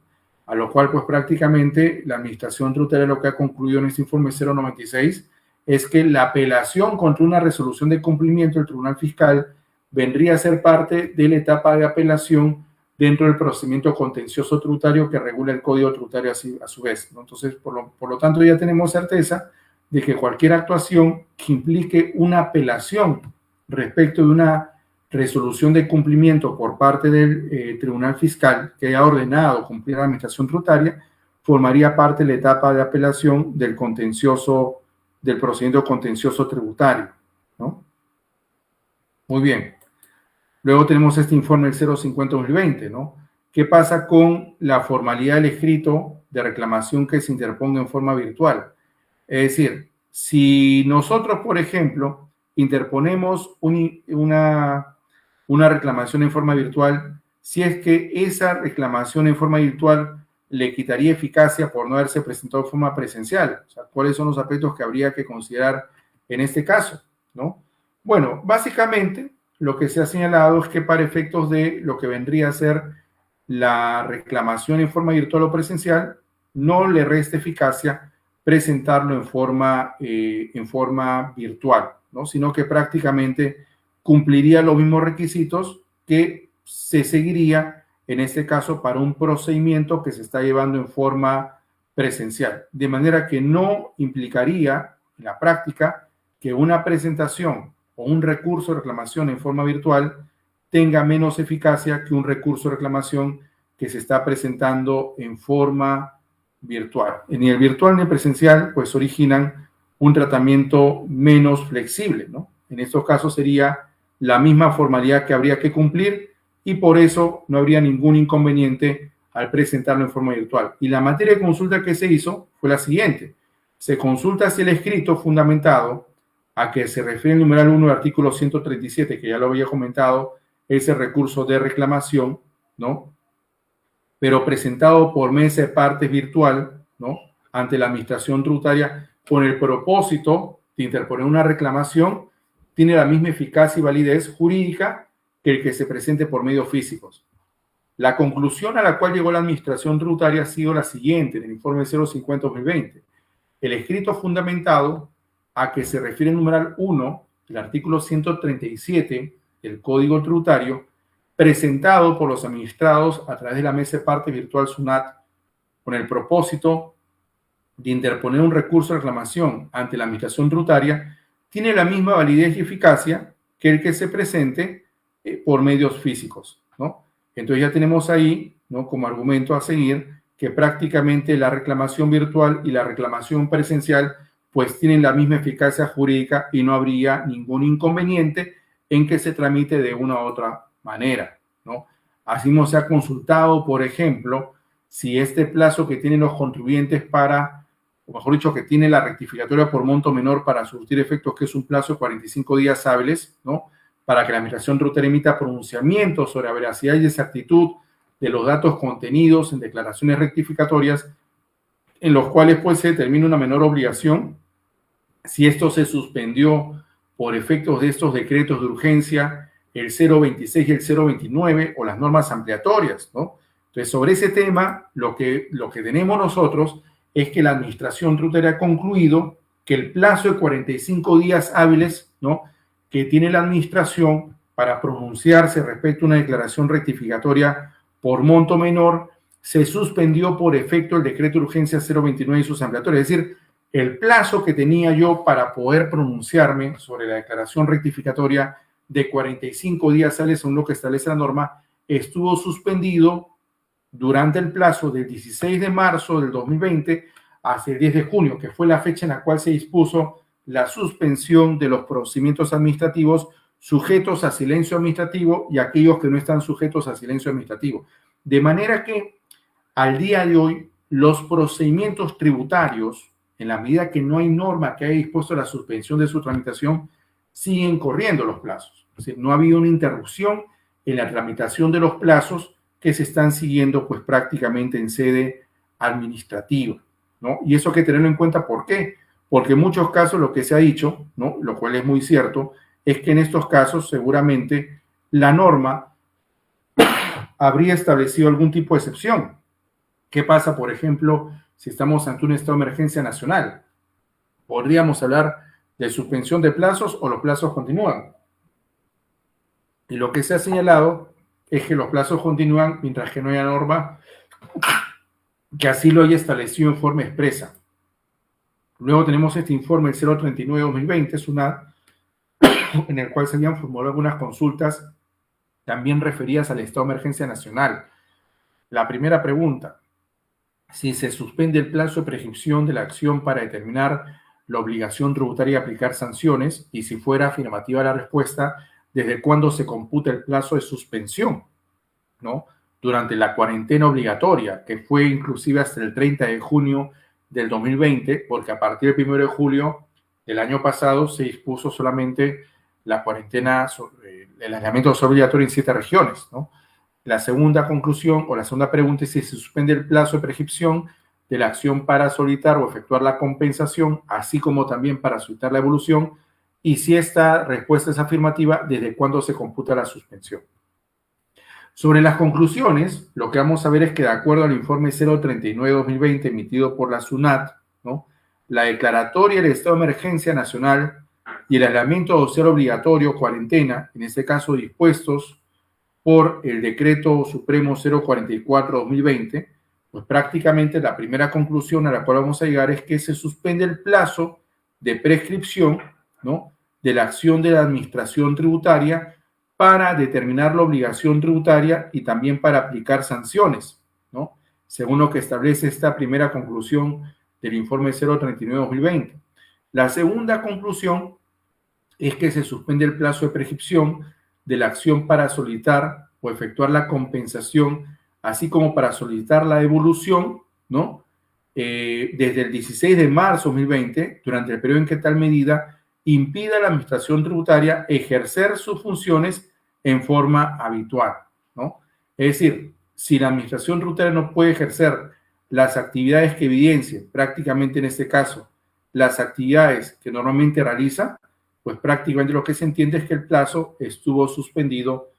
a lo cual pues prácticamente la administración tributaria lo que ha concluido en este informe 096 es que la apelación contra una resolución de cumplimiento del Tribunal Fiscal vendría a ser parte de la etapa de apelación dentro del procedimiento contencioso tributario que regula el Código Tributario a su vez, ¿no? Entonces, por lo tanto, ya tenemos certeza de que cualquier actuación que implique una apelación respecto de una resolución de cumplimiento por parte del Tribunal Fiscal que haya ordenado cumplir la administración tributaria formaría parte de la etapa de apelación del contencioso, del procedimiento contencioso tributario, ¿no? Muy bien. Luego tenemos este informe del 050-2020, ¿no? ¿Qué pasa con la formalidad del escrito de reclamación que se interponga en forma virtual? Es decir, si nosotros, por ejemplo, interponemos una reclamación en forma virtual, si es que esa reclamación en forma virtual le quitaría eficacia por no haberse presentado de forma presencial. O sea, ¿cuáles son los aspectos que habría que considerar en este caso, ¿no? Bueno, básicamente lo que se ha señalado es que para efectos de lo que vendría a ser la reclamación en forma virtual o presencial, no le resta eficacia presentarlo en forma virtual, ¿no? Sino que prácticamente cumpliría los mismos requisitos que se seguiría en este caso para un procedimiento que se está llevando en forma presencial, de manera que no implicaría en la práctica que una presentación o un recurso de reclamación en forma virtual tenga menos eficacia que un recurso de reclamación que se está presentando en forma virtual. Ni el virtual ni el presencial pues originan un tratamiento menos flexible, ¿no? En estos casos sería la misma formalidad que habría que cumplir y por eso no habría ningún inconveniente al presentarlo en forma virtual. Y la materia de consulta que se hizo fue la siguiente. Se consulta si el escrito fundamentado a que se refiere el numeral 1 del artículo 137, que ya lo había comentado, ese recurso de reclamación, ¿no? Pero presentado por mesa de partes virtual, ¿no? Ante la administración tributaria con el propósito de interponer una reclamación, tiene la misma eficacia y validez jurídica que el que se presente por medios físicos. La conclusión a la cual llegó la administración tributaria ha sido la siguiente en el informe 050-2020. El escrito fundamentado a que se refiere el numeral 1 del artículo 137 del Código Tributario, presentado por los administrados a través de la mesa de parte virtual SUNAT con el propósito de interponer un recurso de reclamación ante la administración tributaria, tiene la misma validez y eficacia que el que se presente por medios físicos, ¿no? Entonces ya tenemos ahí, ¿no?, como argumento a seguir que prácticamente la reclamación virtual y la reclamación presencial pues tienen la misma eficacia jurídica y no habría ningún inconveniente en que se tramite de una u otra manera, ¿no? Así no se ha consultado, por ejemplo, si este plazo que tienen los contribuyentes para, o mejor dicho, que tiene la rectificatoria por monto menor para surtir efectos, que es un plazo de 45 días hábiles, ¿no?, para que la administración tributaria emita pronunciamientos sobre la veracidad y exactitud de los datos contenidos en declaraciones rectificatorias, en los cuales pues se determina una menor obligación si esto se suspendió por efectos de estos decretos de urgencia, el 026 y el 029, o las normas ampliatorias, ¿no? Entonces, sobre ese tema, lo que tenemos nosotros es que la administración tributaria ha concluido que el plazo de 45 días hábiles, ¿no?, que tiene la administración para pronunciarse respecto a una declaración rectificatoria por monto menor, se suspendió por efecto del decreto de urgencia 029 y sus ampliatorias. Es decir, el plazo que tenía yo para poder pronunciarme sobre la declaración rectificatoria de 45 días hábiles, según lo que establece la norma, estuvo suspendido durante el plazo del 16 de marzo del 2020 hasta el 10 de junio, que fue la fecha en la cual se dispuso la suspensión de los procedimientos administrativos sujetos a silencio administrativo y aquellos que no están sujetos a silencio administrativo. De manera que al día de hoy los procedimientos tributarios, en la medida que no hay norma que haya dispuesto la suspensión de su tramitación, siguen corriendo los plazos. Es decir, no ha habido una interrupción en la tramitación de los plazos que se están siguiendo pues prácticamente en sede administrativa, ¿no? Y eso hay que tenerlo en cuenta. ¿Por qué? Porque en muchos casos lo que se ha dicho, ¿no?, lo cual es muy cierto, es que en estos casos seguramente la norma habría establecido algún tipo de excepción. ¿Qué pasa, por ejemplo, si estamos ante un estado de emergencia nacional? Podríamos hablar de suspensión de plazos o los plazos continúan. Y lo que se ha señalado es que los plazos continúan mientras que no haya norma que así lo haya establecido en forma expresa. Luego tenemos este informe, el 039-2020, SUNAT, en el cual se habían formulado algunas consultas también referidas al estado de emergencia nacional. La primera pregunta: si se suspende el plazo de prescripción de la acción para determinar la obligación tributaria de aplicar sanciones, y si fuera afirmativa la respuesta, ¿desde cuándo se computa el plazo de suspensión? ¿No? Durante la cuarentena obligatoria, que fue inclusive hasta el 30 de junio del 2020, porque a partir del 1 de julio del año pasado se dispuso solamente la cuarentena, el aislamiento obligatorio en 7 regiones, ¿no? La segunda conclusión o la segunda pregunta es si se suspende el plazo de prescripción de la acción para solicitar o efectuar la compensación, así como también para solicitar la evolución, y si esta respuesta es afirmativa, ¿desde cuándo se computa la suspensión? Sobre las conclusiones, lo que vamos a ver es que de acuerdo al informe 039-2020 emitido por la SUNAT, ¿no?, la declaratoria del estado de emergencia nacional y el aislamiento social obligatorio, cuarentena, en este caso dispuestos por el decreto supremo 044-2020, pues prácticamente la primera conclusión a la cual vamos a llegar es que se suspende el plazo de prescripción, ¿no?, de la acción de la administración tributaria para determinar la obligación tributaria y también para aplicar sanciones, ¿no?, según lo que establece esta primera conclusión del informe 039-2020. La segunda conclusión es que se suspende el plazo de prescripción de la acción para solicitar o efectuar la compensación, así como para solicitar la devolución, ¿no?, desde el 16 de marzo de 2020, durante el periodo en que tal medida impida a la administración tributaria ejercer sus funciones en forma habitual, ¿no? Es decir, si la administración tributaria no puede ejercer las actividades que evidencien, prácticamente en este caso, las actividades que normalmente realiza, pues prácticamente lo que se entiende es que el plazo estuvo suspendido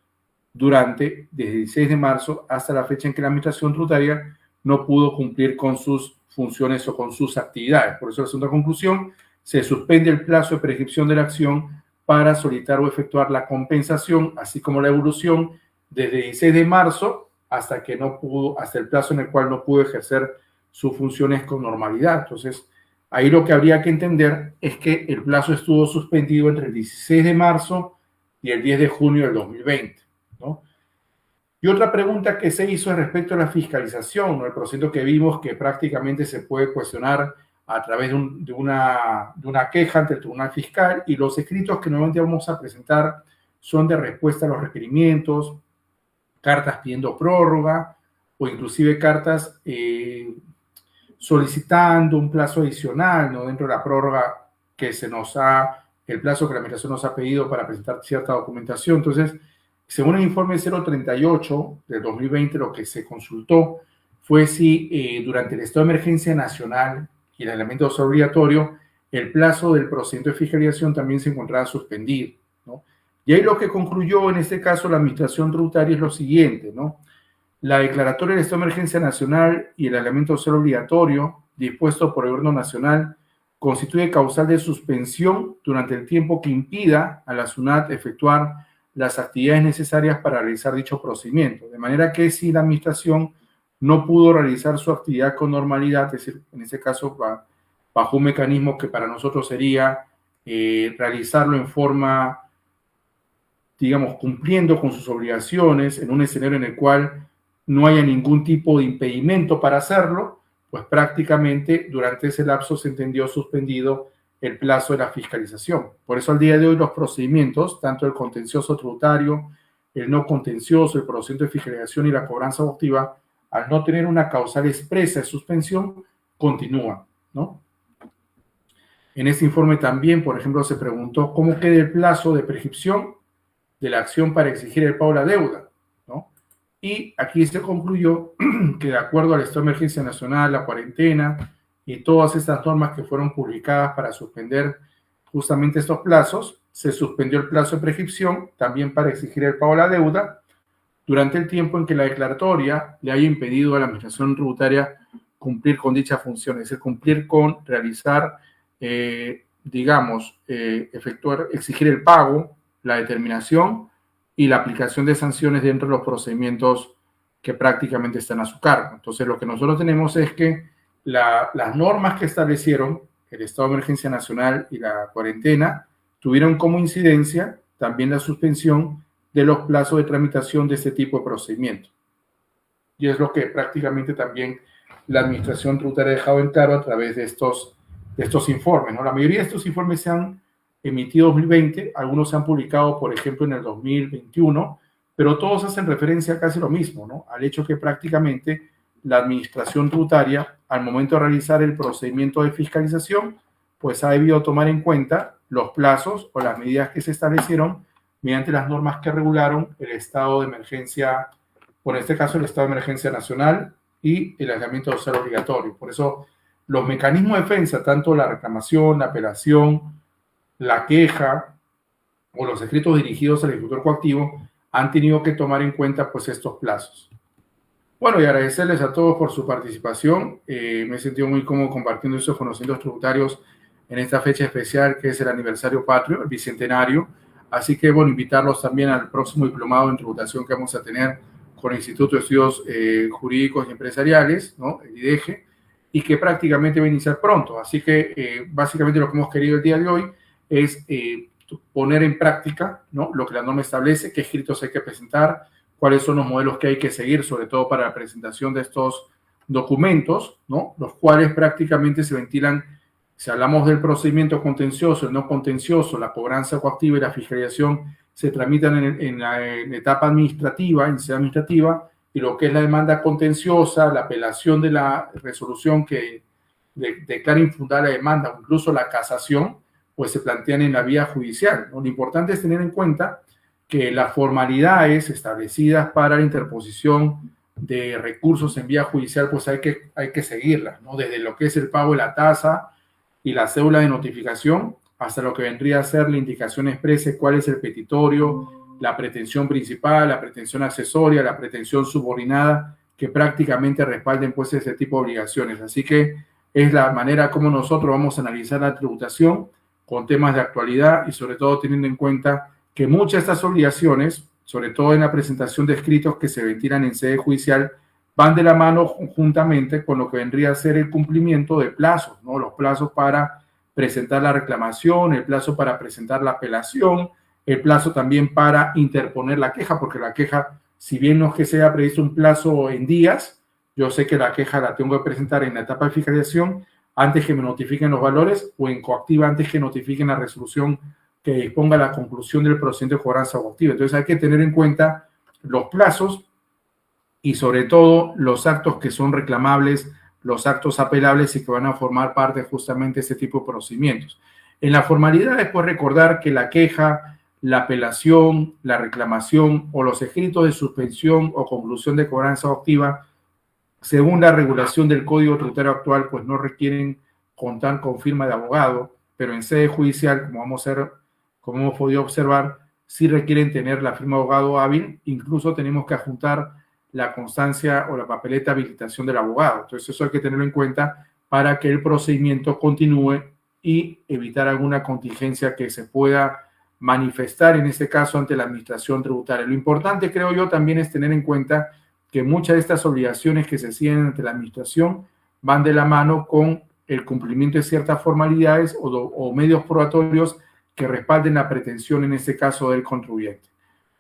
desde el 16 de marzo hasta la fecha en que la administración tributaria no pudo cumplir con sus funciones o con sus actividades. Por eso la segunda conclusión: se suspende el plazo de prescripción de la acción para solicitar o efectuar la compensación, así como la evolución, desde el 16 de marzo hasta el plazo en el cual no pudo ejercer sus funciones con normalidad. Entonces, ahí lo que habría que entender es que el plazo estuvo suspendido entre el 16 de marzo y el 10 de junio del 2020, ¿no? Y otra pregunta que se hizo es respecto a la fiscalización, ¿no?, el procedimiento que vimos que prácticamente se puede cuestionar a través de una queja ante el Tribunal Fiscal, y los escritos que normalmente vamos a presentar son de respuesta a los requerimientos, cartas pidiendo prórroga o inclusive cartas solicitando un plazo adicional, ¿no?, dentro de la prórroga el plazo que la administración nos ha pedido para presentar cierta documentación. Entonces, según el informe 038 del 2020, lo que se consultó fue si durante el estado de emergencia nacional y el aislamiento obligatorio, el plazo del procedimiento de fiscalización también se encontraba suspendido, ¿no? Y ahí lo que concluyó en este caso la administración tributaria es lo siguiente, ¿no? La declaratoria del estado de emergencia nacional y el aislamiento obligatorio dispuesto por el gobierno nacional constituye causal de suspensión durante el tiempo que impida a la SUNAT efectuar las actividades necesarias para realizar dicho procedimiento. De manera que si la administración no pudo realizar su actividad con normalidad, es decir, en este caso bajo un mecanismo que para nosotros sería realizarlo en forma, digamos, cumpliendo con sus obligaciones, en un escenario en el cual no haya ningún tipo de impedimento para hacerlo, pues prácticamente durante ese lapso se entendió suspendido el plazo de la fiscalización. Por eso al día de hoy los procedimientos, tanto el contencioso tributario, el no contencioso, el procedimiento de fiscalización y la cobranza adoptiva, al no tener una causal expresa de suspensión, continúan, ¿no? En este informe también, por ejemplo, se preguntó cómo queda el plazo de prescripción de la acción para exigir el pago de la deuda, ¿no? Y aquí se concluyó que de acuerdo al estado de emergencia nacional, la cuarentena y todas estas normas que fueron publicadas para suspender justamente estos plazos, se suspendió el plazo de prescripción también para exigir el pago de la deuda durante el tiempo en que la declaratoria le haya impedido a la administración tributaria cumplir con dicha función, es decir, cumplir con realizar de digamos, exigir el pago, la determinación y la aplicación de sanciones dentro de los procedimientos que prácticamente están a su cargo. Entonces, lo que nosotros tenemos es que las normas que establecieron el estado de emergencia nacional y la cuarentena tuvieron como incidencia también la suspensión de los plazos de tramitación de este tipo de procedimientos. Y es lo que prácticamente también la Administración Tributaria ha dejado en claro a través de estos informes, ¿no? La mayoría de estos informes se han emitido en 2020, algunos se han publicado, por ejemplo, en el 2021, pero todos hacen referencia a casi lo mismo, ¿no? Al hecho que prácticamente la Administración Tributaria, al momento de realizar el procedimiento de fiscalización, pues ha debido tomar en cuenta los plazos o las medidas que se establecieron mediante las normas que regularon el estado de emergencia, por este caso el estado de emergencia nacional y el aislamiento social obligatorio. Por eso los mecanismos de defensa, tanto la reclamación, la apelación, la queja o los escritos dirigidos al ejecutor coactivo, han tenido que tomar en cuenta pues estos plazos. Bueno, y agradecerles a todos por su participación. Me he sentido muy cómodo compartiendo esos conocimientos tributarios en esta fecha especial que es el aniversario patrio, el bicentenario. Así que, bueno, invitarlos también al próximo diplomado en tributación que vamos a tener con el Instituto de Estudios Jurídicos y Empresariales, ¿no? El IDEGE, y que prácticamente va a iniciar pronto. Así que, básicamente lo que hemos querido el día de hoy es poner en práctica, ¿no? Lo que la norma establece, qué escritos hay que presentar, cuáles son los modelos que hay que seguir, sobre todo para la presentación de estos documentos, ¿no? Los cuales prácticamente se ventilan, si hablamos del procedimiento contencioso, el no contencioso, la cobranza coactiva y la fiscalización, se tramitan en la etapa administrativa, en sede administrativa, y lo que es la demanda contenciosa, la apelación de la resolución que declara infundada la demanda, o incluso la casación, pues se plantean en la vía judicial, ¿no? Lo importante es tener en cuenta que las formalidades establecidas para la interposición de recursos en vía judicial, pues hay que seguirlas, ¿no? Desde lo que es el pago de la tasa y la cédula de notificación, hasta lo que vendría a ser la indicación expresa, cuál es el petitorio, la pretensión principal, la pretensión accesoria, la pretensión subordinada, que prácticamente respalden pues ese tipo de obligaciones. Así que es la manera como nosotros vamos a analizar la tributación con temas de actualidad y sobre todo teniendo en cuenta que muchas de estas obligaciones, sobre todo en la presentación de escritos que se ventilan en sede judicial, van de la mano juntamente con lo que vendría a ser el cumplimiento de plazos, ¿no? Los plazos para presentar la reclamación, el plazo para presentar la apelación, el plazo también para interponer la queja, porque la queja, si bien no es que sea previsto un plazo en días, yo sé que la queja la tengo que presentar en la etapa de fiscalización antes que me notifiquen los valores o en coactiva antes que notifiquen la resolución que disponga la conclusión del procedimiento de cobranza coactiva. Entonces hay que tener en cuenta los plazos y sobre todo los actos que son reclamables, los actos apelables y que van a formar parte justamente de este tipo de procedimientos. En la formalidad es pues recordar que la queja, la apelación, la reclamación o los escritos de suspensión o conclusión de cobranza coactiva, según la regulación del Código Tributario actual, pues no requieren contar con firma de abogado, pero en sede judicial, como hemos podido observar, sí requieren tener la firma de abogado hábil, incluso tenemos que adjuntar la constancia o la papeleta de habilitación del abogado. Entonces eso hay que tenerlo en cuenta para que el procedimiento continúe y evitar alguna contingencia que se pueda manifestar, en este caso, ante la administración tributaria. Lo importante, creo yo, también es tener en cuenta que muchas de estas obligaciones que se siguen ante la administración van de la mano con el cumplimiento de ciertas formalidades o medios probatorios que respalden la pretensión, en este caso, del contribuyente.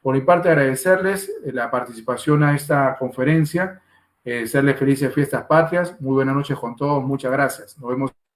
Por mi parte, agradecerles la participación a esta conferencia, desearles felices fiestas patrias, muy buenas noches con todos, muchas gracias. Nos vemos.